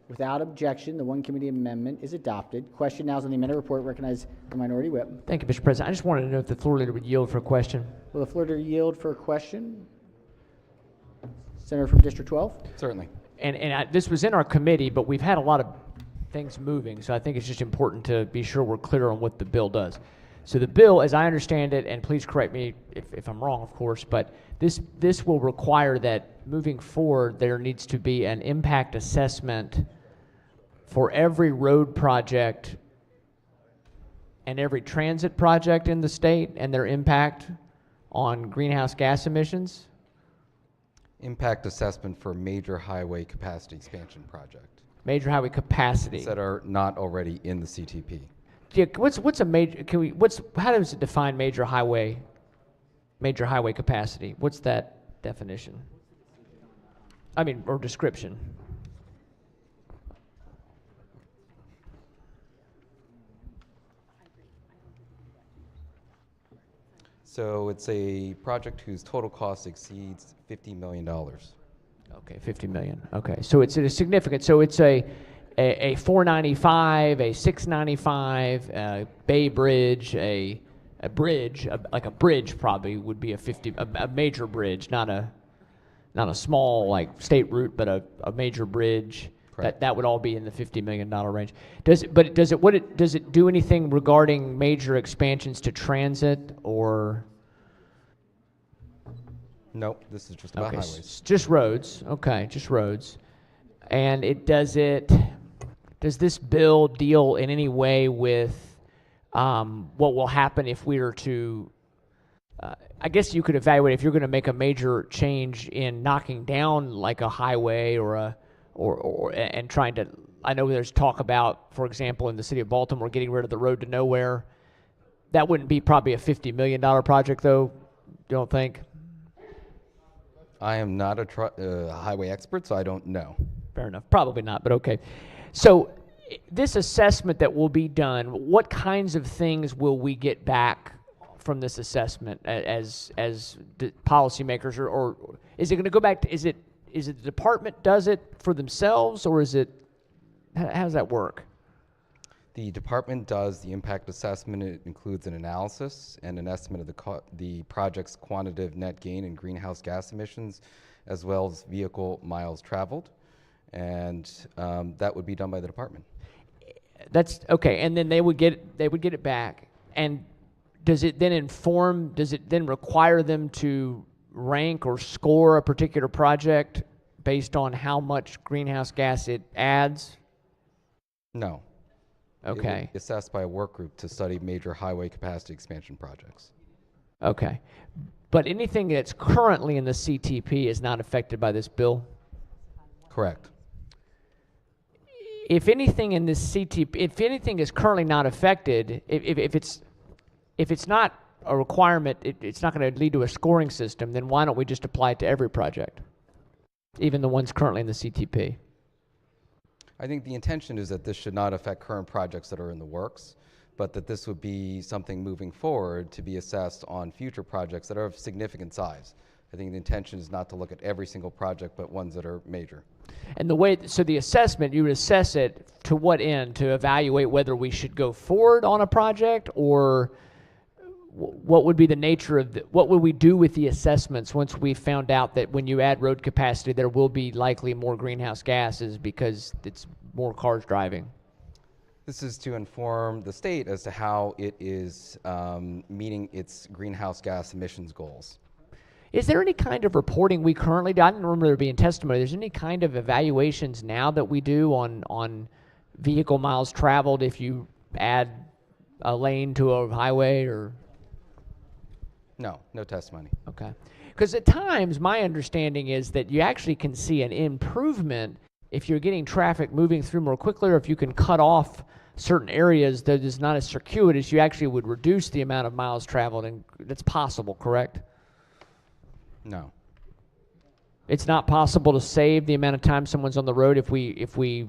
Without objection, the one committee amendment is adopted. Question now is on the amended report. Recognize the minority whip. Thank you, Mr. President. I just wanted to know if the floor leader would yield for a question. Will the floor leader yield for a question? Senator from District 12? Certainly. And this was in our committee, but we've had a lot of things moving, so I think it's just important to be sure we're clear on what the bill does. So the bill, as I understand it, and please correct me if I'm wrong, of course, but this will require that moving forward there needs to be an impact assessment for every road project and every transit project in the state and their impact on greenhouse gas emissions? Impact assessment for major highway capacity expansion project. Major highway capacity. That are not already in the CTP. Yeah, what's a major? How does it define major highway capacity? What's that definition? I mean, or description. So it's a project whose total cost exceeds $50 million. Okay, 50 million. Okay, so it's a significant. So it's a 495, a 695, a Bay Bridge, a bridge, like a bridge probably would be a major bridge, not a small like state route, but a major bridge. That would all be in the $50 million range. Does it do anything regarding major expansions to transit or? Nope, this is just about highways. Just roads. Okay, just roads. And does this bill deal in any way with what will happen if we are to I guess you could evaluate if you're going to make a major change in knocking down like a highway or and trying to. I know there's talk about, for example, in the city of Baltimore, getting rid of the road to nowhere. That wouldn't be probably a $50 million project, though. You don't think? I am not a highway expert, so I don't know. Fair enough. Probably not, but okay. So this assessment that will be done, what kinds of things will we get back from this assessment as policymakers, or is it going to go back to, is it the department does it for themselves, or is it, how does that work? The department does the impact assessment. It includes an analysis and an estimate of the project's quantitative net gain in greenhouse gas emissions, as well as vehicle miles traveled, and that would be done by the department. That's okay, and then they would get it back. And does it then require them to rank or score a particular project based on how much greenhouse gas it adds? No. Okay. It would be assessed by a work group to study major highway capacity expansion projects. Okay. But anything that's currently in the CTP is not affected by this bill? Correct. If anything in this CTP, if anything is currently not affected, if it's not a requirement, it's not going to lead to a scoring system, then why don't we just apply it to every project, even the ones currently in the CTP? I think the intention is that this should not affect current projects that are in the works, but that this would be something moving forward to be assessed on future projects that are of significant size. I think the intention is not to look at every single project, but ones that are major. And so the assessment, you would assess it to what end? To evaluate whether we should go forward on a project, or what would be the nature of what would we do with the assessments once we found out that when you add road capacity, there will be likely more greenhouse gases because it's more cars driving? This is to inform the state as to how it is meeting its greenhouse gas emissions goals. Is there any kind of reporting we currently do? I didn't remember there being testimony. There's any kind of evaluations now that we do on vehicle miles traveled if you add a lane to a highway, or? No testimony. Okay. Because at times, my understanding is that you actually can see an improvement if you're getting traffic moving through more quickly, or if you can cut off certain areas that is not as circuitous, you actually would reduce the amount of miles traveled, and that's possible, correct? No. It's not possible to save the amount of time someone's on the road if we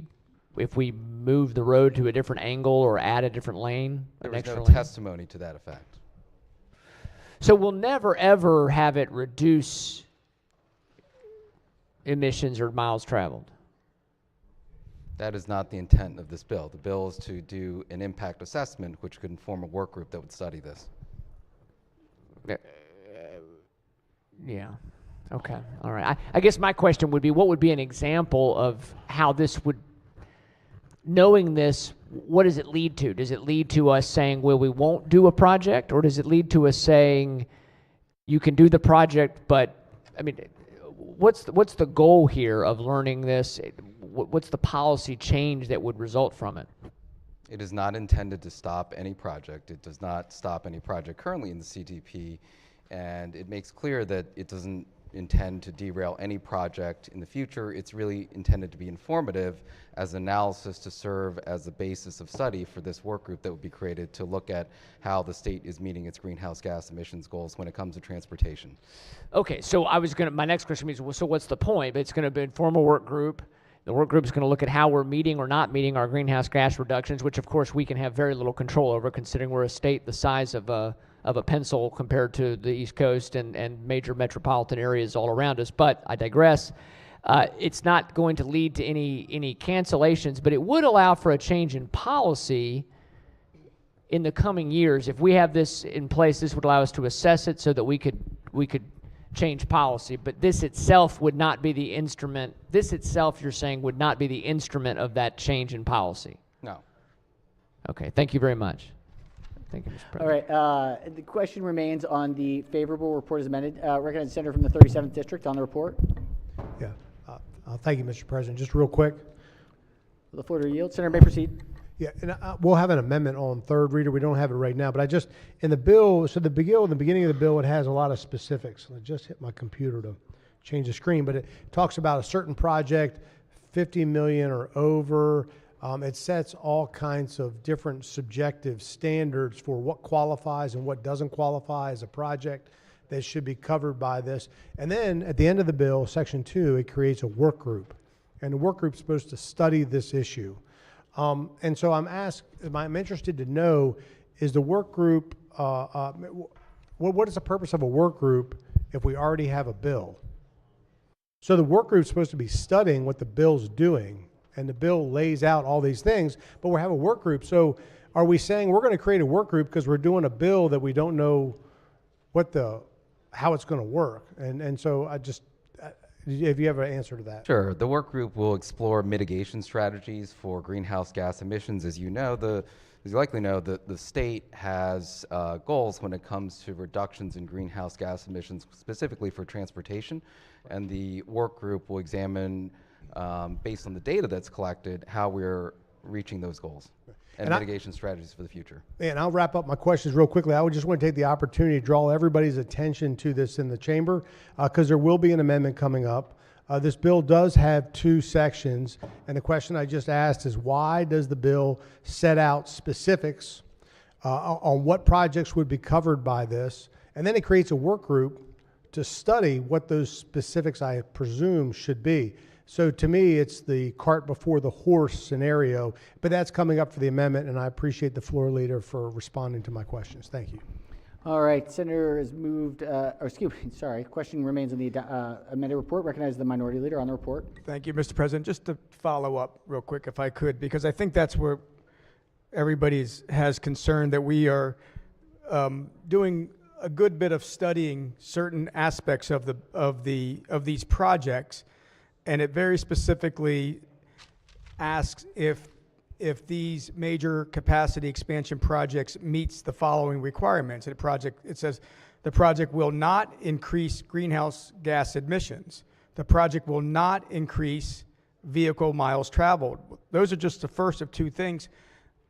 move the road to a different angle or add a different lane? There was no lane? testimony to that effect. So we'll never, ever have it reduce emissions or miles traveled? That is not the intent of this bill. The bill is to do an impact assessment, which could inform a work group that would study this. Yeah. Okay. All right. I guess my question would be, what would be an example of how this would, knowing this, what does it lead to? Does it lead to us saying, well, we won't do a project, or does it lead to us saying, you can do the project, but, I mean, what's the goal here of learning this? What's the policy change that would result from it? It is not intended to stop any project. It does not stop any project currently in the CTP, and it makes clear that it doesn't intend to derail any project in the future. It's really intended to be informative as analysis to serve as the basis of study for this work group that would be created to look at how the state is meeting its greenhouse gas emissions goals when it comes to transportation. Okay, so my next question is, well, so what's the point? It's going to be inform a work group. The work group is going to look at how we're meeting or not meeting our greenhouse gas reductions, which of course we can have very little control over, considering we're a state the size of a pencil compared to the East Coast and major metropolitan areas all around us. But I digress. It's not going to lead to any cancellations, but it would allow for a change in policy in the coming years. If we have this in place, this would allow us to assess it so that we could change policy. But this itself would not be the instrument. This itself, you're saying, would not be the instrument of that change in policy. No. Okay. Thank you very much. Thank you, Mr. President. All right. The question remains on the favorable report as amended. Recognized the senator from the 37th district on the report. Yeah. Thank you, Mr. President. Just real quick. The floor to yield. Senator may proceed. Yeah, and we'll have an amendment on third reader. We don't have it right now, but I just, in the bill, so in the beginning of the bill, it has a lot of specifics. I just hit my computer to change the screen, but it talks about a certain project, 50 million or over. It sets all kinds of different subjective standards for what qualifies and what doesn't qualify as a project that should be covered by this. And then at the end of the bill, section 2, it creates a work group. And the work group's supposed to study this issue. And so I'm interested to know, is the work group, what is the purpose of a work group if we already have a bill? So the work group's supposed to be studying what the bill's doing, and the bill lays out all these things, but we have a work group. So are we saying we're going to create a work group because we're doing a bill that we don't know how it's going to work? And so if you have an answer to that. Sure. The work group will explore mitigation strategies for greenhouse gas emissions. As you likely know, the state has goals when it comes to reductions in greenhouse gas emissions, specifically for transportation. And the work group will examine, based on the data that's collected, how we're reaching those goals and mitigation strategies for the future. And I'll wrap up my questions real quickly. I would just want to take the opportunity to draw everybody's attention to this in the chamber, because there will be an amendment coming up. This bill does have 2 sections, and the question I just asked is, why does the bill set out specifics on what projects would be covered by this? And then it creates a work group to study what those specifics, I presume, should be. So to me, it's the cart before the horse scenario, but that's coming up for the amendment, and I appreciate the floor leader for responding to my questions. Thank you. All right, Senator has moved, question remains in the amended report. Recognize the minority leader on the report. Thank you, Mr. President. Just to follow up real quick, if I could, because I think that's where everybody has concern that we are doing a good bit of studying certain aspects of these projects, and it very specifically asks if these major capacity expansion projects meets the following requirements. It says the project will not increase greenhouse gas emissions. The project will not increase vehicle miles traveled. Those are just the first of 2 things.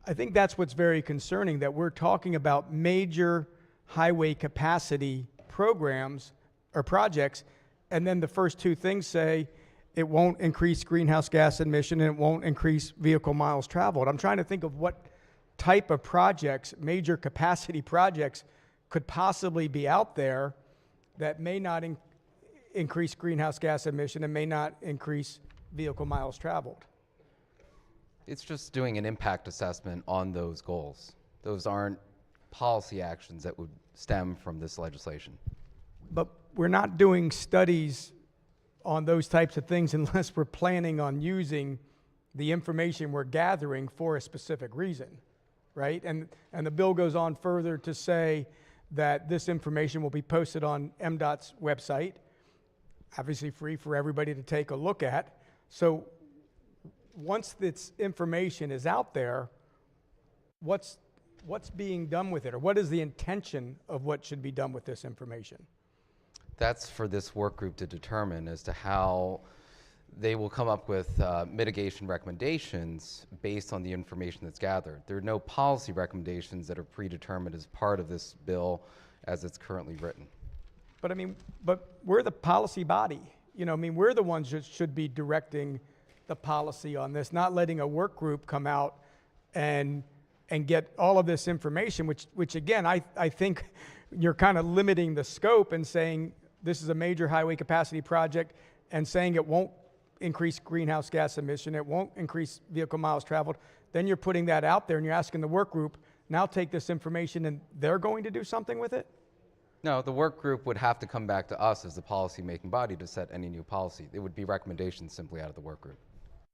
I think that's what's very concerning, that we're talking about major highway capacity programs or projects, and then the first 2 things say it won't increase greenhouse gas emission and it won't increase vehicle miles traveled. I'm trying to think of what type of projects, major capacity projects, could possibly be out there that may not increase greenhouse gas emission and may not increase vehicle miles traveled. It's just doing an impact assessment on those goals. Those aren't policy actions that would stem from this legislation. But we're not doing studies on those types of things unless we're planning on using the information we're gathering for a specific reason, right? And the bill goes on further to say that this information will be posted on MDOT's website, obviously free for everybody to take a look at. So once this information is out there, what's being done with it, or what is the intention of what should be done with this information? That's for this work group to determine as to how they will come up with mitigation recommendations based on the information that's gathered. There are no policy recommendations that are predetermined as part of this bill as it's currently written. But we're the policy body. We're the ones that should be directing the policy on this, not letting a work group come out and get all of this information, which again, I think you're kind of limiting the scope and saying this is a major highway capacity project and saying it won't increase greenhouse gas emission, it won't increase vehicle miles traveled. Then you're putting that out there and you're asking the work group, now take this information and they're going to do something with it? No, the work group would have to come back to us as the policy-making body to set any new policy. It would be recommendations simply out of the work group.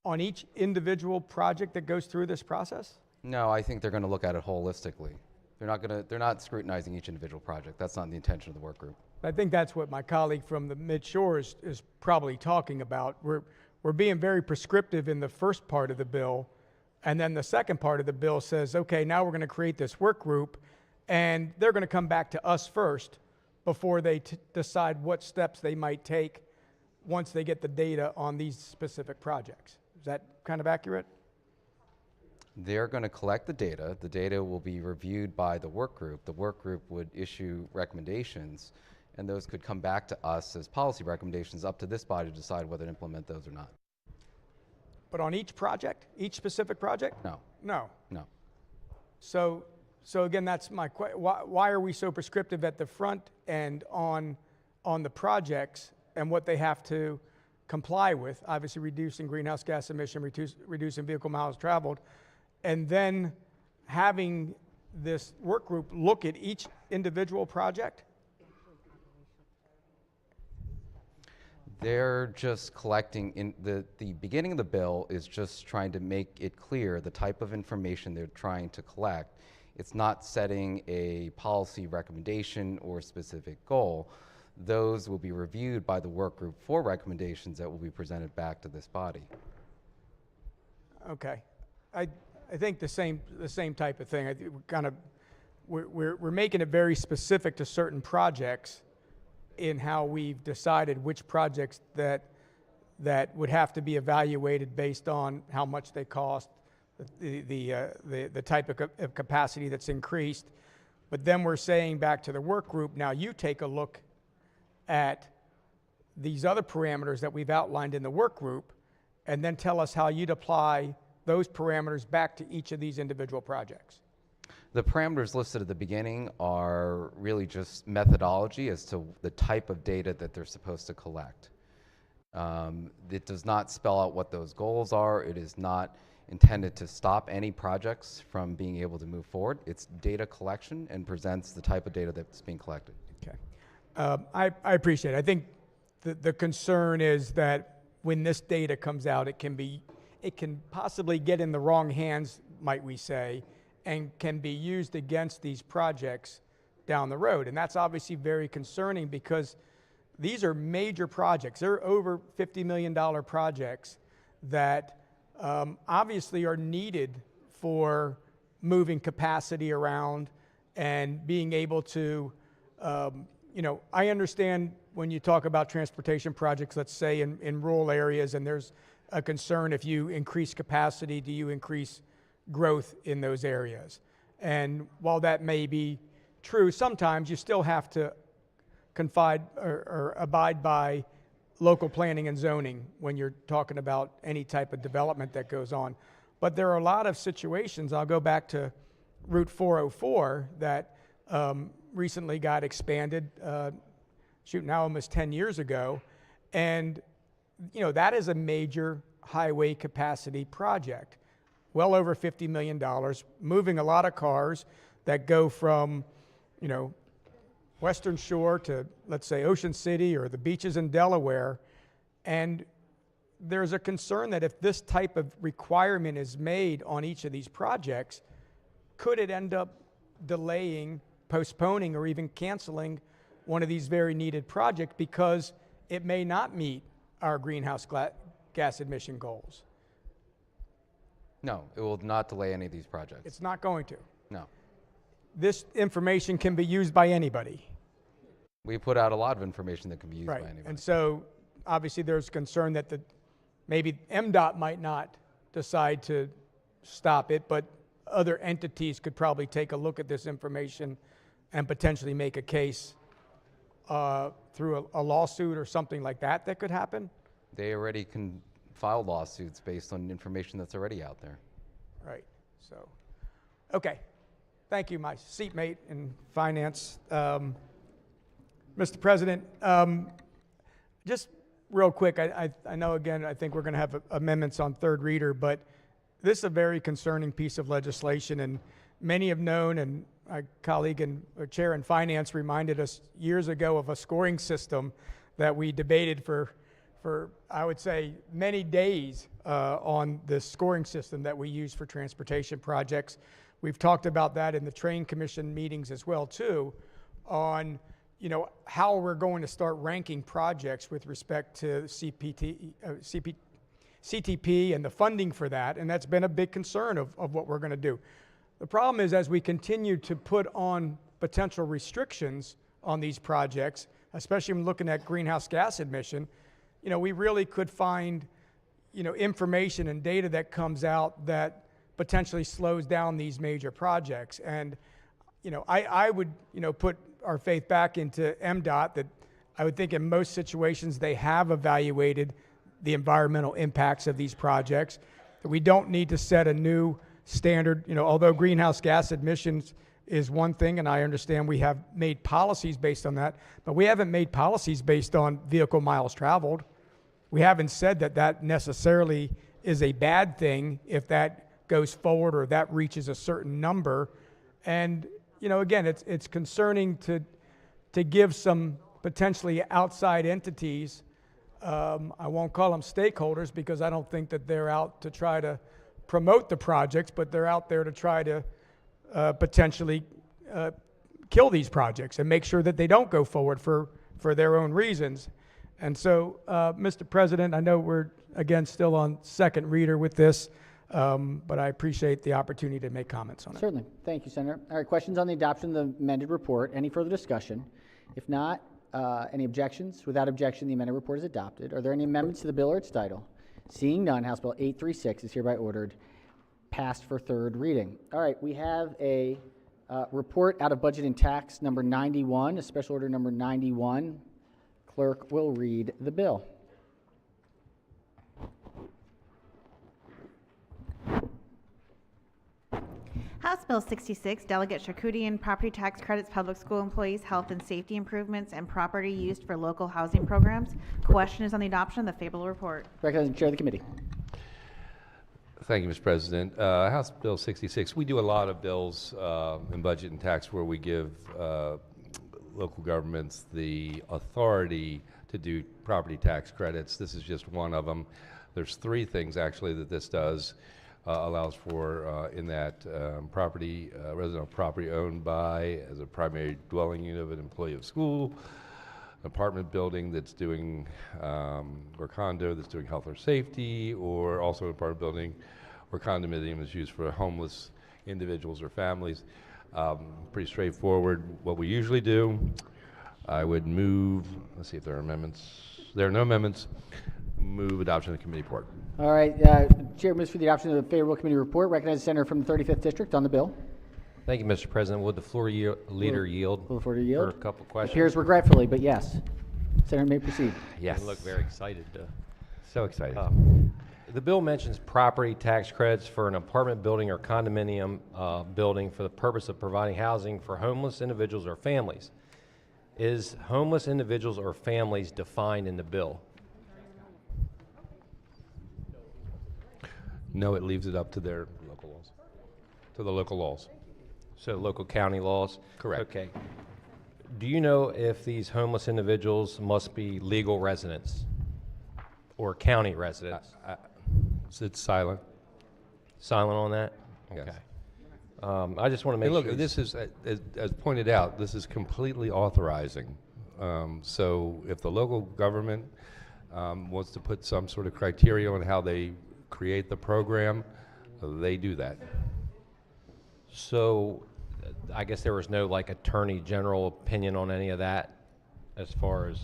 On each individual project that goes through this process? No, I think they're going to look at it holistically. They're not scrutinizing each individual project. That's not the intention of the work group. I think that's what my colleague from the Mid-Shores is probably talking about. We're being very prescriptive in the first part of the bill, and then the second part of the bill says, okay, now we're going to create this work group, and they're going to come back to us first before they decide what steps they might take once they get the data on these specific projects. Is that kind of accurate? They're going to collect the data. The data will be reviewed by the work group. The work group would issue recommendations, and those could come back to us as policy recommendations, up to this body to decide whether to implement those or not. But on each project, each specific project? No. No. No. So again, that's my question. Why are we so prescriptive at the front end on the projects and what they have to comply with? Obviously, reducing greenhouse gas emission, reducing vehicle miles traveled, and then having this work group look at each individual project? They're just collecting, in the beginning of the bill is just trying to make it clear the type of information they're trying to collect. It's not setting a policy recommendation or specific goal. Those will be reviewed by the work group for recommendations that will be presented back to this body. Okay. I think the same type of thing. I think we're making it very specific to certain projects in how we've decided which projects that would have to be evaluated based on how much they cost, the type of capacity that's increased. But then we're saying back to the work group, now you take a look at these other parameters that we've outlined in the work group, and then tell us how you'd apply those parameters back to each of these individual projects. The parameters listed at the beginning are really just methodology as to the type of data that they're supposed to collect. It does not spell out what those goals are. It is not intended to stop any projects from being able to move forward. It's data collection and presents the type of data that's being collected. Okay. I appreciate it. I think the concern is that when this data comes out, it can possibly get in the wrong hands, might we say, and can be used against these projects down the road. And that's obviously very concerning because these are major projects. They're over $50 million projects that obviously are needed for moving capacity around and being able to, I understand when you talk about transportation projects, let's say in rural areas, and there's a concern if you increase capacity, do you increase growth in those areas? And while that may be true, sometimes you still have to confide or abide by local planning and zoning when you're talking about any type of development that goes on. But there are a lot of situations, I'll go back to Route 404 that recently got expanded, now almost 10 years ago. And, that is a major highway capacity project. Well over $50 million, moving a lot of cars that go from, Western Shore to, let's say, Ocean City or the beaches in Delaware. And there's a concern that if this type of requirement is made on each of these projects, could it end up delaying, postponing, or even canceling one of these very needed projects because it may not meet our greenhouse gas emission goals? No, it will not delay any of these projects. It's not going to. No. This information can be used by anybody. We put out a lot of information that can be used by anybody. And so obviously there's concern that maybe MDOT might not decide to stop it, but other entities could probably take a look at this information and potentially make a case through a lawsuit or something like that could happen. They already can file lawsuits based on information that's already out there. Right. So, okay. Thank you, my seatmate in finance. Mr. President, just real quick, I know, again, I think we're going to have amendments on third reader, but this is a very concerning piece of legislation, and many have known, and my colleague and chair in finance reminded us years ago of a scoring system that we debated for I would say many days on this scoring system that we use for transportation projects. We've talked about that in the Train Commission meetings as well too, on how we're going to start ranking projects with respect to CTP and the funding for that, and that's been a big concern of what we're going to do. The problem is, as we continue to put on potential restrictions on these projects, especially when looking at greenhouse gas emission, we really could find, information and data that comes out that potentially slows down these major projects. And, I would, put our faith back into MDOT, that I would think in most situations they have evaluated the environmental impacts of these projects. That we don't need to set a new standard, although greenhouse gas emissions is one thing, and I understand we have made policies based on that, but we haven't made policies based on vehicle miles traveled. We haven't said that that necessarily is a bad thing if that goes forward or that reaches a certain number. And, again, it's concerning to give some potentially outside entities, I won't call them stakeholders because I don't think that they're out to try to promote the projects, but they're out there to try to potentially kill these projects and make sure that they don't go forward for their own reasons. And so, Mr. President, I know we're, again, still on second reader with this, but I appreciate the opportunity to make comments on it. Certainly. Thank you, Senator. All right, questions on the adoption of the amended report? Any further discussion? If not, any objections? Without objection, the amended report is adopted. Are there any amendments to the bill or its title? Seeing none, House Bill 836 is hereby ordered passed for third reading. All right, we have a report out of Budget and Tax number 91, a special order number 91. Clerk will read the bill. House Bill 66, Delegate Shakudian, Property Tax Credits, Public School Employees, Health and Safety Improvements, and Property Used for Local Housing Programs. Question is on the adoption of the favorable report. Recognizing Chair of the Committee. Thank you, Mr. President. House Bill 66, we do a lot of bills in budget and tax where we give local governments the authority to do property tax credits. This is just one of them. There's three things actually that this does. Allows for in that residential property owned by as a primary dwelling unit of an employee of school, an apartment building that's doing or condo that's doing health or safety, or also an apartment building or condominium is used for homeless individuals or families. Pretty straightforward. What we usually do, I would move. Let's see if there are amendments. There are no amendments. Move adoption of the committee report. All right, Chair moves for the adoption of the favorable committee report. Recognize the senator from the 35th District on the bill. Thank you, Mr. President. Would the floor leader yield for a couple questions? Appears regretfully, but yes. Senator may proceed. Yes. You look very excited. So excited. The bill mentions property tax credits for an apartment building or condominium building for the purpose of providing housing for homeless individuals or families. Is homeless individuals or families defined in the bill? No, it leaves it up to their local laws, to the local laws. So local county laws? Correct. Okay. Do you know if these homeless individuals must be legal residents or county residents? It's silent. Silent on that? Yes. Okay. I just want to make look, sure. this is, as pointed out, this is completely authorizing. So if the local government wants to put some sort of criteria on how they create the program, they do that. So I guess there was no like attorney general opinion on any of that as far as?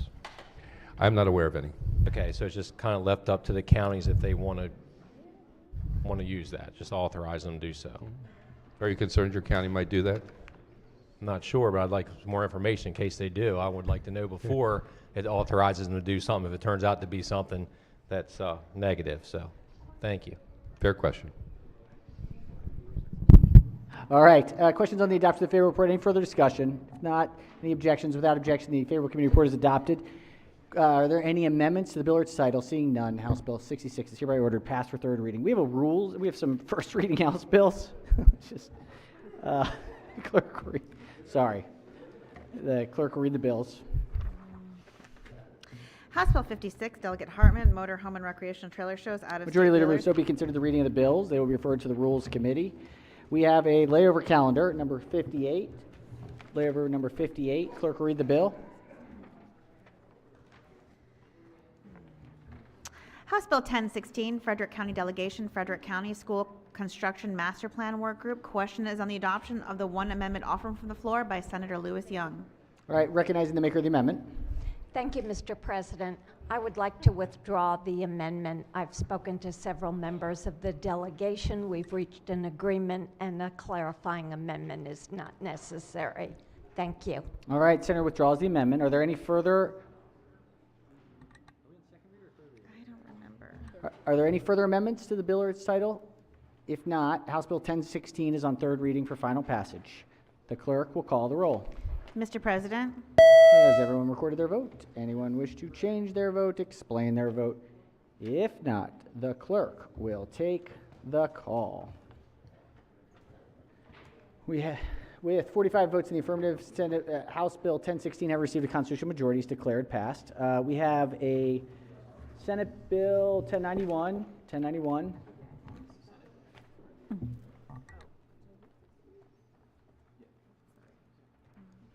I'm not aware of any. Okay, so it's just kind of left up to the counties if they want to use that, just authorize them to do so. Are you concerned your county might do that? I'm not sure, but I'd like more information in case they do. I would like to know before it authorizes them to do something if it turns out to be something that's negative. So thank you. Fair question. All right, questions on the adoption of the favorable report. Any further discussion? If not, any objections? Without objection, the favorable committee report is adopted. Are there any amendments to the bill or its title? Seeing none, House Bill 66 is hereby ordered passed for third reading. We have a rules. We have some first reading House bills. It's just clerk. Sorry, the clerk will read the bills. House Bill 56, Delegate Hartman, Motor Home and Recreational Trailer Shows out of Majority state Leader dealers. moves so be considered the reading of the bills. They will be referred to the Rules Committee. We have a layover calendar, number 58. Layover number 58. Clerk will read the bill. House Bill 1016, Frederick County Delegation, Frederick County School Construction Master Plan Work Group. Question is on the adoption of the one amendment offered from the floor by Senator Lewis Young. All right, recognizing the maker of the amendment. Thank you, Mr. President. I would like to withdraw the amendment. I've spoken to several members of the delegation. We've reached an agreement, and a clarifying amendment is not necessary. Thank you. All right, Senator withdraws the amendment. Are there any further? I don't remember. Are there any further amendments to the bill or its title? If not, House Bill 1016 is on third reading for final passage. The clerk will call the roll. Mr. President? Has everyone recorded their vote? Anyone wish to change their vote, explain their vote? If not, the clerk will take the call. With 45 votes in the affirmative, House Bill 1016 have received a constitutional majority, is declared passed. We have a Senate Bill 1091.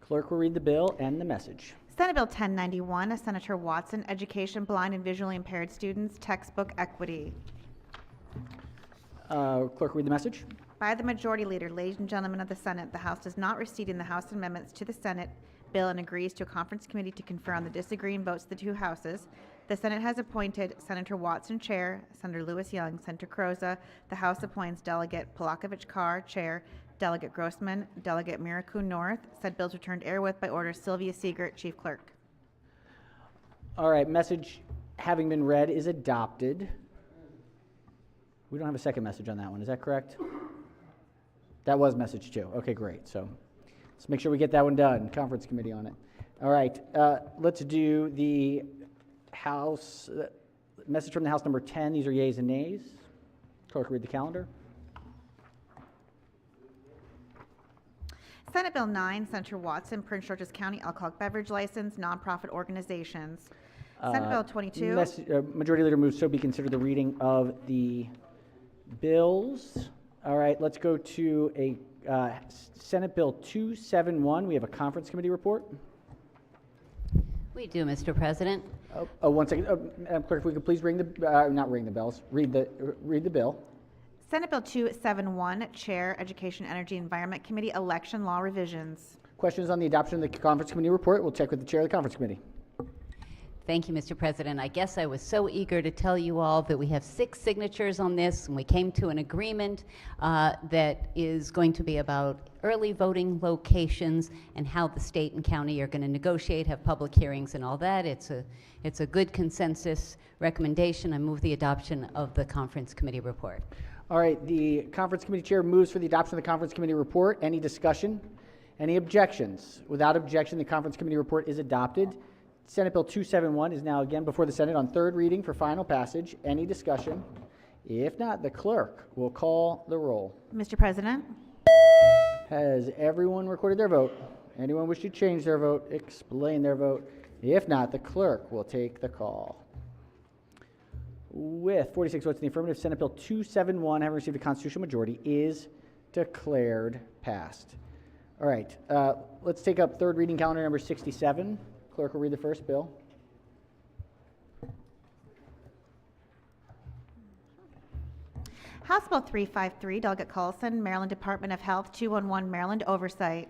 Clerk will read the bill and the message. Senate Bill 1091, Senator Watson, Education, Blind and Visually Impaired Students, Textbook Equity. Clerk will read the message. By the Majority Leader, ladies and gentlemen of the Senate, the House does not recede in the House amendments to the Senate bill and agrees to a conference committee to confer on the disagreeing votes of the two houses. The Senate has appointed Senator Watson Chair, Senator Lewis Young, Senator Croza. The House appoints Delegate Polakovich Carr Chair, Delegate Grossman, Delegate Miraku North. Said bills returned airwith by order Sylvia Siegert, Chief Clerk. All right, message having been read is adopted. We don't have a second message on that one, is that correct? That was message 2. Okay, great. So let's make sure we get that one done. Conference committee on it. All right, let's do the House, message from the House number 10. These are yeas and nays. Clerk, read the calendar. Senate Bill 9, Senator Watson, Prince George's County Alcoholic Beverage License, Nonprofit Organizations. Senate Bill 22. Majority Leader moves so be considered the reading of the bills. All right, let's go to a Senate Bill 271. We have a conference committee report. We do, Mr. President. Oh, 1 second. Madam Clerk, if we could please ring the, not ring the bells, read the bill. Senate Bill 271, Chair, Education, Energy, Environment Committee, Election Law Revisions. Questions on the adoption of the conference committee report? We'll check with the chair of the conference committee. Thank you, Mr. President. I guess I was so eager to tell you all that we have 6 signatures on this, and we came to an agreement that is going to be about early voting locations and how the state and county are going to negotiate, have public hearings and all that. It's a good consensus recommendation. I move the adoption of the conference committee report. All right, the conference committee chair moves for the adoption of the conference committee report. Any discussion? Any objections? Without objection, the conference committee report is adopted. Senate Bill 271 is now again before the Senate on third reading for final passage. Any discussion? If not, the clerk will call the roll. Mr. President? Has everyone recorded their vote? Anyone wish to change their vote, explain their vote? If not, the clerk will take the call. With 46 votes in the affirmative, Senate Bill 271, having received a constitutional majority, is declared passed. All right, let's take up third reading calendar number 67. Clerk will read the first bill. House Bill 353, Delegate Collison, Maryland Department of Health, 211 Maryland Oversight.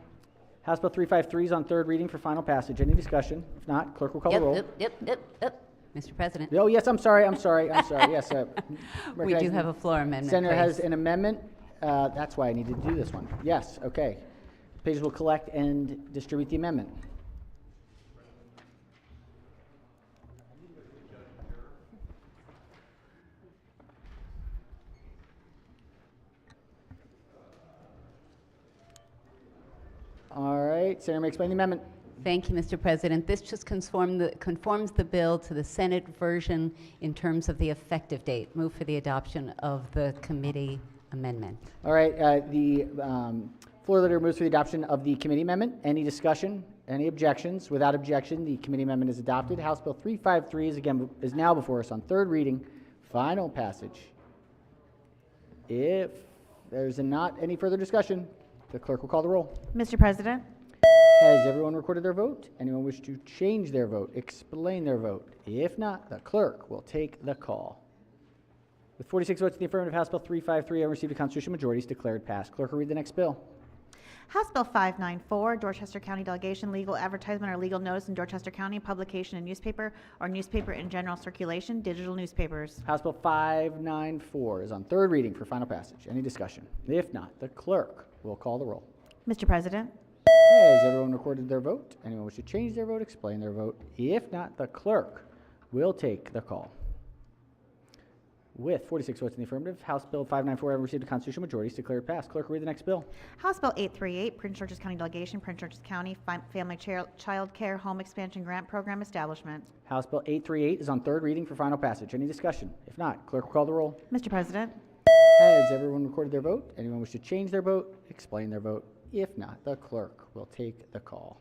House Bill 353 is on third reading for final passage. Any discussion? If not, clerk will call the roll. Yep. Mr. President. Oh, yes, I'm sorry. Yes. We do have a floor amendment. Senator has please. an amendment. That's why I needed to do this one. Yes, okay. Pages will collect and distribute the amendment. All right, Senator may explain the amendment. Thank you, Mr. President. This just conforms the bill to the Senate version in terms of the effective date. Move for the adoption of the committee amendment. All right, the floor leader moves for the adoption of the committee amendment. Any discussion? Any objections? Without objection, the committee amendment is adopted. House Bill 353 is now before us on third reading, final passage. If there's not any further discussion, the clerk will call the roll. Mr. President? Has everyone recorded their vote? Anyone wish to change their vote, explain their vote? If not, the clerk will take the call. With 46 votes in the affirmative, House Bill 353 having received a constitutional majority is declared passed. Clerk will read the next bill. House Bill 594, Dorchester County Delegation, legal advertisement or legal notice in Dorchester County, publication in newspaper or newspaper in general circulation, digital newspapers. House Bill 594 is on third reading for final passage. Any discussion? If not, the clerk will call the roll. Mr. President, Has everyone recorded their vote? Anyone wish to change their vote, explain their vote? If not, the clerk will take the call. With 46 votes in the affirmative, House Bill 594 having received a constitutional majority is declared passed. Clerk, read the next bill. House Bill 838, Prince George's County Delegation, Prince George's County Family Child Care Home Expansion Grant Program Establishment. House Bill 838 is on third reading for final passage. Any discussion? If not, clerk will call the roll. Mr. President, Has everyone recorded their vote? Anyone wish to change their vote, explain their vote? If not, the clerk will take the call.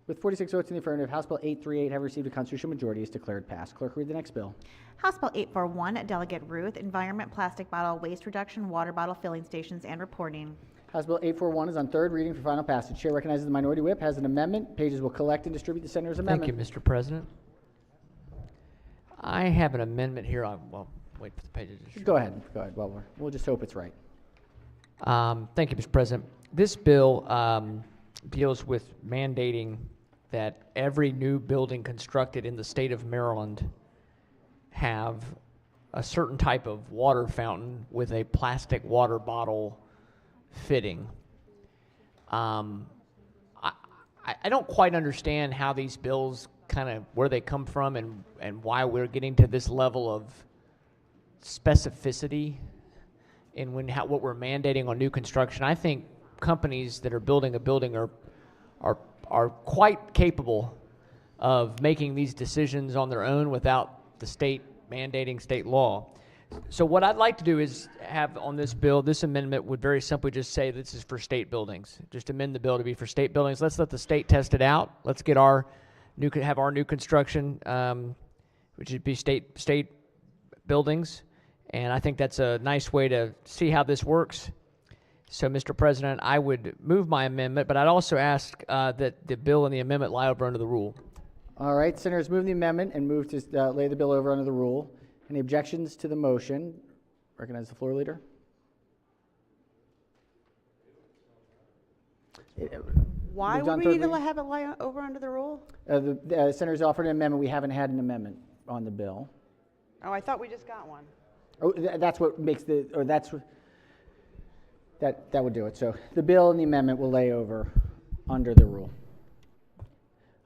With 46 votes in the affirmative, House Bill 838 having received a constitutional majority is declared passed. Clerk, read the next bill. House Bill 841, Delegate Ruth, Environment Plastic Bottle Waste Reduction, Water Bottle Filling Stations and Reporting. House Bill 841 is on third reading for final passage. Chair recognizes the minority whip has an amendment. Pages will collect and distribute the senator's amendment. Thank you, Mr. President. I have an amendment here. Well, wait for the pages. Go ahead. Go ahead. Well, we'll just hope it's right. Thank you, Mr. President. This bill deals with mandating that every new building constructed in the state of Maryland have a certain type of water fountain with a plastic water bottle fitting. I don't quite understand how these bills where they come from and why we're getting to this level of specificity in what we're mandating on new construction. I think companies that are building a building are quite capable of making these decisions on their own without the state mandating state law. So what I'd like to do is have on this bill, this amendment would very simply just say this is for state buildings. Just amend the bill to be for state buildings. Let's let the state test it out. Let's get our new construction, which would be state buildings. And I think that's a nice way to see how this works. So, Mr. President, I would move my amendment, but I'd also ask that the bill and the amendment lie over under the rule. All right, senators, move the amendment and move to lay the bill over under the rule. Any objections to the motion? Recognize the floor leader. Why Moved would on we third need to reading? have it lie over under the rule? The senators offered an amendment. We haven't had an amendment on the bill. Oh, I thought we just got one. Oh, that's what makes that would do it. So the bill and the amendment will lay over under the rule.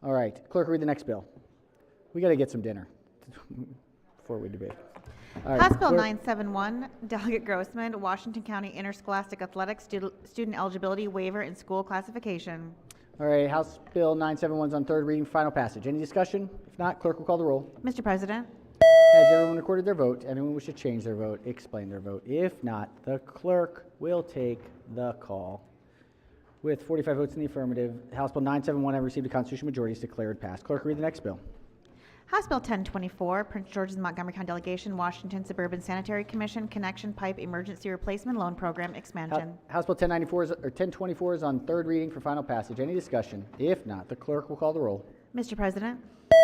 All right, clerk, read the next bill. We got to get some dinner before we debate. All right, House Bill clerk- 971, Delegate Grossman, Washington County Interscholastic Athletics Student Eligibility Waiver and School Classification. All right, House Bill 971 is on third reading, final passage. Any discussion? If not, clerk will call the roll. Mr. President, Has everyone recorded their vote? Anyone wish to change their vote, explain their vote? If not, the clerk will take the call. With 45 votes in the affirmative, House Bill 971 having received a constitutional majority is declared passed. Clerk, read the next bill. House Bill 1024, Prince George's and Montgomery County Delegation, Washington Suburban Sanitary Commission Connection Pipe Emergency Replacement Loan Program Expansion. House Bill 1024 is on third reading for final passage. Any discussion? If not, the clerk will call the roll. Mr. President,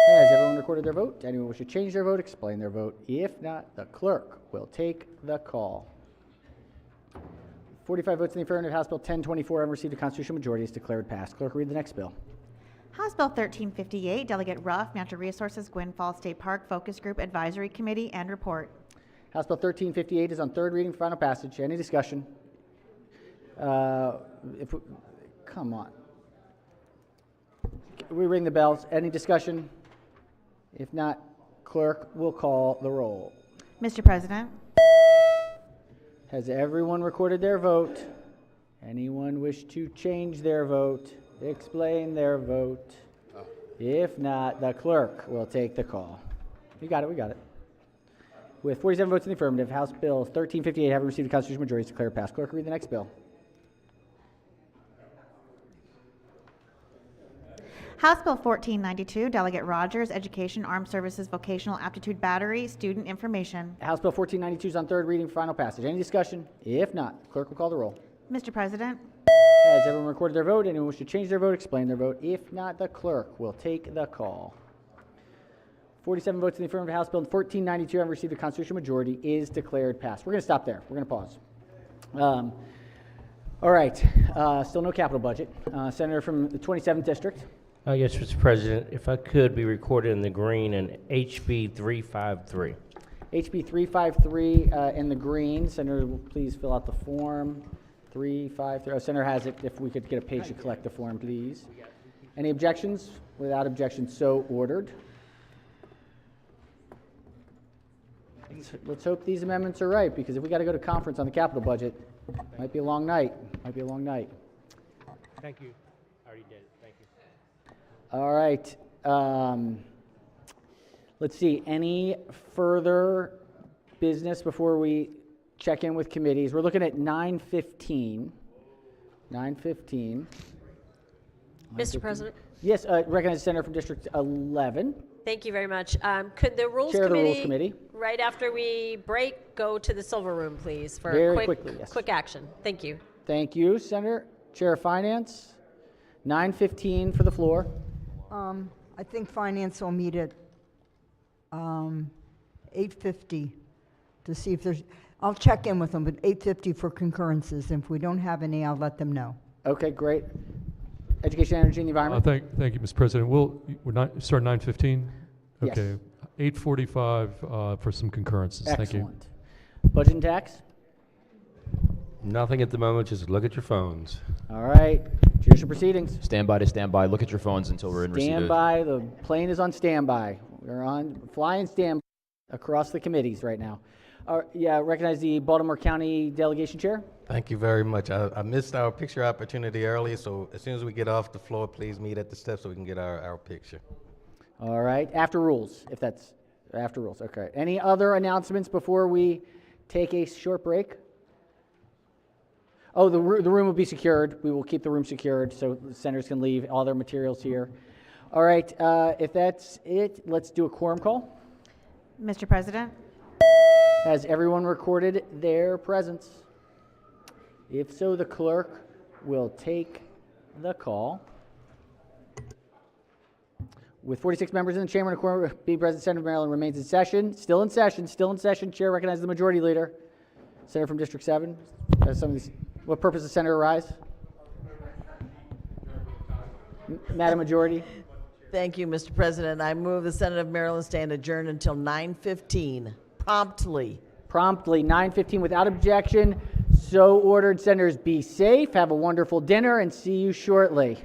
Has everyone recorded their vote? Anyone wish to change their vote, explain their vote? If not, the clerk will take the call. 45 votes in the affirmative, House Bill 1024 having received a constitutional majority is declared passed. Clerk, read the next bill. House Bill 1358, Delegate Ruff, Natural Resources, Gwynn Falls State Park Focus Group Advisory Committee and Report. House Bill 1358 is on third reading for final passage. Any discussion? Come on. We ring the bells. Any discussion? If not, clerk will call the roll. Mr. President, Has everyone recorded their vote? Anyone wish to change their vote, explain their vote? If not, the clerk will take the call. We got it. With 47 votes in the affirmative, House Bill 1358 having received a constitutional majority is declared passed. Clerk, read the next bill. House Bill 1492, Delegate Rogers, Education, Armed Services, Vocational Aptitude Battery, Student Information. House Bill 1492 is on third reading for final passage. Any discussion? If not, the clerk will call the roll. Mr. President, Has everyone recorded their vote? Anyone wish to change their vote, explain their vote? If not, the clerk will take the call. 47 votes in the affirmative, House Bill 1492 having received a constitutional majority is declared passed. We're going to stop there. We're going to pause. All right, still no capital budget. Senator from the 27th District. Yes, Mr. President, if I could be recorded in the green and HB 353. HB 353 in the green. Senator, please fill out the form. 353. Oh, Senator has it. If we could get a page to collect the form, please. Any objections? Without objection, so ordered. Let's hope these amendments are right, because if we got to go to conference on the capital budget, might be a long night. Might be a long night. Thank you. I already did it. Thank you. All right. Let's see. Any further business before we check in with committees? We're looking at 9:15. 9:15. Mr. President? Yes, recognize the Senator from District 11. Thank you very much. Could the Rules Chair of the Committee, Rules Committee. right after we break, go to the Silver Room, please, for Very a quickly, yes. quick action? Thank you. Thank you, Senator. Chair of Finance. 9:15 for the floor. I think Finance will meet at 8:50 to see if there's, I'll check in with them, but 8:50 for concurrences. If we don't have any, I'll let them know. Okay, great. Education, Energy, and the Environment. Thank you, Mr. President. We're not start 9:15. Yes. Okay, 8:45 for some concurrences. Thank you. Excellent. Budget and tax. Nothing at the moment, just look at your phones. All right. Judicial proceedings. Stand by to stand by. Look at your phones until we're in receipt of. Standby. The plane is on standby. We're on flying standby across the committees right now. Yeah, recognize the Baltimore County Delegation Chair. Thank you very much. I missed our picture opportunity earlier, so as soon as we get off the floor, please meet at the steps so we can get our picture. All right. After rules, if that's after rules. Okay. Any other announcements before we take a short break? Oh, the room will be secured. We will keep the room secured so the senators can leave all their materials here. All right. If that's it, let's do a quorum call. Mr. President? Has everyone recorded their presence? If so, the clerk will take the call. With 46 members in the chamber and a quorum, be present, Senator of Maryland remains in session. Still in session. Still in session. Chair recognizes the majority leader. Senator from District 7. Some of these. What purpose does Senator rise? Madam Majority. Thank you, Mr. President. I move the Senate of Maryland stand adjourned until 9:15, promptly. Promptly, 9:15 without objection. So ordered. Senators, be safe. Have a wonderful dinner and see you shortly.